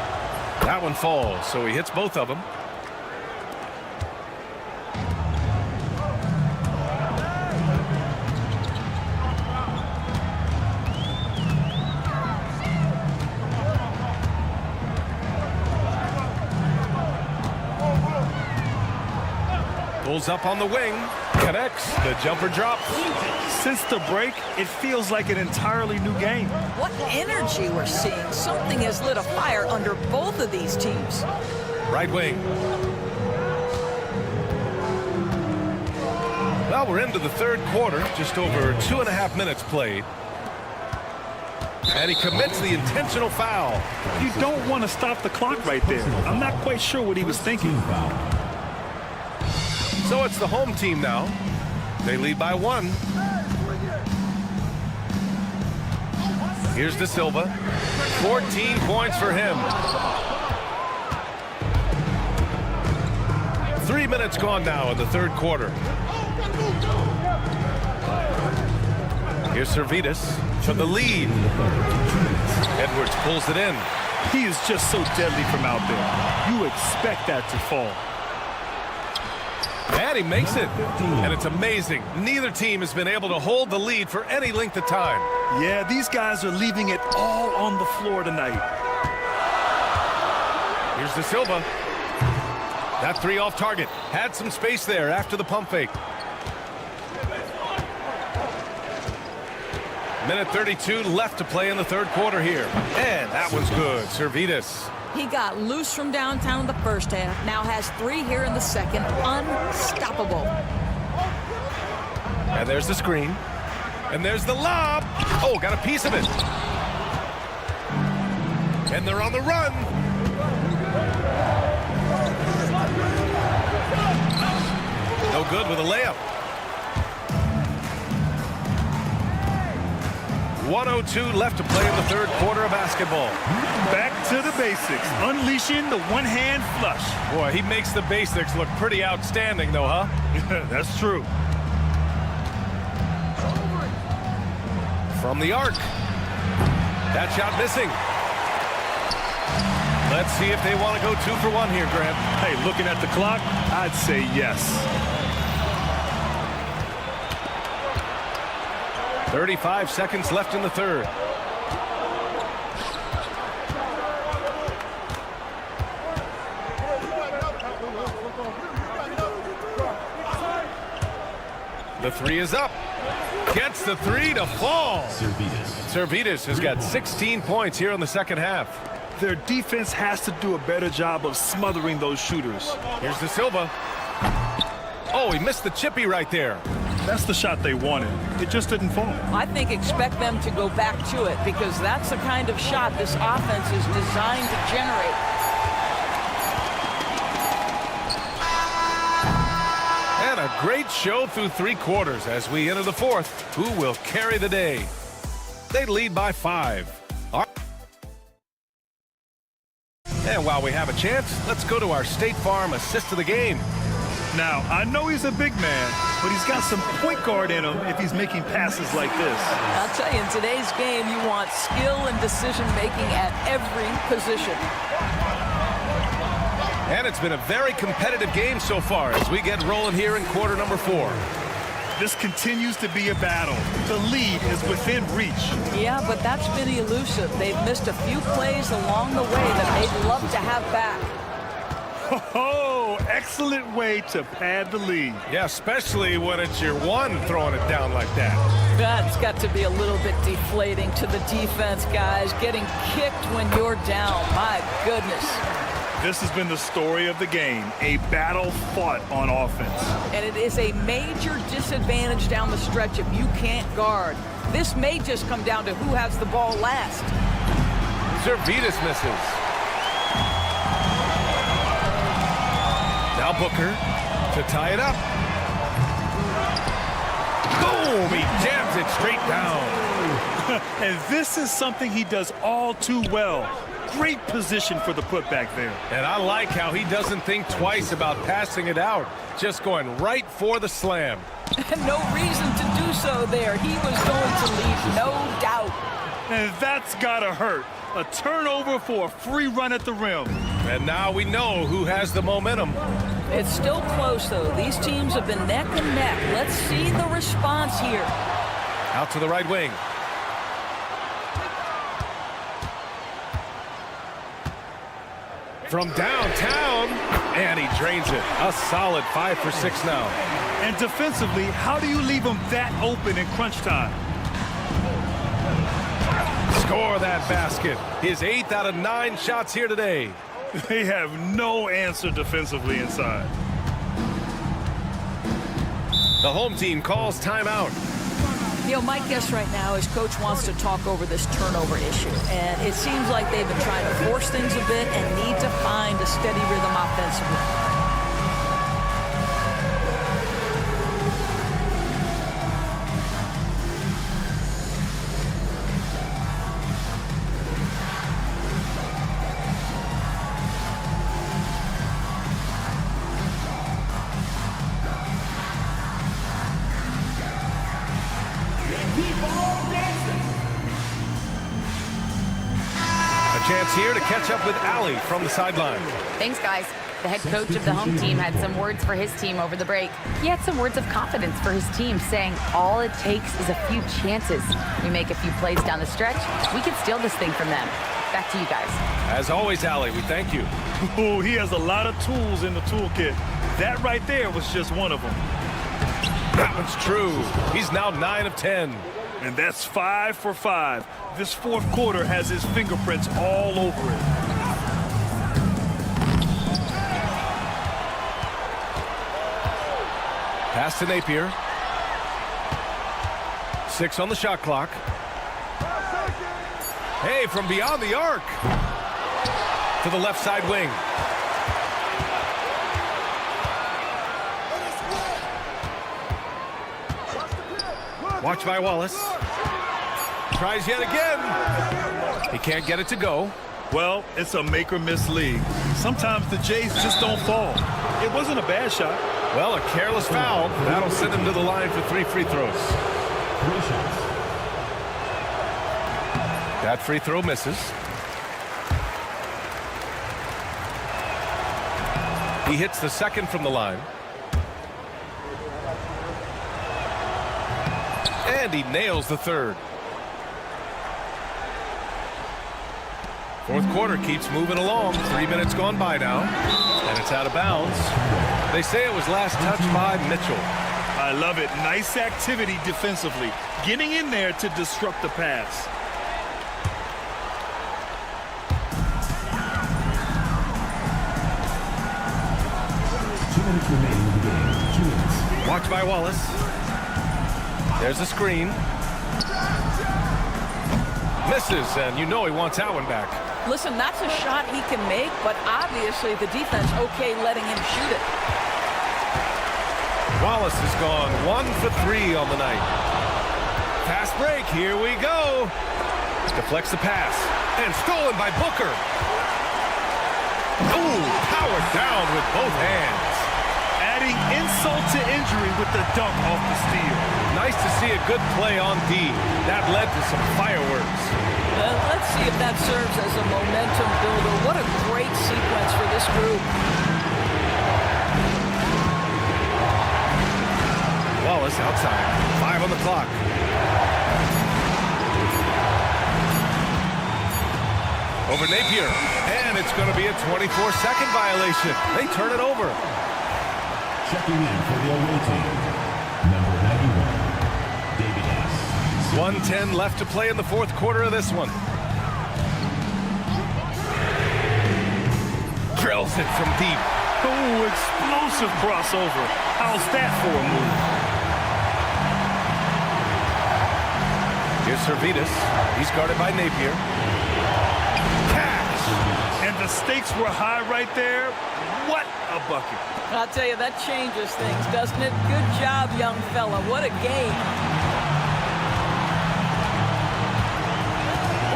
that one falls, so he hits both of them. Pulls up on the wing, connects, the jumper drop. Since the break, it feels like an entirely new game. What energy we're seeing. Something has lit a fire under both of these teams. Right wing. Well, we're into the third quarter, just over 2.5 minutes played. And he commits the intentional foul. You don't want to stop the clock right there. I'm not quite sure what he was thinking. So it's the home team now. They lead by 1. Here's De Silva. 14 points for him. 3 minutes gone now in the third quarter. Here's Servidis for the lead. Edwards pulls it in. He is just so deadly from out there. You expect that to fall. And he makes it. And it's amazing. Neither team has been able to hold the lead for any length of time. Yeah, these guys are leaving it all on the floor tonight. Here's De Silva. That 3 off target. Had some space there after the pump fake. Minute 32 left to play in the third quarter here. And that one's good. Servidis. He got loose from downtown in the first half. Now has 3 here in the second. Unstoppable. And there's the screen. And there's the lob. Oh, got a piece of it. And they're on the run. No good with a layup. 1:02 left to play in the third quarter of basketball. Back to the basics. Unleashing the one-hand flush. Boy, he makes the basics look pretty outstanding, though, huh? That's true. From the arc. That shot missing. Let's see if they want to go 2 for 1 here, Grant. Hey, looking at the clock, I'd say yes. 35 seconds left in the third. The 3 is up. Gets the 3 to fall. Servidis has got 16 points here in the second half. Their defense has to do a better job of smothering those shooters. Here's De Silva. Oh, he missed the chippy right there. That's the shot they wanted. It just didn't fall. I think expect them to go back to it because that's the kind of shot this offense is designed to generate. And a great show through 3 quarters as we enter the fourth. Who will carry the day? They lead by 5. And while we have a chance, let's go to our State Farm assist of the game. Now, I know he's a big man, but he's got some point guard in him if he's making passes like this. I'll tell you, in today's game, you want skill and decision-making at every position. And it's been a very competitive game so far as we get rolling here in quarter number 4. This continues to be a battle. The lead is within reach. Yeah, but that's been elusive. They've missed a few plays along the way that they'd love to have back. Oh, excellent way to pad the lead. Yeah, especially when it's your one throwing it down like that. That's got to be a little bit deflating to the defense, guys. Getting kicked when you're down. My goodness. This has been the story of the game, a battle fought on offense. And it is a major disadvantage down the stretch if you can't guard. This may just come down to who has the ball last. Servidis misses. Now Booker to tie it up. Boom! He jams it straight down. And this is something he does all too well. Great position for the putback there. And I like how he doesn't think twice about passing it out. Just going right for the slam. No reason to do so there. He was going to leave, no doubt. And that's gotta hurt. A turnover for a free run at the rim. And now we know who has the momentum. It's still close, though. These teams have been neck and neck. Let's see the response here. Out to the right wing. From downtown, and he drains it. A solid 5 for 6 now. And defensively, how do you leave him that open in crunch time? Score that basket. His 8th out of 9 shots here today. They have no answer defensively inside. The home team calls timeout. You know, my guess right now is Coach wants to talk over this turnover issue. And it seems like they've been trying to force things a bit and need to find a steady rhythm offensively. Chance here to catch up with Allie from the sideline. Thanks, guys. The head coach of the home team had some words for his team over the break. He had some words of confidence for his team, saying all it takes is a few chances. We make a few plays down the stretch, we can steal this thing from them. Back to you guys. As always, Allie, we thank you. Oh, he has a lot of tools in the toolkit. That right there was just one of them. That one's true. He's now 9 of 10. And that's 5 for 5. This fourth quarter has his fingerprints all over it. Pass to Napier. 6 on the shot clock. Hey, from beyond the arc. To the left side wing. Watch by Wallace. Tries yet again. He can't get it to go. Well, it's a make or miss league. Sometimes the Jays just don't fall. It wasn't a bad shot. Well, a careless foul. That'll send him to the line for 3 free throws. 3 shots. That free throw misses. He hits the second from the line. And he nails the third. Fourth quarter keeps moving along. 3 minutes gone by now. And it's out of bounds. They say it was last touched by Mitchell. I love it. Nice activity defensively. Getting in there to disrupt the pass. Watch by Wallace. There's a screen. Misses, and you know he wants that one back. Listen, that's a shot he can make, but obviously the defense okay letting him shoot it. Wallace has gone 1 for 3 on the night. Fast break, here we go. Deflects the pass, and stolen by Booker. Ooh, powered down with both hands. Adding insult to injury with the dunk off the steal. Nice to see a good play on D. That led to some fireworks. Let's see if that serves as a momentum builder. What a great sequence for this group. Wallace outside. 5 on the clock. Over Napier. And it's going to be a 24-second violation. They turn it over. Checking in for the away team, number 91, David S. 1:10 left to play in the fourth quarter of this one. Drills it from deep. Oh, explosive crossover. How's that for a move? Here's Servetus. He's guarded by Napier. Cash! And the stakes were high right there. What a bucket. I'll tell you, that changes things, doesn't it? Good job, young fella. What a game.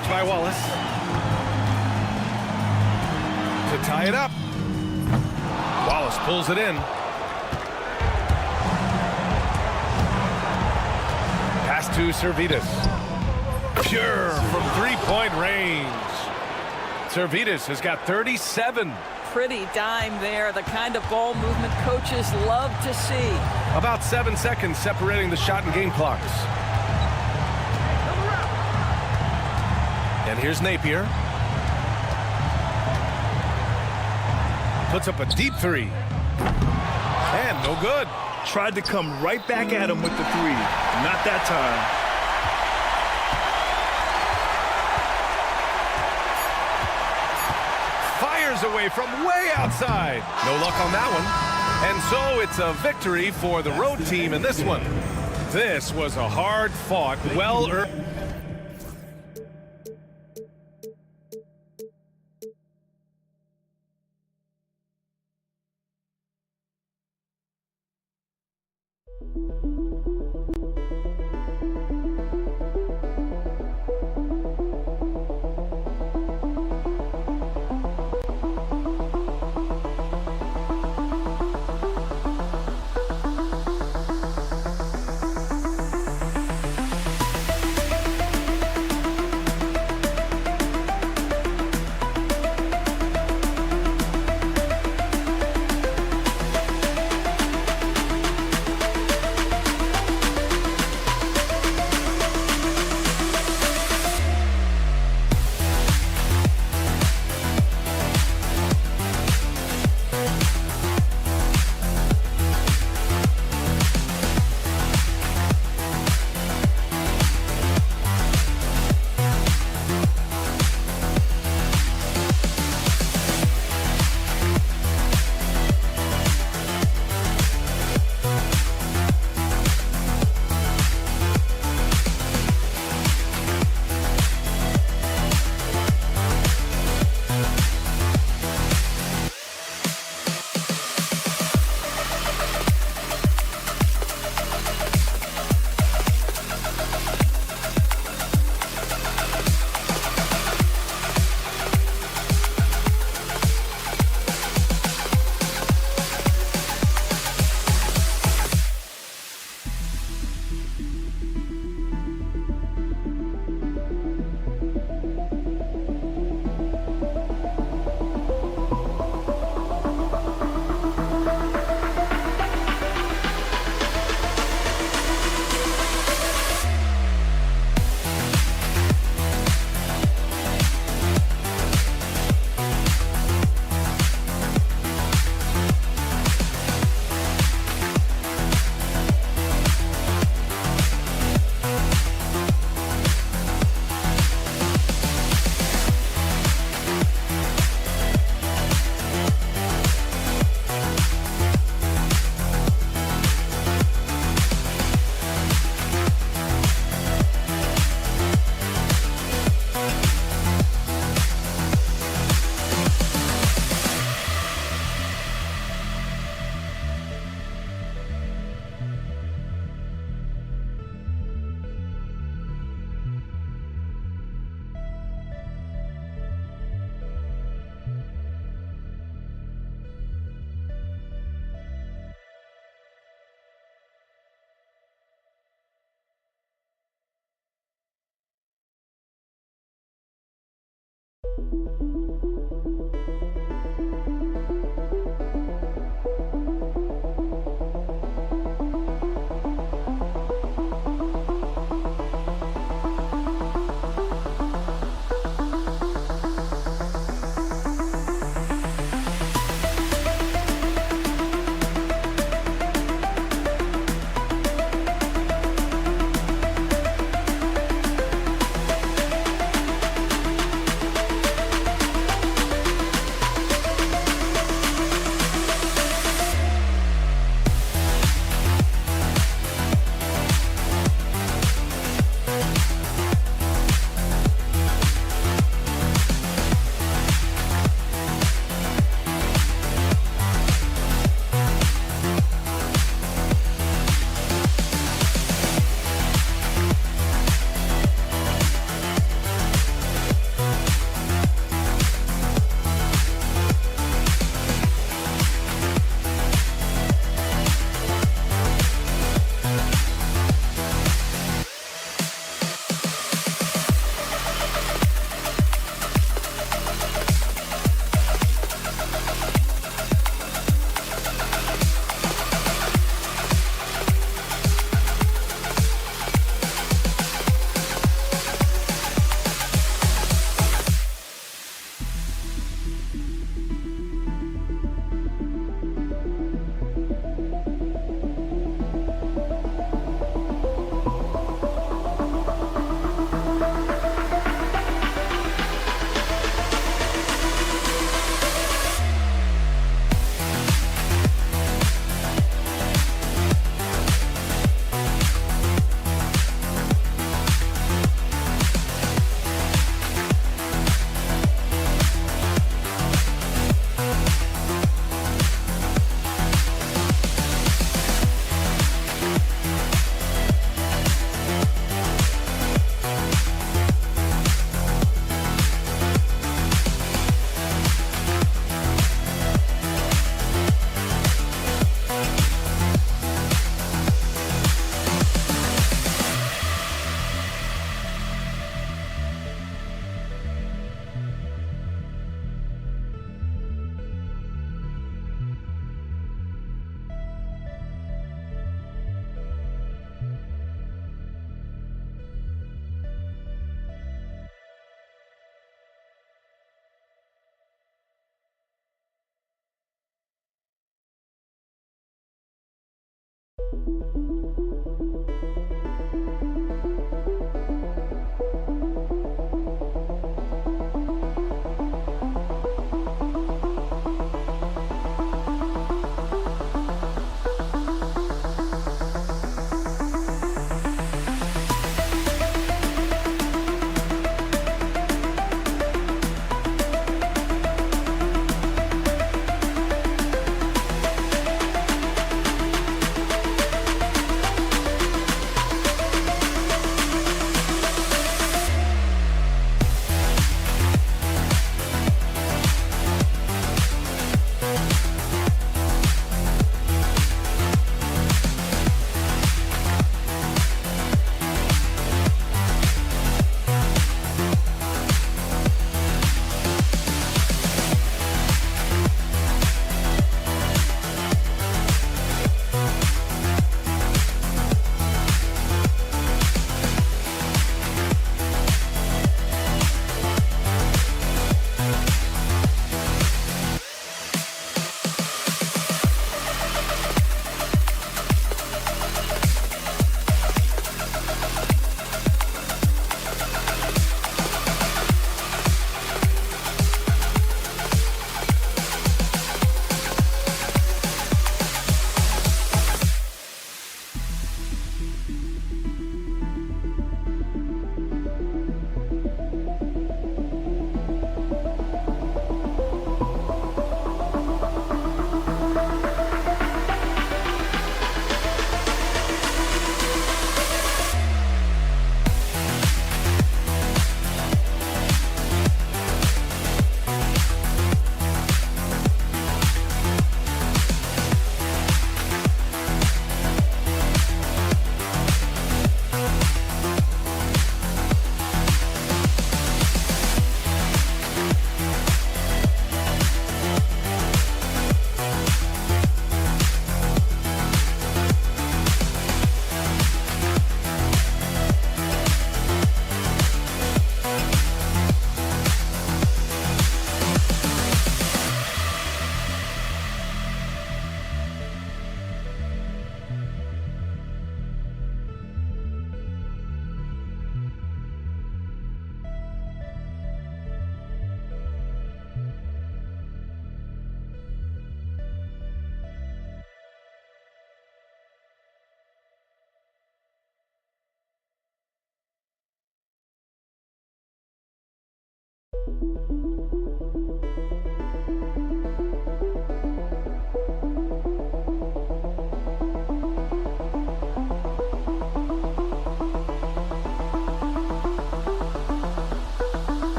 Blocked by Wallace. To tie it up. Wallace pulls it in. Pass to Servetus. Pure from three-point range. Servetus has got 37. Pretty dime there, the kind of ball movement coaches love to see. About 7 seconds separating the shot and game clocks. And here's Napier. Puts up a deep three. And no good. Tried to come right back at him with the three. Not that time. Fires away from way outside. No luck on that one. And so it's a victory for the road team in this one. This was a hard-fought, well-earned.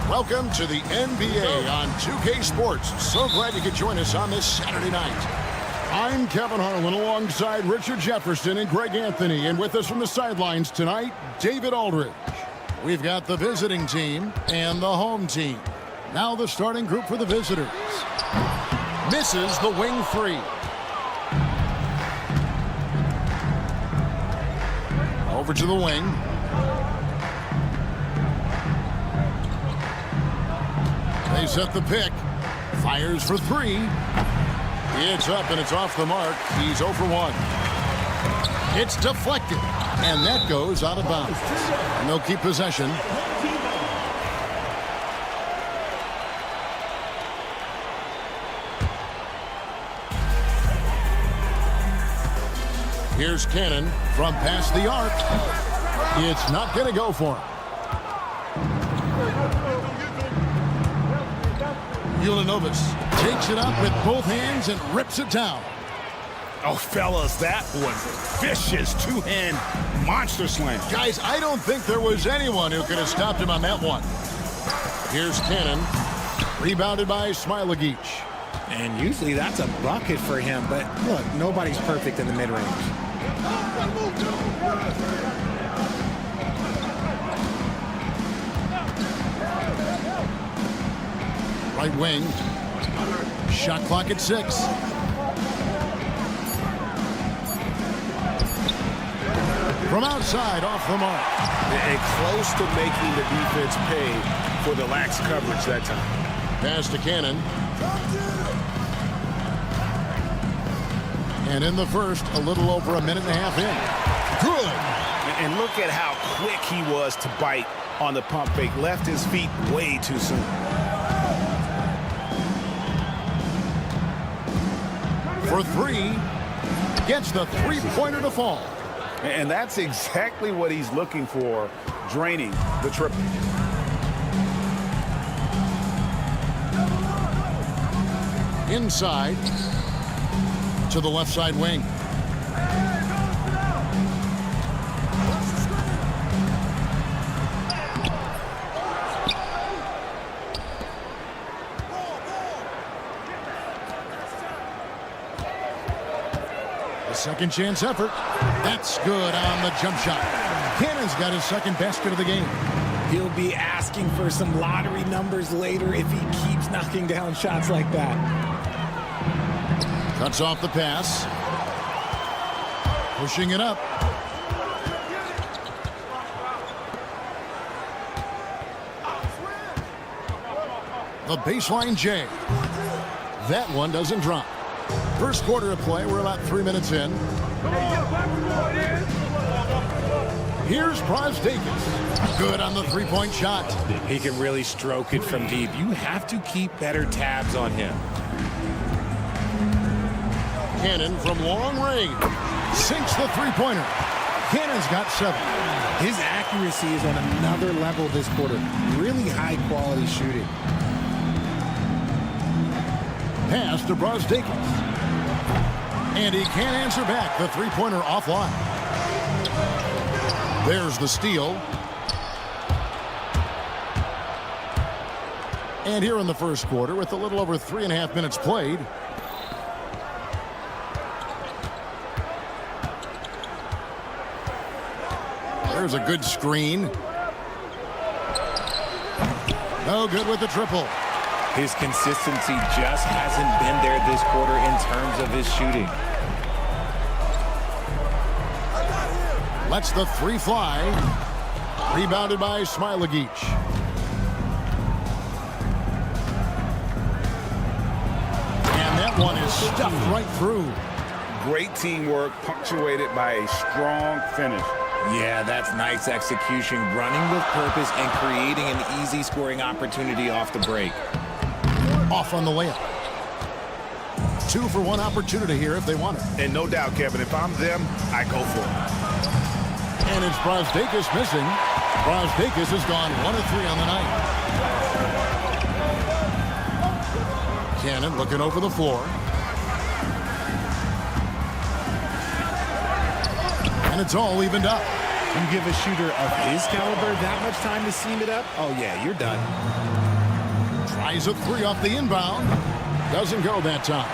Welcome to the NBA on 2K Sports. So glad you could join us on this Saturday night. I'm Kevin Harlan alongside Richard Jefferson and Greg Anthony. And with us from the sidelines tonight, David Aldridge. We've got the visiting team and the home team. Now the starting group for the visitors. Misses the wing three. Over to the wing. They set the pick. Fires for three. It's up and it's off the mark. He's 0 for 1. It's deflected. And that goes out of bounds. And they'll keep possession. Here's Cannon from past the arc. It's not going to go for him. Ulanovas takes it up with both hands and rips it down. Oh, fellas, that one vicious two-hand monster slam. Guys, I don't think there was anyone who could have stopped him on that one. Here's Cannon, rebounded by Smilagic. And usually that's a bucket for him, but look, nobody's perfect in the mid-range. Right wing. Shot clock at 6. From outside, off the mark. And close to making the defense pay for the lax coverage that time. Pass to Cannon. And in the first, a little over a minute and a half in. Good. And look at how quick he was to bite on the pump fake. Left his feet way too soon. For three, gets the three-pointer to fall. And that's exactly what he's looking for, draining the triple. Inside to the left side wing. Second chance effort. That's good on the jump shot. Cannon's got his second basket of the game. He'll be asking for some lottery numbers later if he keeps knocking down shots like that. Cuts off the pass. Pushing it up. The baseline J. That one doesn't drop. First quarter of play, we're about 3 minutes in. Here's Brosdakis. Good on the three-point shot. He can really stroke it from deep. You have to keep better tabs on him. Cannon from long range. Sinks the three-pointer. Cannon's got 7. His accuracy is on another level this quarter. Really high-quality shooting. Pass to Brosdakis. And he can't answer back. The three-pointer offline. There's the steal. And here in the first quarter, with a little over 3.5 minutes played, there's a good screen. No good with the triple. His consistency just hasn't been there this quarter in terms of his shooting. Lets the three fly. Rebounded by Smilagic. And that one is stuffed right through. Great teamwork, punctuated by a strong finish. Yeah, that's nice execution, running with purpose and creating an easy scoring opportunity off the break. Off on the layup. 2 for 1 opportunity here if they want it. And no doubt, Kevin, if I'm them, I go for it. And it's Brosdakis missing. Brosdakis has gone 1 of 3 on the night. Cannon looking over the floor. And it's all evened up. You give a shooter of his caliber that much time to seam it up? Oh, yeah, you're done. Tries a 3 off the inbound. Doesn't go that time.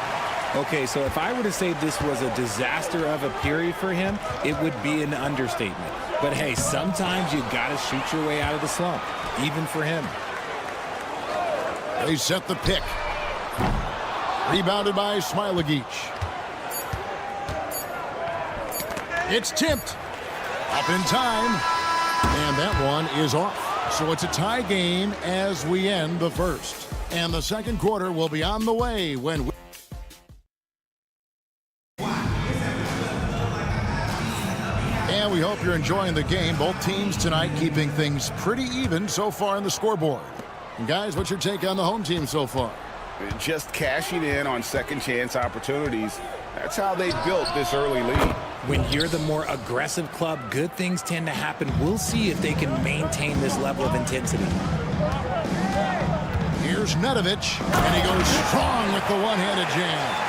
Okay, so if I were to say this was a disaster of a period for him, it would be an understatement. But hey, sometimes you got to shoot your way out of the slump, even for him. They set the pick. Rebounded by Smilagic. It's tipped. Up in time. And that one is off. So it's a tie game as we end the first. And the second quarter will be on the way when and we hope you're enjoying the game. Both teams tonight keeping things pretty even so far in the scoreboard. And guys, what's your take on the home team so far? Just cashing in on second chance opportunities. That's how they built this early lead. When you're the more aggressive club, good things tend to happen. We'll see if they can maintain this level of intensity. Here's Nedovic, and he goes strong with the one-handed jam.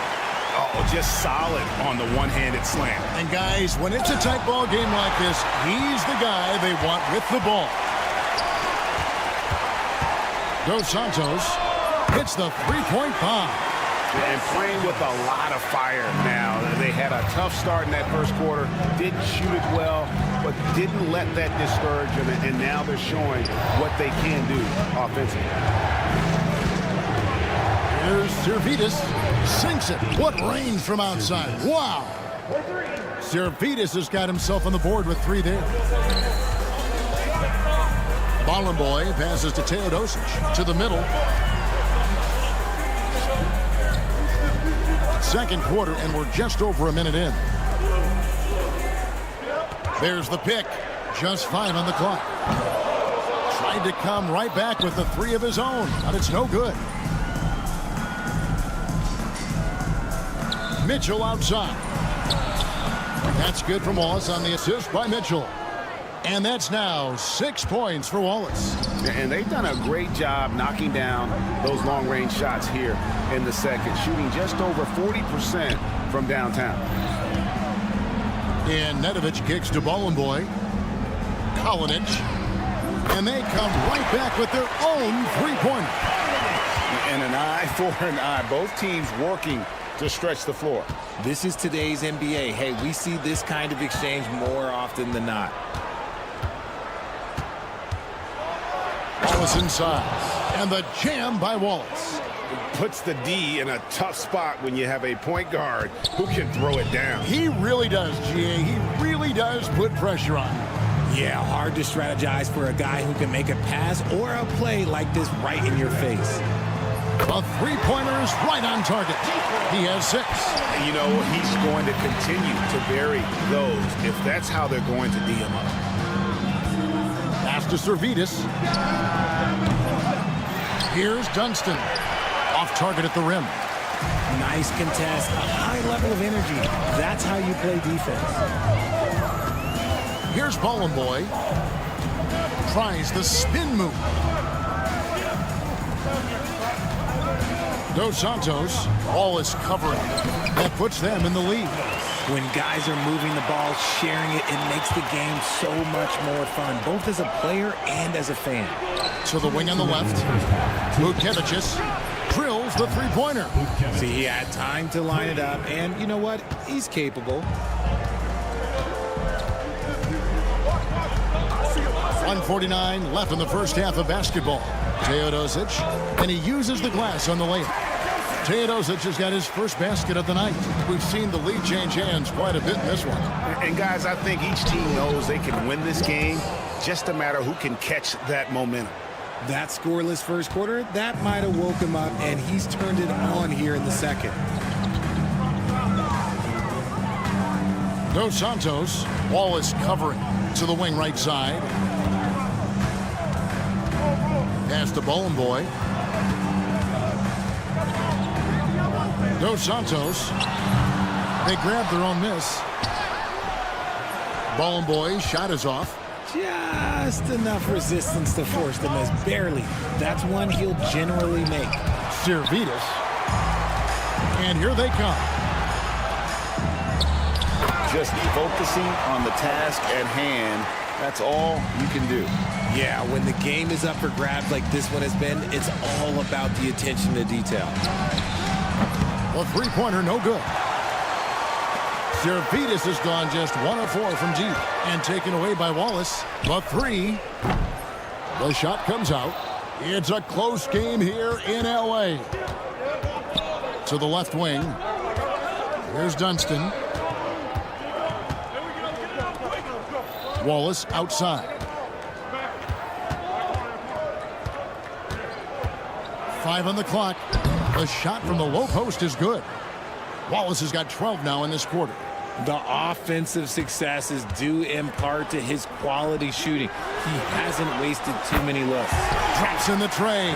Oh, just solid on the one-handed slam. And guys, when it's a tight ball game like this, he's the guy they want with the ball. Dos Santos hits the three-point bomb. And playing with a lot of fire now. They had a tough start in that first quarter. Didn't shoot it well, but didn't let that discourage them. And now they're showing what they can do offensively. Here's Servidis. Sinks it. What range from outside. Wow. Servidis has got himself on the board with 3 there. Bollenboy passes to Teodosic. To the middle. Second quarter, and we're just over a minute in. There's the pick. Just 5 on the clock. Tried to come right back with the 3 of his own, but it's no good. Mitchell outside. That's good from Wallace on the assist by Mitchell. And that's now 6 points for Wallace. And they've done a great job knocking down those long-range shots here in the second, shooting just over 40% from downtown. And Nedovic kicks to Bollenboy. Kalinic. And they come right back with their own three-pointer. And an eye for an eye. Both teams working to stretch the floor. This is today's NBA. Hey, we see this kind of exchange more often than not. Wallace inside. And the jam by Wallace. Puts the D in a tough spot when you have a point guard who can throw it down. He really does, GA. He really does put pressure on him. Yeah, hard to strategize for a guy who can make a pass or a play like this right in your face. A three-pointer is right on target. He has 6. You know, he's going to continue to vary those if that's how they're going to D him up. Pass to Servidis. Here's Dunston. Off target at the rim. Nice contest, a high level of energy. That's how you play defense. Here's Bollenboy. Tries the spin move. Dos Santos. All is covering. That puts them in the lead. When guys are moving the ball, sharing it, it makes the game so much more fun, both as a player and as a fan. To the wing on the left. Vukevicius drills the three-pointer. See, he had time to line it up, and you know what? He's capable. 1:49 left in the first half of basketball. Teodosic, and he uses the glass on the layup. Teodosic has got his first basket of the night. We've seen the lead change hands quite a bit in this one. And guys, I think each team knows they can win this game. Just a matter who can catch that momentum. That scoreless first quarter, that might have woke him up, and he's turned it on here in the second. Dos Santos, Wallace covering to the wing right side. Pass to Bollenboy. Dos Santos. They grab their own miss. Bollenboy's shot is off. just enough resistance to force the miss. Barely. That's one he'll generally make. Zalgiris. And here they come. Just focusing on the task at hand. That's all you can do. Yeah, when the game is up for grabs like this one has been, it's all about the attention to detail. A three-pointer, no good. Zalgiris has gone just 1 of 4 from deep and taken away by Wallace. The three. The shot comes out. It's a close game here in LA. To the left wing. Here's Dunston. Wallace outside. 5 on the clock. The shot from the low post is good. Wallace has got 12 now in this quarter. The offensive success is due in part to his quality shooting. He hasn't wasted too many looks. Drops in the tray.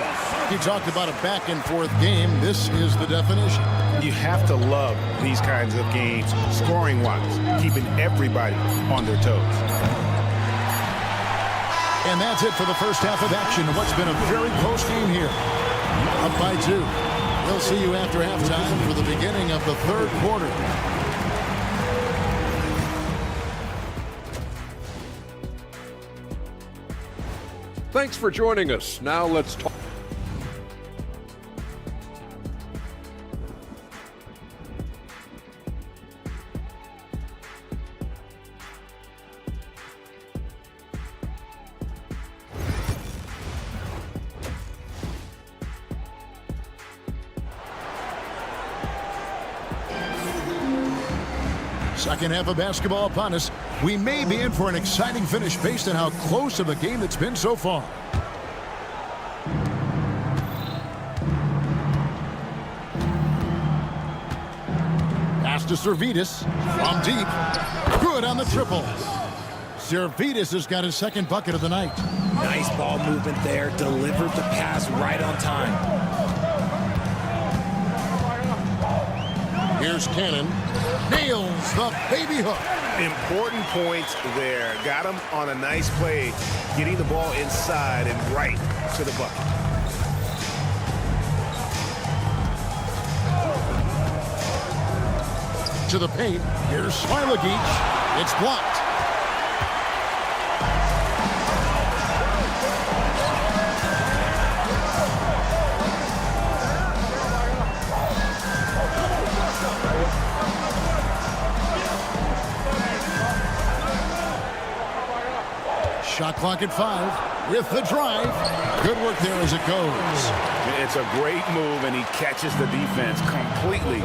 He talked about a back and forth game. This is the definition. You have to love these kinds of games, scoring-wise, keeping everybody on their toes. And that's it for the first half of action in what's been a very close game here. Up by 2. We'll see you after halftime for the beginning of the third quarter. Thanks for joining us. Now let's talk. Second half of basketball upon us. We may be in for an exciting finish based on how close of a game it's been so far. Pass to Zalgiris from deep. Good on the triple. Zalgiris has got his second bucket of the night. Nice ball movement there. Delivered the pass right on time. Here's Cannon. Nails the baby hook. Important points there. Got him on a nice play, getting the ball inside and right to the bucket. To the paint. Here's Zalgiris. It's blocked. Shot clock at 5 with the drive. Good work there as it goes. It's a great move, and he catches the defense completely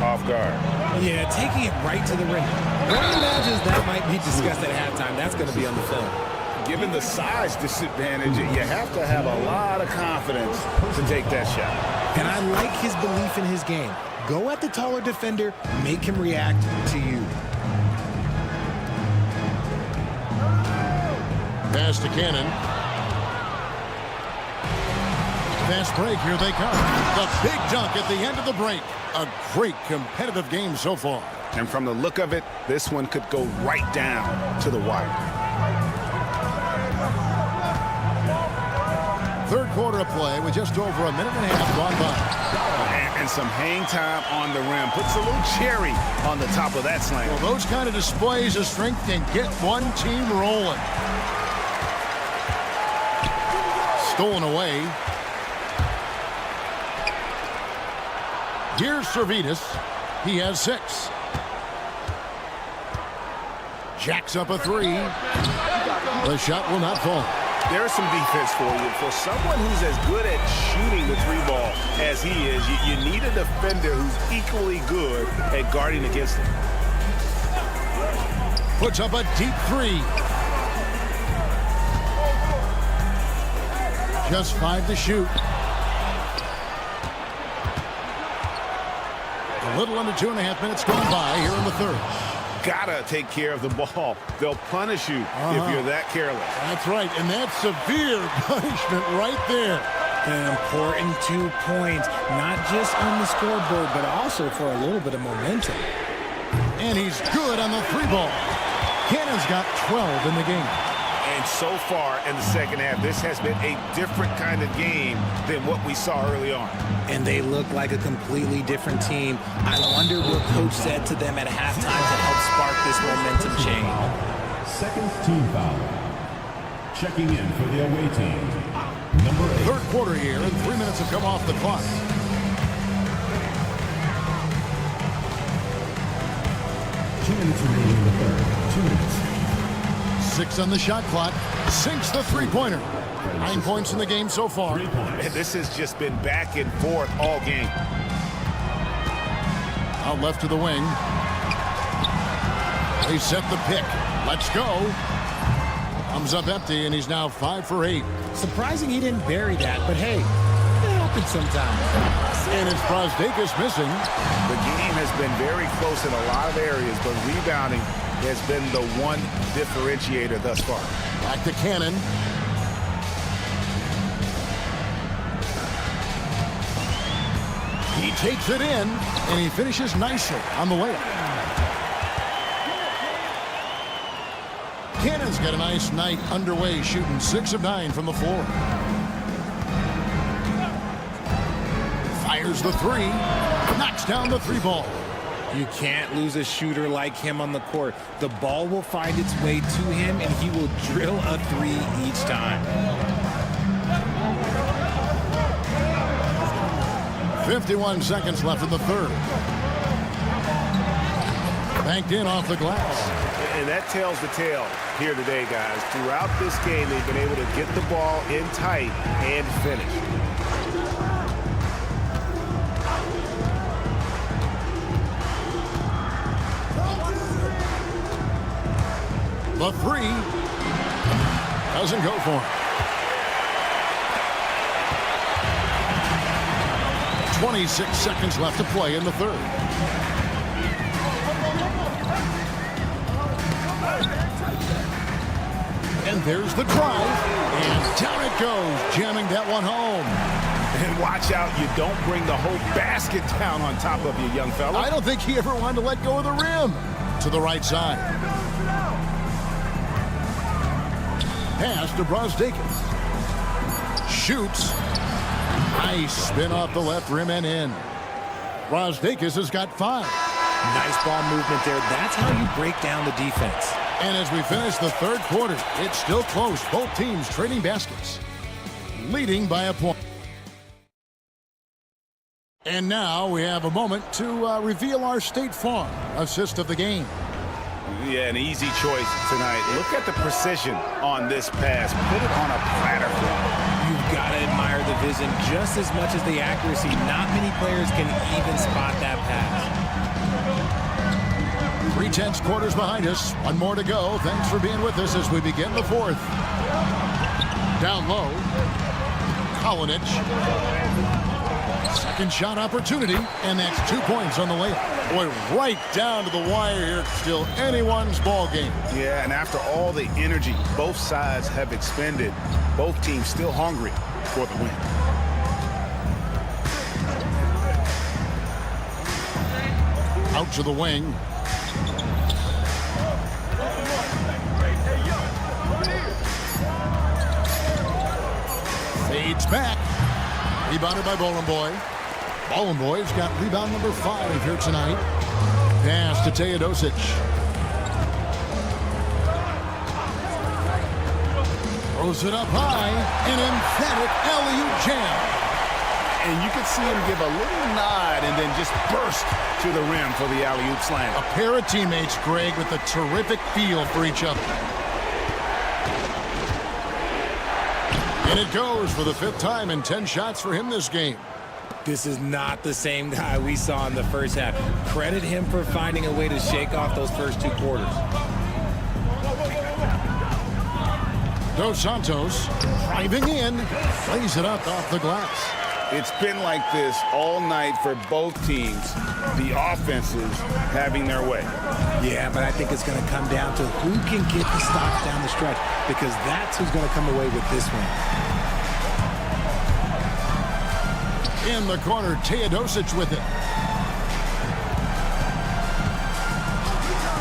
off guard. Yeah, taking it right to the rim. One imagines that might be discussed at halftime. That's going to be on the film. Given the size disadvantage, you have to have a lot of confidence to take that shot. And I like his belief in his game. Go at the taller defender, make him react to you. Pass to Cannon. Fast break, here they come. The big dunk at the end of the break. A great competitive game so far. And from the look of it, this one could go right down to the wire. Third quarter of play with just over a minute and a half gone by. And some hang time on the rim. Puts a little cherry on the top of that slam. Well, those kind of displays of strength can get one team rolling. Stolen away. Here's Zalgiris. He has 6. Jacks up a 3. The shot will not fall. There's some defense for you. For someone who's as good at shooting the 3-ball as he is, you need a defender who's equally good at guarding against him. Puts up a deep 3. Just 5 to shoot. A little under 2.5 minutes gone by here in the third. Gotta take care of the ball. They'll punish you if you're that careless. That's right, and that's severe punishment right there. An important 2 points, not just on the scoreboard, but also for a little bit of momentum. And he's good on the 3-ball. Cannon's got 12 in the game. And so far in the second half, this has been a different kind of game than what we saw early on. And they look like a completely different team. I wonder what coach said to them at halftime to help spark this momentum change. Second team foul. Checking in for the away team. Number 8. Third quarter here, and 3 minutes have come off the clock. Minutes remaining in the third. 2 minutes. 6 on the shot clock. Sinks the three-pointer. 9 points in the game so far. And this has just been back and forth all game. Out left to the wing. They set the pick. Let's go. Comes up empty, and he's now 5 for 8. Surprising he didn't bury that, but hey, it happens sometimes. And it's Brosdakis missing. The game has been very close in a lot of areas, but rebounding has been the one differentiator thus far. Back to Cannon. He takes it in, and he finishes nicely on the layup. Cannon's got a nice night underway, shooting 6 of 9 from the floor. Fires the three, knocks down the three ball. You can't lose a shooter like him on the court. The ball will find its way to him, and he will drill a three each time. 51 seconds left in the third. Banked in off the glass. And that tells the tale here today, guys. Throughout this game, they've been able to get the ball in tight and finish. The three doesn't go for him. 26 seconds left to play in the third. And there's the drive, and down it goes, jamming that one home. And watch out, you don't bring the whole basket down on top of you, young fella. I don't think he ever wanted to let go of the rim. To the right side. Pass to Brosdakis. Shoots. Nice spin off the left rim and in. Brosdakis has got 5. Nice ball movement there. That's how you break down the defense. And as we finish the third quarter, it's still close. Both teams trading baskets. Leading by a point. And now we have a moment to reveal our State Farm assist of the game. Yeah, an easy choice tonight. Look at the precision on this pass. Put it on a platter. You've got to admire the vision just as much as the accuracy. Not many players can even spot that pass. 3/10 quarters behind us. One more to go. Thanks for being with us as we begin the fourth. Down low. Kaunas. Second shot opportunity, and that's 2 points on the layup. Boy, right down to the wire here. Still anyone's ball game. Yeah, and after all the energy both sides have expended, both teams still hungry for the win. Out to the wing. Fades back. Rebounded by Boy. Boy's got rebound number 5 here tonight. Pass to Teodosic. Throws it up high. An emphatic alley-oop jam. And you could see him give a little nod and then just burst to the rim for the alley-oop slam. A pair of teammates, Greg, with a terrific feel for each other. And it goes for the 5th time and 10 shots for him this game. This is not the same guy we saw in the first half. Credit him for finding a way to shake off those first 2 quarters. Dos Santos driving in, lays it up off the glass. It's been like this all night for both teams. The offenses having their way. Yeah, but I think it's going to come down to who can get the stops down the stretch, because that's who's going to come away with this one. In the corner, Teodosic with it.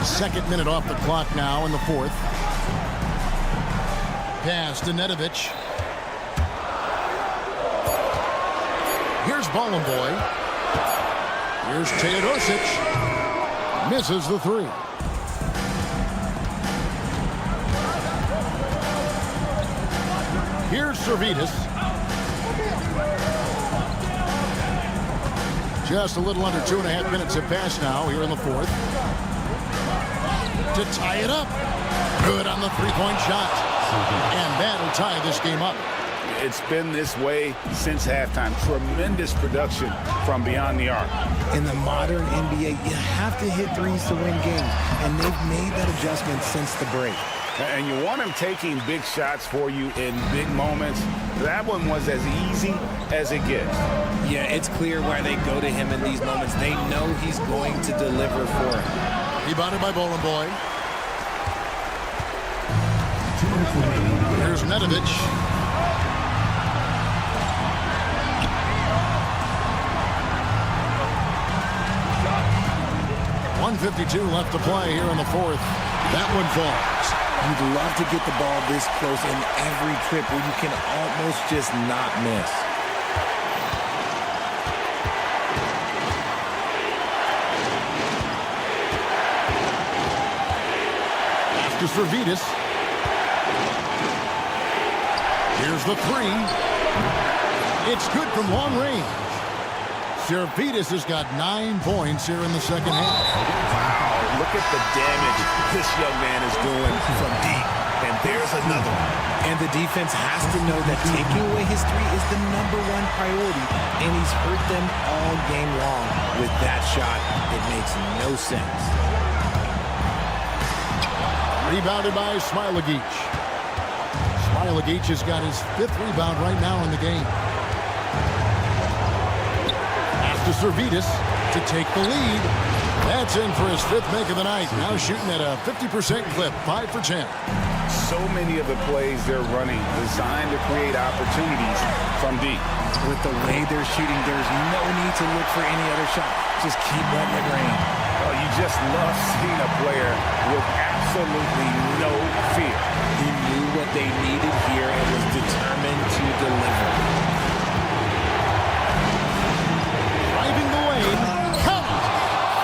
Second minute off the clock now in the fourth. pass to Nedovic. Here's Bolomboy. Here's Teodosic. Misses the three. Here's Servetus. Just a little under 2.5 minutes have passed now here in the fourth. To tie it up. Good on the three-point shot. And that'll tie this game up. It's been this way since halftime. Tremendous production from beyond the arc. In the modern NBA, you have to hit threes to win games, and they've made that adjustment since the break. And you want him taking big shots for you in big moments. That one was as easy as it gets. Yeah, it's clear why they go to him in these moments. They know he's going to deliver for him. Rebounded by Bolomboy. Here's Nedovic. .152 left to play here in the fourth. That one falls. You'd love to get the ball this close in every trip where you can almost just not miss. To Servetus. Here's the three. It's good from long range. Servetus has got 9 points here in the second half. Wow, look at the damage this young man is doing from deep. And there's another one. And the defense has to know that taking away his three is the #1 priority, and he's hurt them all game long. With that shot, it makes no sense. Rebounded by Smailagic. Smailagic has got his 5th rebound right now in the game. To Servetus to take the lead. That's in for his 5th make of the night. Now shooting at a 50% clip, 5 for 10. So many of the plays they're running designed to create opportunities from deep. With the way they're shooting, there's no need to look for any other shot. Just keep letting it rain. Oh, you just love seeing a player with absolutely no fear. He knew what they needed here and was determined to deliver.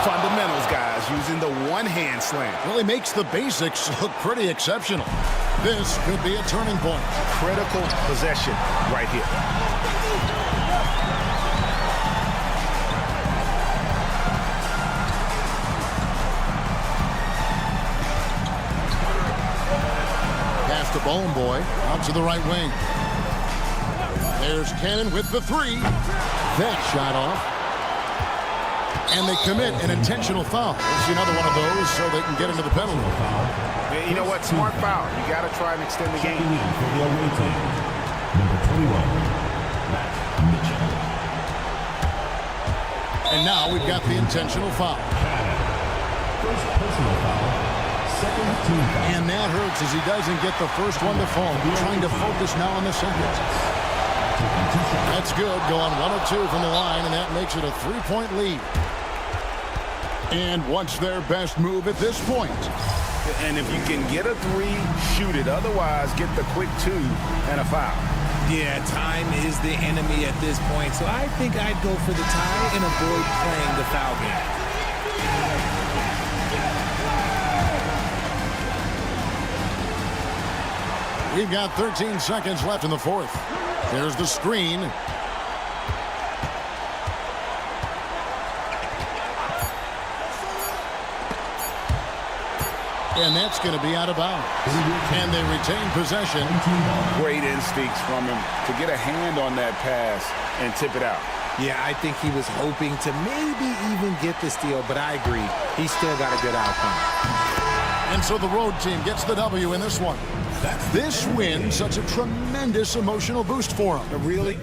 Fundamentals, guys, using the one-hand slam. Well, he makes the basics look pretty exceptional. This could be a turning point. Critical possession right here. Pass to Bolomboy, out to the right wing. There's Cannon with the three. That shot off. And they commit an intentional foul. We'll see another one of those so they can get into the penalty. You know what? Smart foul. You got to try and extend the game. And now we've got the intentional foul. First personal foul. Second team foul. And that hurts as he doesn't get the first one to fall. We're trying to focus now on the second. That's good. Going 1 of 2 from the line, and that makes it a 3-point lead. And what's their best move at this point? And if you can get a three, shoot it. Otherwise, get the quick 2 and a foul. Yeah, time is the enemy at this point, so I think I'd go for the tie and avoid playing the foul game. We've got 13 seconds left in the fourth. There's the screen. And that's going to be out of bounds. And they retain possession. Great instincts from him to get a hand on that pass and tip it out. Yeah, I think he was hoping to maybe even get the steal, but I agree. He still got a good outcome. And so the road team gets the W in this one. This win, such a tremendous emotional boost for them. Really?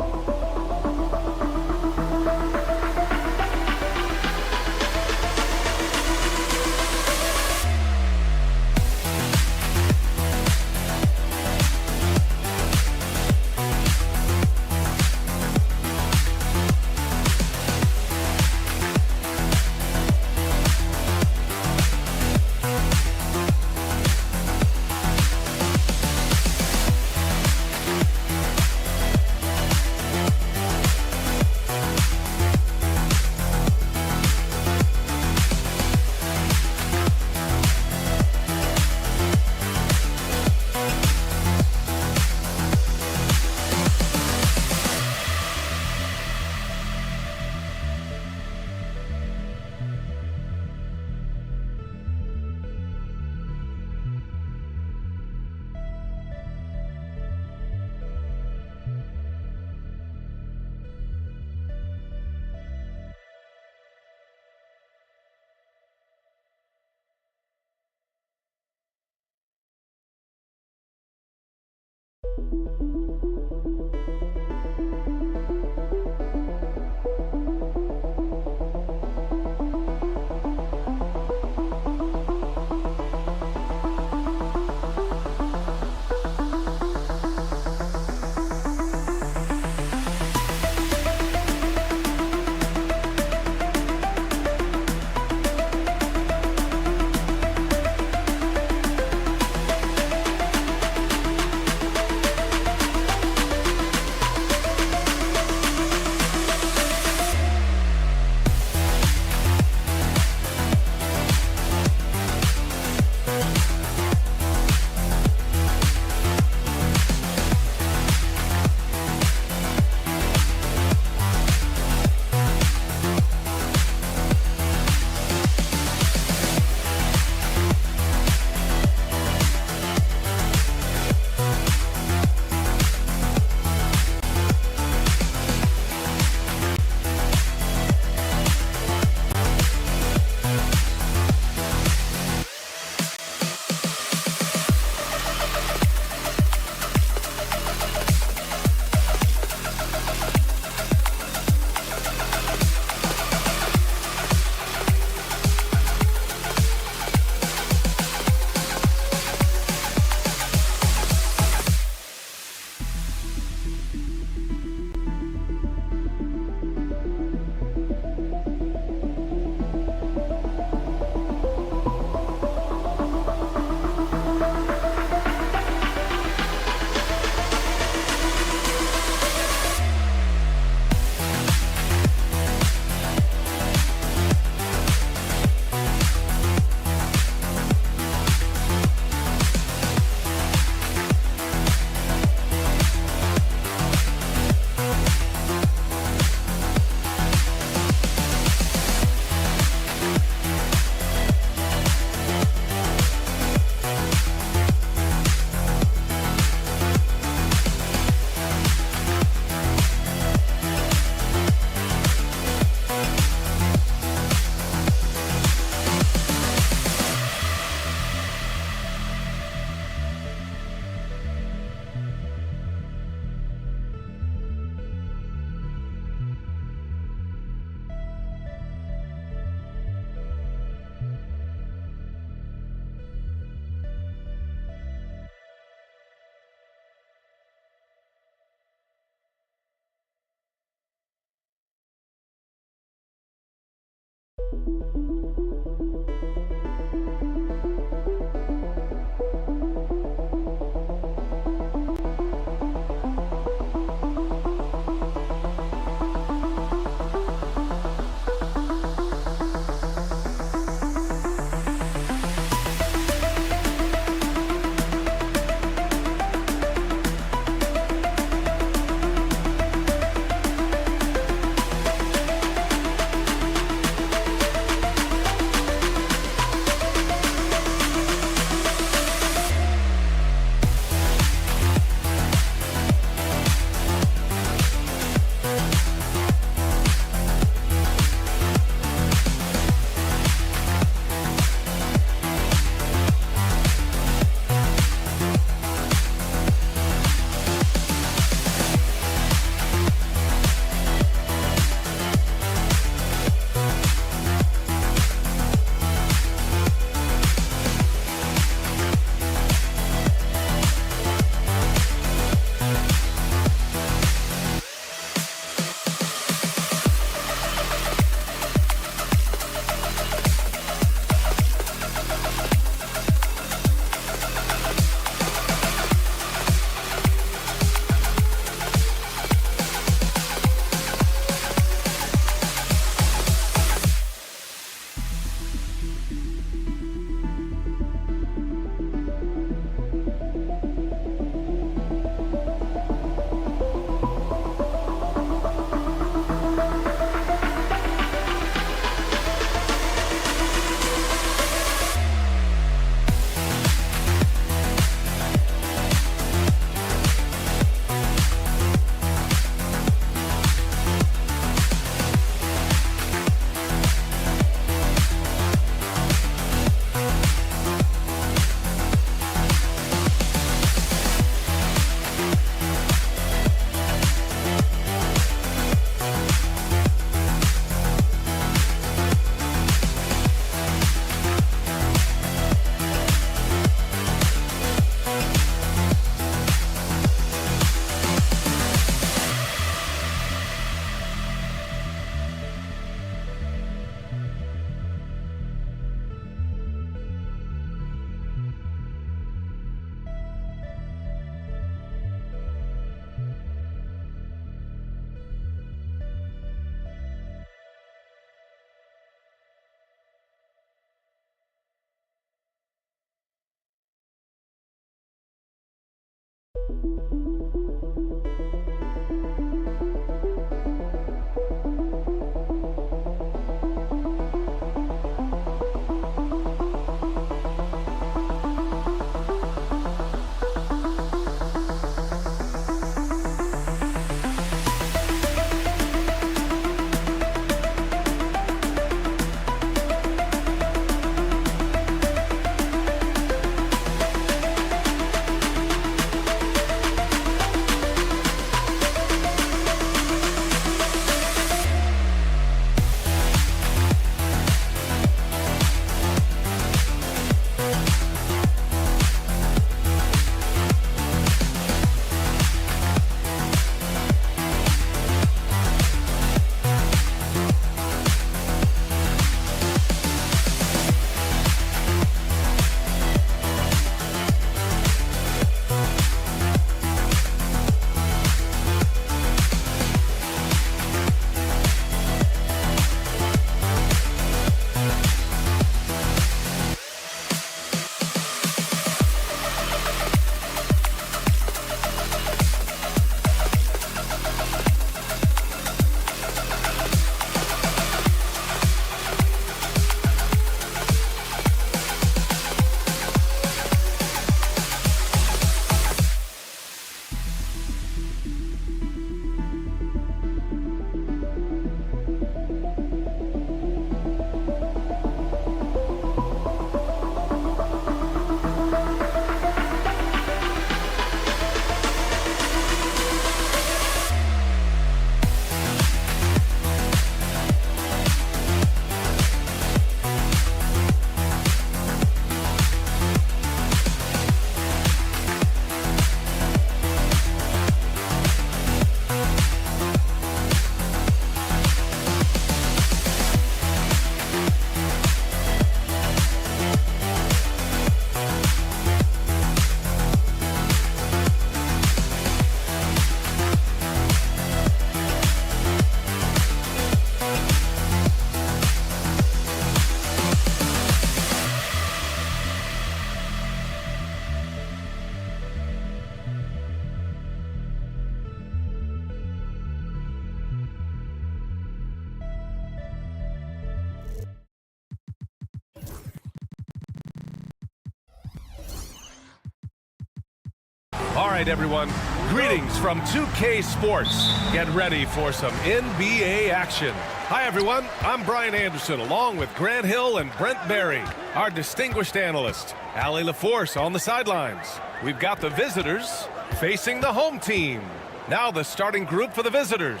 All right, everyone. Greetings from 2K Sports. Get ready for some NBA action. Hi, everyone. I'm Brian Anderson, along with Grant Hill and Brent Barry, our distinguished analyst. Allie LaForce on the sidelines. We've got the visitors facing the home team. Now the starting group for the visitors.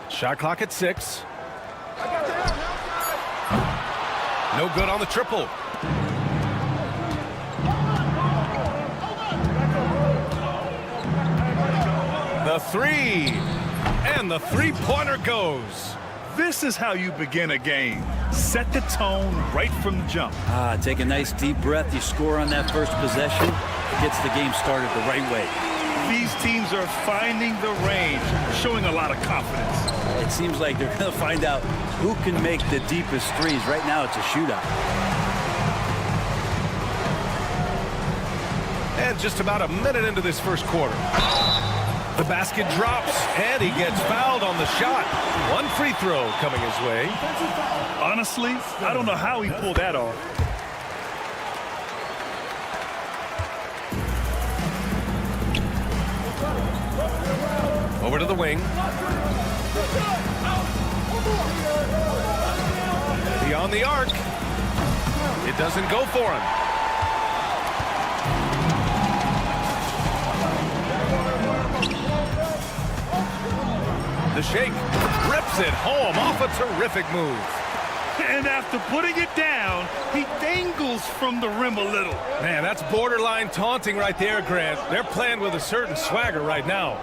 Shot clock at 6. No good on the triple. The three. And the three-pointer goes. This is how you begin a game. Set the tone right from the jump. Take a nice deep breath. You score on that first possession. Gets the game started the right way. These teams are finding the range, showing a lot of confidence. It seems like they're going to find out who can make the deepest threes. Right now, it's a shootout. And just about a minute into this first quarter. The basket drops, and he gets fouled on the shot. One free throw coming his way. Honestly, I don't know how he pulled that off. Over to the wing. Beyond the arc. It doesn't go for him. The shake rips it home off a terrific move. And after putting it down, he dangles from the rim a little. Man, that's borderline taunting right there, Grant. They're playing with a certain swagger right now.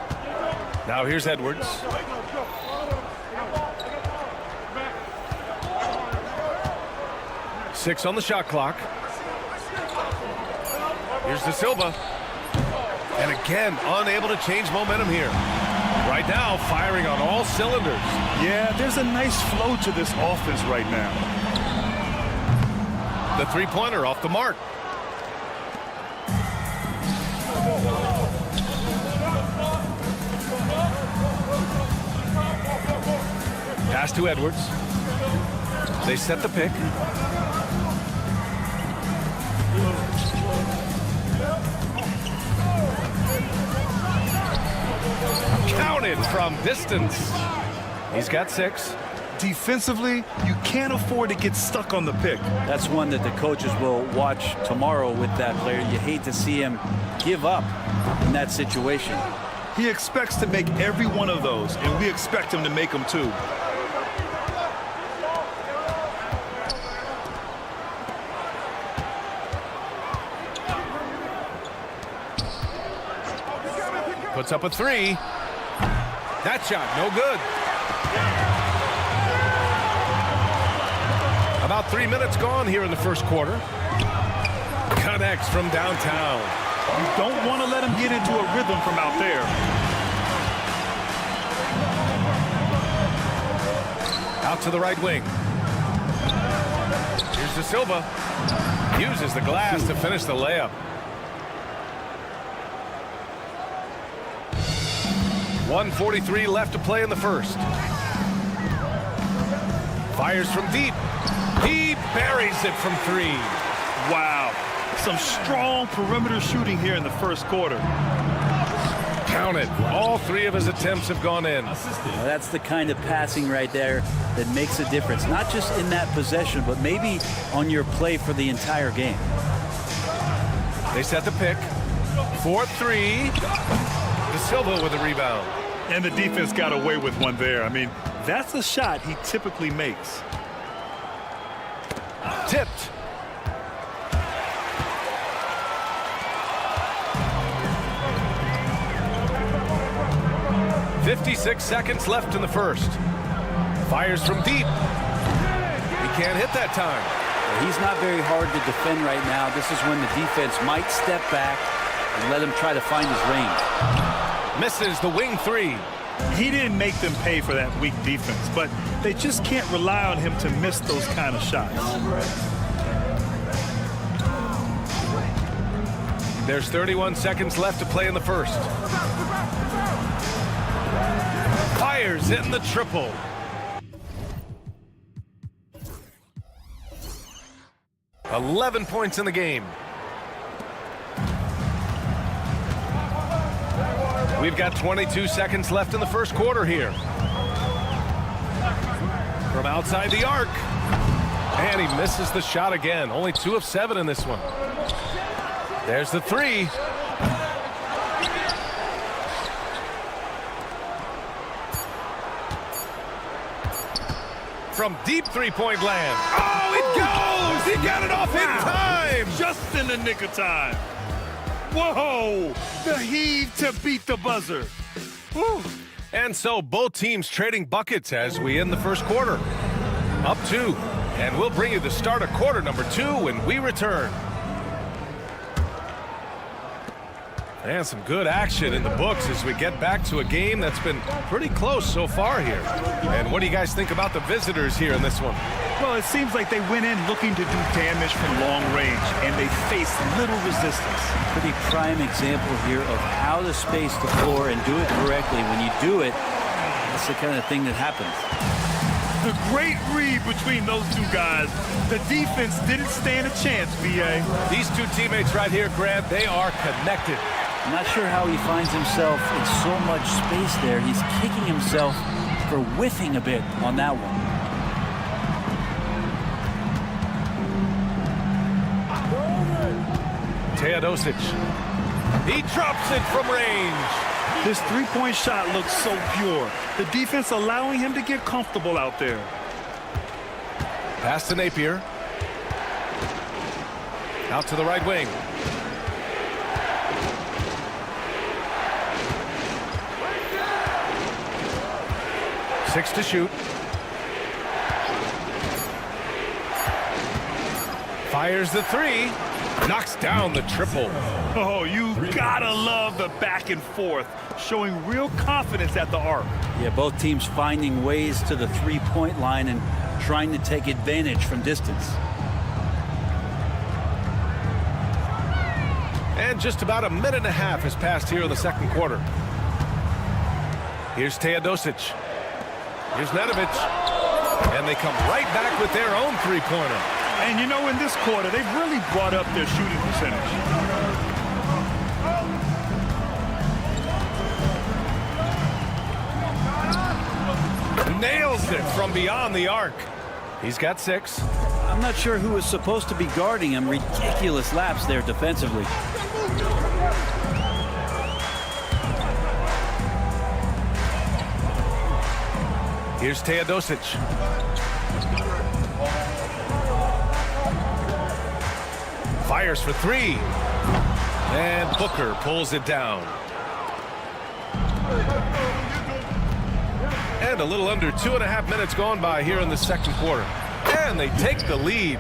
Now here's Edwards. Six on the shot clock. Here's De Silva. And again, unable to change momentum here. Right now, firing on all cylinders. Yeah, there's a nice flow to this offense right now. The three-pointer off the mark. Pass to Edwards. They set the pick. Counted from distance. He's got 6. Defensively, you can't afford to get stuck on the pick. That's one that the coaches will watch tomorrow with that player. You hate to see him give up in that situation. He expects to make every one of those, and we expect him to make them too. Puts up a 3. That shot, no good. About 3 minutes gone here in the first quarter. Connects from downtown. You don't want to let him get into a rhythm from out there. Out to the right wing. Here's De Silva. Uses the glass to finish the layup. 1:43 left to play in the first. Fires from deep. He buries it from 3. Wow. Some strong perimeter shooting here in the first quarter. Count it. All 3 of his attempts have gone in. Well, that's the kind of passing right there that makes a difference. Not just in that possession, but maybe on your play for the entire game. They set the pick. 4-3. De Silva with a rebound. And the defense got away with one there. I mean, that's a shot he typically makes. Tipped. .56 seconds left in the first. Fires from deep. He can't hit that time. He's not very hard to defend right now. This is when the defense might step back and let him try to find his range. Misses the wing 3. He didn't make them pay for that weak defense, but they just can't rely on him to miss those kind of shots. There's 31 seconds left to play in the first. Fires in the triple. .11 points in the game. We've got 22 seconds left in the first quarter here. From outside the arc. And he misses the shot again. Only 2 of 7 in this one. There's the 3. From deep 3-point land. Oh, it goes! He got it off in time! Just in the nick of time. Whoa! The heave to beat the buzzer. Whew. And so both teams trading buckets as we end the first quarter. Up 2. And we'll bring you the start of quarter number 2 when we return. And some good action in the books as we get back to a game that's been pretty close so far here. And what do you guys think about the visitors here in this one? Well, it seems like they went in looking to do damage from long range, and they faced little resistance. Pretty prime example here of how to space the floor and do it correctly. When you do it, that's the kind of thing that happens. The great read between those 2 guys. The defense didn't stand a chance, B.A. These 2 teammates right here, Grant, they are connected. I'm not sure how he finds himself in so much space there. He's kicking himself for whiffing a bit on that one. Teodosic. He drops it from range. His 3-point shot looks so pure. The defense allowing him to get comfortable out there. Pass to Napier. Out to the right wing. Six to shoot. Fires the 3. Knocks down the triple. Oh, you gotta love the back and forth, showing real confidence at the arc. Yeah, both teams finding ways to the 3-point line and trying to take advantage from distance. And just about a minute and a half has passed here in the second quarter. Here's Teodosic. Here's Nedovic. And they come right back with their own three-pointer. And you know, in this quarter, they've really brought up their shooting percentage. Nails it from beyond the arc. He's got 6. I'm not sure who is supposed to be guarding him. Ridiculous laps there defensively. Here's Teodosic. Fires for 3. And Booker pulls it down. And a little under 2.5 minutes gone by here in the second quarter. And they take the lead.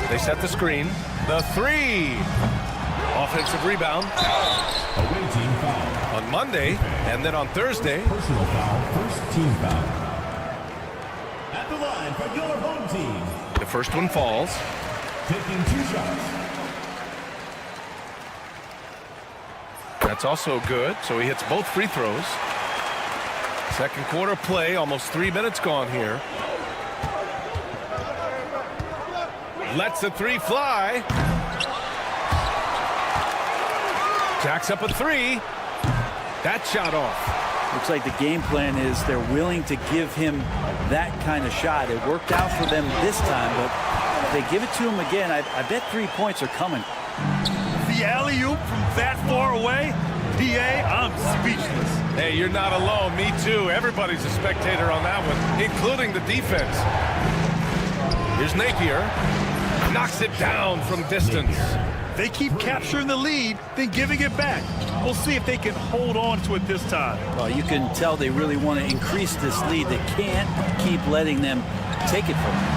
They set the screen. The 3. Offensive rebound. Away team foul. On Monday, and then on Thursday. Personal foul, first team foul. At the line for your home team. The first one falls. Taking 2 shots. That's also good, so he hits both free throws. Second quarter play, almost 3 minutes gone here. Lets the 3 fly. Jacks up a 3. That shot off. Looks like the game plan is they're willing to give him that kind of shot. It worked out for them this time, but if they give it to him again, I bet 3 points are coming. The alley-oop from that far away? PA, I'm speechless. Hey, you're not alone. Me too. Everybody's a spectator on that one, including the defense. Here's Napier. Knocks it down from distance. They keep capturing the lead, then giving it back. We'll see if they can hold on to it this time. Well, you can tell they really want to increase this lead. They can't keep letting them take it from them.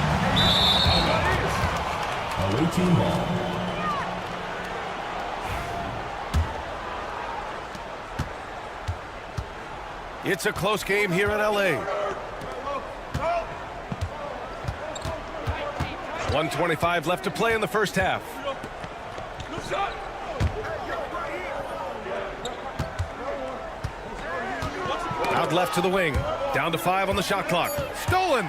Away team ball. It's a close game here in LA. 1:25 left to play in the first half. Out left to the wing. Down to 5 on the shot clock. Stolen.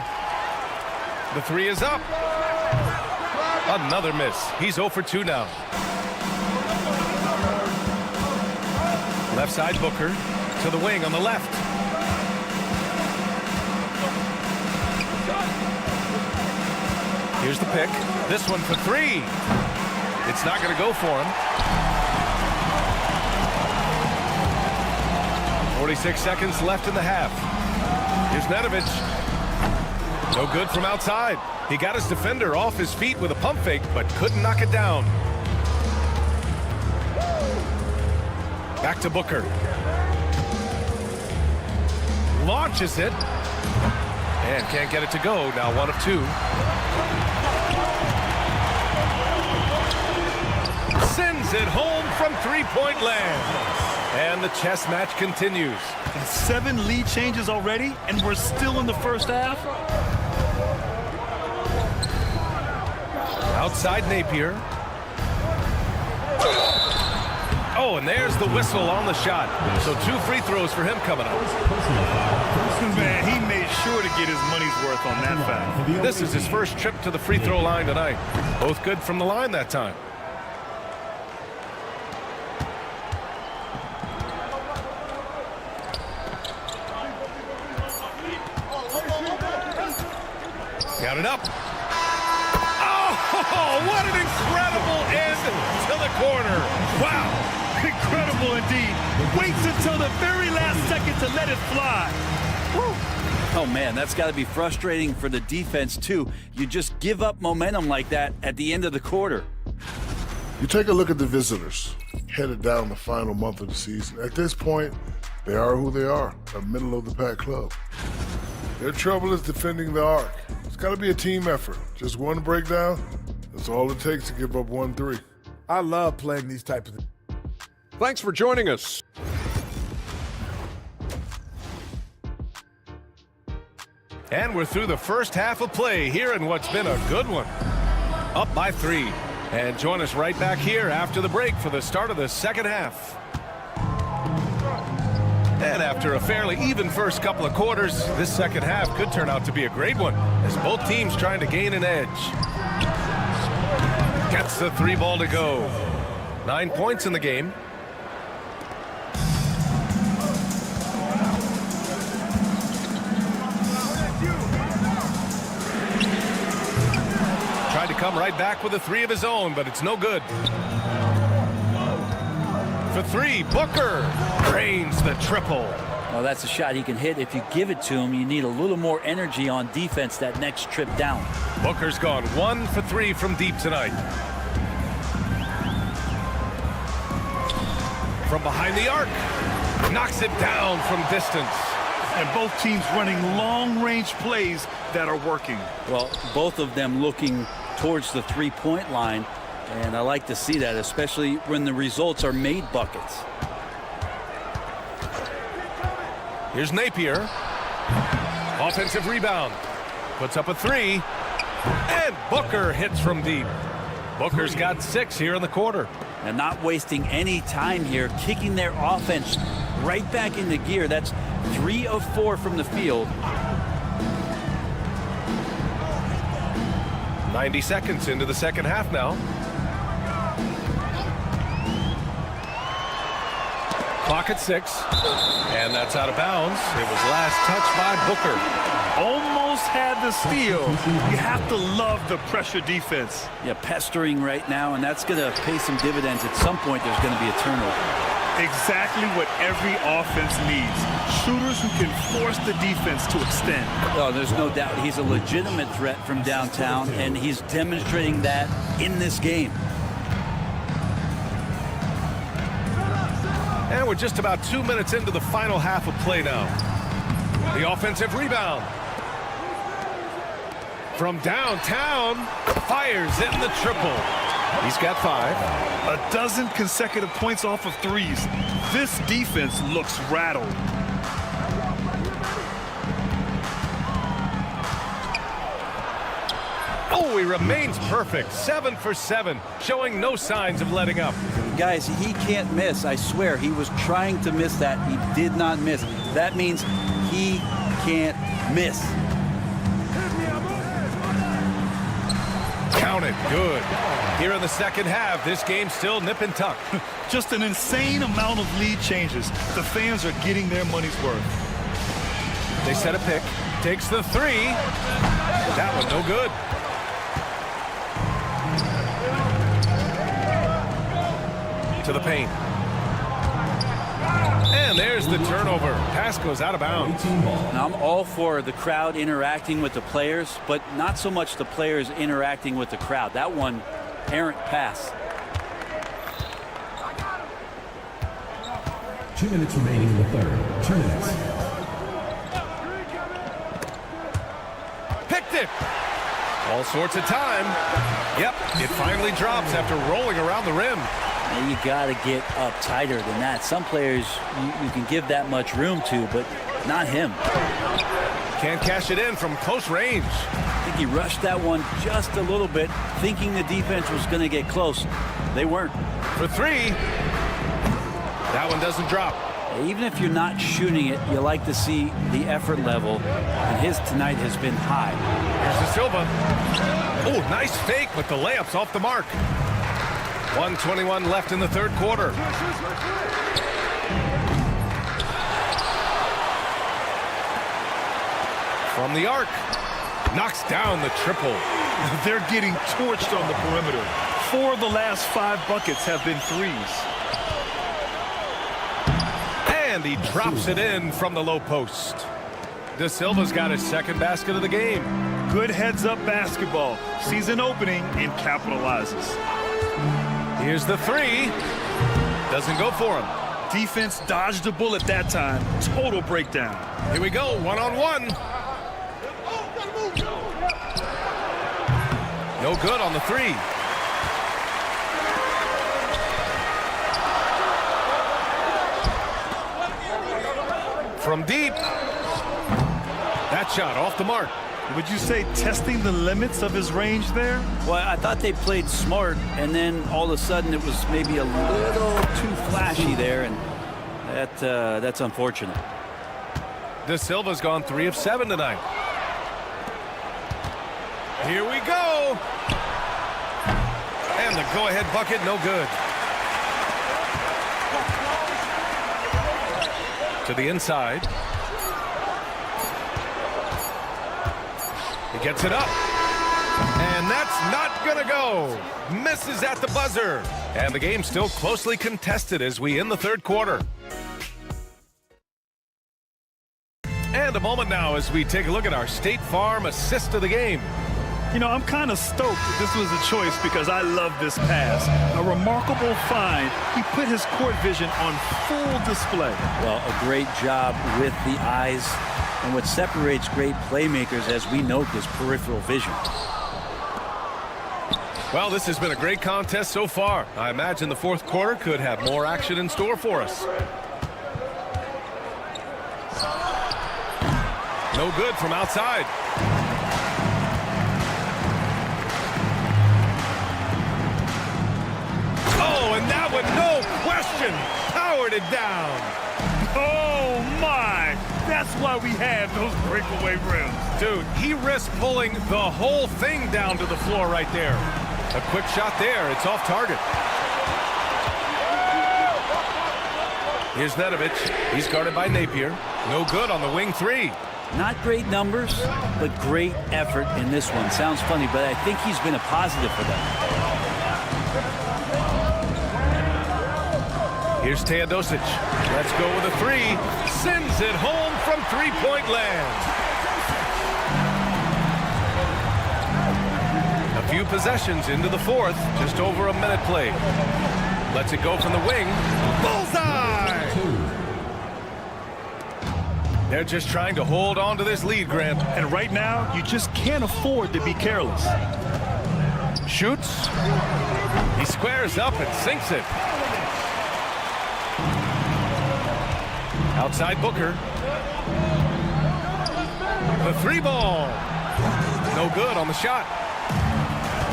The 3 is up. Another miss. He's 0 for 2 now. Left side Booker. To the wing on the left. Here's the pick. This one for 3. It's not going to go for him. 46 seconds left in the half. Here's Nedovic. No good from outside. He got his defender off his feet with a pump fake, but couldn't knock it down. Back to Booker. Launches it. And can't get it to go. Now 1 of 2. Sends it home from three-point land. And the chess match continues. 7 lead changes already, and we're still in the first half. Outside Napier. Oh, and there's the whistle on the shot. So 2 free throws for him coming up. Man, he made sure to get his money's worth on that foul. This is his first trip to the free throw line tonight. Both good from the line that time. Got it up. Oh, what an incredible end to the corner. Wow. Incredible indeed. Waits until the very last second to let it fly. Woo. Oh, man, that's got to be frustrating for the defense, too. You just give up momentum like that at the end of the quarter. You take a look at the visitors, headed down the final month of the season. At this point, they are who they are, a middle-of-the-pack club. Their trouble is defending the arc. It's got to be a team effort. Just one breakdown, that's all it takes to give up 1-3. I love playing these types of... Thanks for joining us. And we're through the first half of play here in what's been a good one. Up by 3. And join us right back here after the break for the start of the second half. And after a fairly even first couple of quarters, this second half could turn out to be a great one as both teams trying to gain an edge. Gets the 3 ball to go. 9 points in the game. Tried to come right back with a 3 of his own, but it's no good. For 3, Booker drains the triple. Well, that's a shot he can hit. If you give it to him, you need a little more energy on defense that next trip down. Booker's gone 1 for 3 from deep tonight. From behind the arc, knocks it down from distance. And both teams running long-range plays that are working. Well, both of them looking towards the 3-point line. And I like to see that, especially when the results are made buckets. Here's Napier. Offensive rebound. Puts up a 3. And Booker hits from deep. Booker's got 6 here in the quarter. And not wasting any time here, kicking their offense right back into gear. That's 3 of 4 from the field. 90 seconds into the second half now. Clock at 6. And that's out of bounds. It was last touched by Booker. Almost had the steal. You have to love the pressure defense. Yeah, pestering right now, and that's going to pay some dividends. At some point, there's going to be a turnover. Exactly what every offense needs. Shooters who can force the defense to extend. Oh, there's no doubt he's a legitimate threat from downtown, and he's demonstrating that in this game. And we're just about 2 minutes into the final half of play now. The offensive rebound. From downtown, fires in the triple. He's got 5. A dozen consecutive points off of 3s. This defense looks rattled. Oh, he remains perfect. 7 for 7, showing no signs of letting up. Guys, he can't miss. I swear, he was trying to miss that. He did not miss. That means he can't miss. Count it. Good. Here in the second half, this game's still nip and tuck. Just an insane amount of lead changes. The fans are getting their money's worth. They set a pick. Takes the 3. That one no good. To the paint. And there's the turnover. Pass goes out of bounds. Now, I'm all for the crowd interacting with the players, but not so much the players interacting with the crowd. That one, errant pass. 2 minutes remaining in the third. 2 minutes. Picked it. All sorts of time. Yep, it finally drops after rolling around the rim. And you got to get up tighter than that. Some players you can give that much room to, but not him. Can't cash it in from close range. I think he rushed that one just a little bit, thinking the defense was going to get close. They weren't. For 3. That one doesn't drop. Even if you're not shooting it, you like to see the effort level, and his tonight has been high. Here's De Silva. Oh, nice fake, but the layup's off the mark. 1:21 left in the third quarter. From the arc, knocks down the triple. They're getting torched on the perimeter. 4 of the last 5 buckets have been 3s. And he drops it in from the low post. De Silva's got his second basket of the game. Good heads-up basketball. Sees an opening and capitalizes. Here's the 3. Doesn't go for him. Defense dodged a bullet that time. Total breakdown. Here we go, one-on-one. No good on the 3. From deep. That shot off the mark. Would you say testing the limits of his range there? Well, I thought they played smart, and then all of a sudden it was maybe a little too flashy there, and that's unfortunate. De Silva's gone 3 of 7 tonight. Here we go. And the go-ahead bucket, no good. To the inside. He gets it up. And that's not going to go. Misses at the buzzer. And the game's still closely contested as we end the third quarter. And a moment now as we take a look at our State Farm assist of the game. You know, I'm kind of stoked that this was a choice because I love this pass. A remarkable find. He put his court vision on full display. Well, a great job with the eyes. And what separates great playmakers, as we note, is peripheral vision. Well, this has been a great contest so far. I imagine the fourth quarter could have more action in store for us. No good from outside. Oh, and that one, no question, powered it down. Oh, my. That's why we have those breakaway rims. Dude, he risked pulling the whole thing down to the floor right there. A quick shot there. It's off target. Here's Nedovic. He's guarded by Napier. No good on the wing three. Not great numbers, but great effort in this one. Sounds funny, but I think he's been a positive for them. Here's Teodosic. Let's go with a three. Sends it home from three-point land. A few possessions into the fourth. Just over a minute played. Lets it go from the wing. Bullseye! They're just trying to hold on to this lead, Grant. And right now, you just can't afford to be careless. Shoots. He squares up and sinks it. Outside Booker. The three ball. No good on the shot.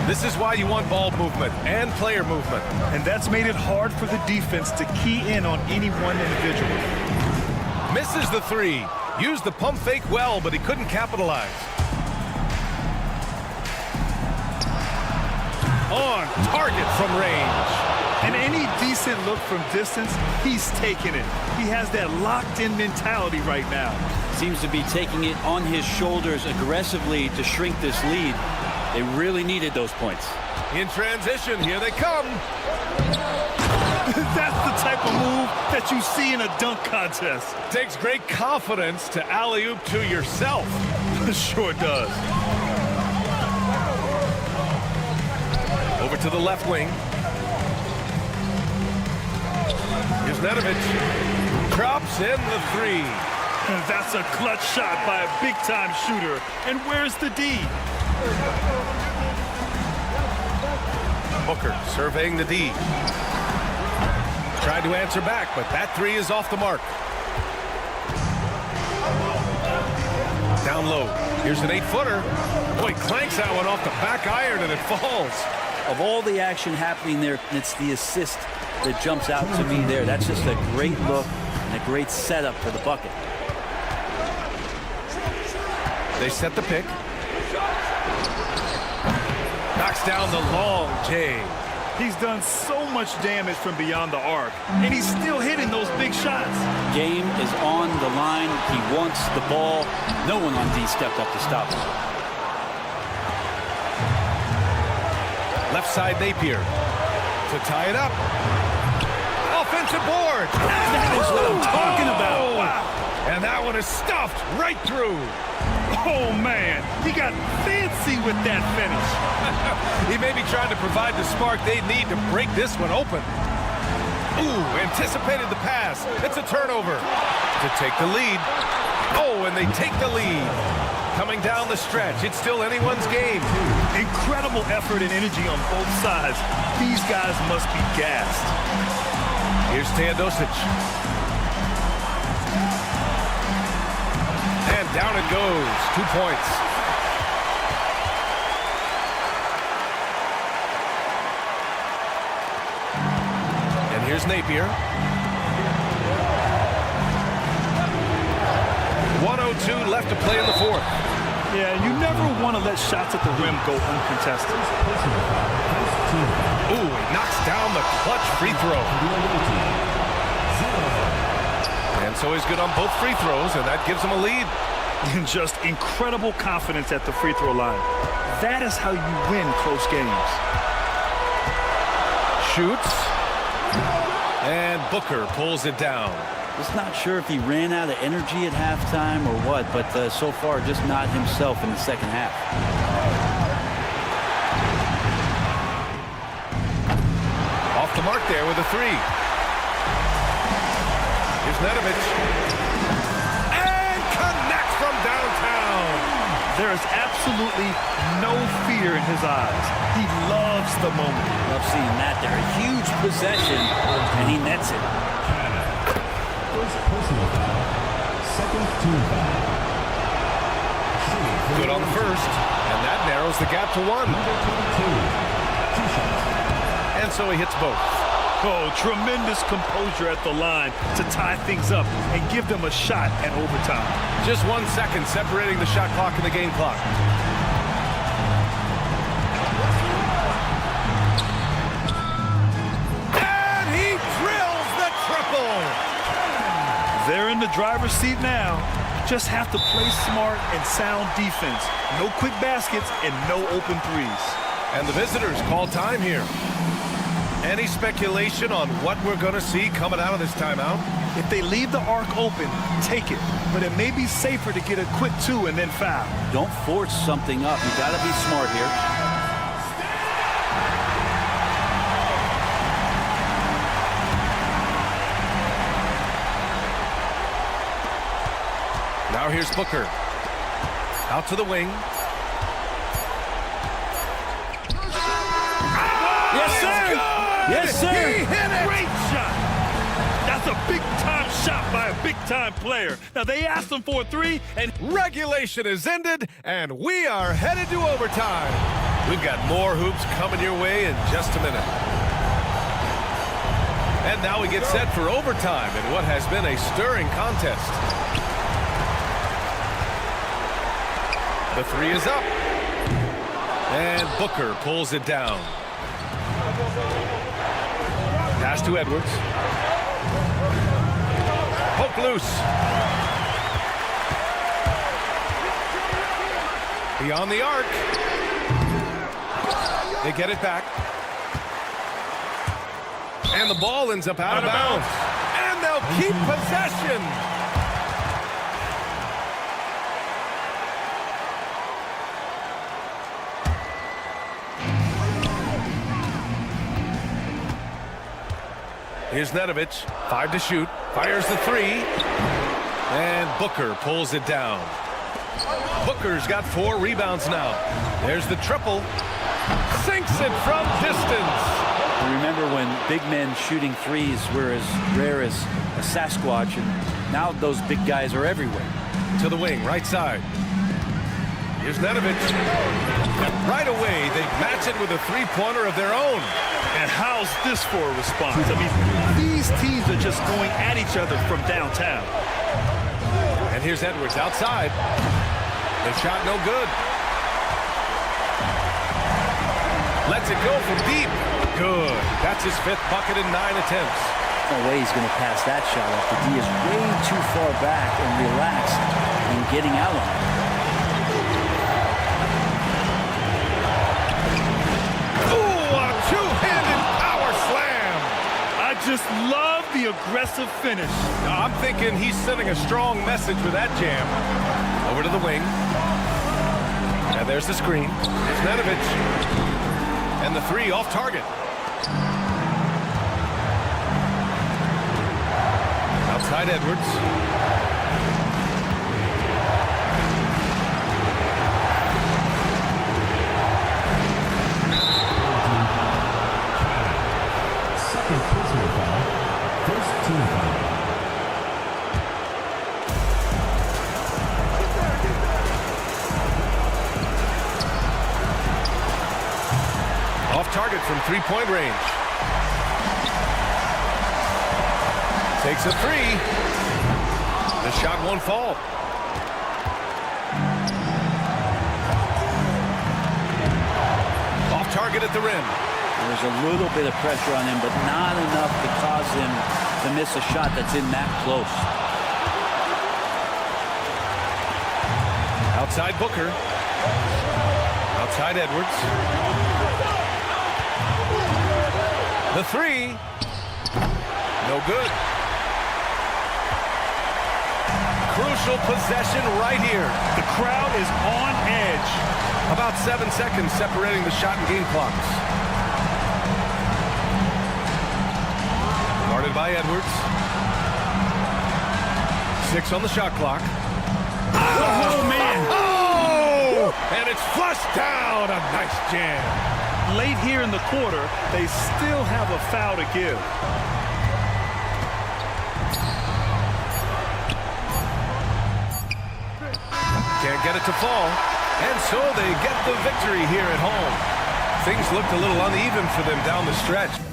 This is why you want ball movement and player movement. And that's made it hard for the defense to key in on any one individual. Misses the three. Used the pump fake well, but he couldn't capitalize. On target from range. And any decent look from distance, he's taking it. He has that locked-in mentality right now. Seems to be taking it on his shoulders aggressively to shrink this lead. They really needed those points. In transition, here they come. That's the type of move that you see in a dunk contest. Takes great confidence to alley-oop to yourself. Sure does. Over to the left wing. Here's Nedovic. Drops in the three. That's a clutch shot by a big-time shooter. And where's the D? Booker surveying the D. Tried to answer back, but that three is off the mark. Down low. Here's an 8-footer. Boy, clanks that one off the back iron and it falls. Of all the action happening there, it's the assist that jumps out to me there. That's just a great look and a great setup for the bucket. They set the pick. Knocks down the long J. He's done so much damage from beyond the arc, and he's still hitting those big shots. Game is on the line. He wants the ball. No one on D stepped up to stop him. Left side Napier to tie it up. Offensive board. That is what I'm talking about. Wow. And that one is stuffed right through. Oh, man. He got fancy with that finish. He may be trying to provide the spark they need to break this one open. Ooh, anticipated the pass. It's a turnover to take the lead. Oh, and they take the lead. Coming down the stretch. It's still anyone's game. Incredible effort and energy on both sides. These guys must be gassed. Here's Teodosic. And down it goes. 2 points. And here's Napier. 1:02 left to play in the fourth. Yeah, you never want to let shots at the rim go uncontested. Ooh, he knocks down the clutch free throw. And so he's good on both free throws, and that gives him a lead. And just incredible confidence at the free throw line. That is how you win close games. Shoots. And Booker pulls it down. Just not sure if he ran out of energy at halftime or what, but so far just not himself in the second half. Off the mark there with a three. Here's Nedovic. And connects from downtown. There is absolutely no fear in his eyes. He loves the moment. Love seeing that there. A huge possession, and he nets it. First personal foul. Second team foul. Good on the first, and that narrows the gap to one. And so he hits both. Oh, tremendous composure at the line to tie things up and give them a shot at overtime. Just 1 second separating the shot clock and the game clock. And he drills the triple. They're in the driver's seat now. Just have to play smart and sound defense. No quick baskets and no open threes. And the visitors call time here. Any speculation on what we're going to see coming out of this timeout? If they leave the arc open, take it. But it may be safer to get a quick two and then foul. Don't force something up. You got to be smart here. Now here's Booker. Out to the wing. Yes, sir! Yes, sir! He hit it! Great shot! That's a big-time shot by a big-time player. Now, they asked him for a three, and regulation is ended, and we are headed to overtime. We've got more hoops coming your way in just a minute. And now we get set for overtime in what has been a stirring contest. The three is up. And Booker pulls it down. Pass to Edwards. Poke loose. Beyond the arc. They get it back. And the ball ends up out of bounds. And they'll keep possession. Here's Nedovic, 5 to shoot, fires the three, and Booker pulls it down. Booker's got 4 rebounds now. There's the triple, sinks it from distance. Remember when big men shooting threes were as rare as a Sasquatch, and now those big guys are everywhere. To the wing, right side. Here's Nedovic. Right away, they match it with a three-pointer of their own. And how's this for a response? I mean, these teams are just going at each other from downtown. And here's Edwards outside. The shot no good. Lets it go from deep. Good. That's his 5th bucket in 9 attempts. No way he's going to pass that shot off. The D is way too far back and relaxed in getting out on it. Just love the aggressive finish. I'm thinking he's sending a strong message with that jam. Over to the wing. And there's the screen. It's Nedovic. And the three off target. Outside Edwards. Personal foul. First team foul. Off target from 3-point range. Takes a three. The shot won't fall. Off target at the rim. There's a little bit of pressure on him, but not enough to cause him to miss a shot that's in that close. Outside Booker. Outside Edwards. The three. No good. Crucial possession right here. The crowd is on edge. About 7 seconds separating the shot and game clocks. Guarded by Edwards. 6 on the shot clock. Oh, man. Oh! And it's flushed down. A nice jam. Late here in the quarter, they still have a foul to give. Can't get it to fall. And so they get the victory here at home. Things looked a little uneven for them down the stretch.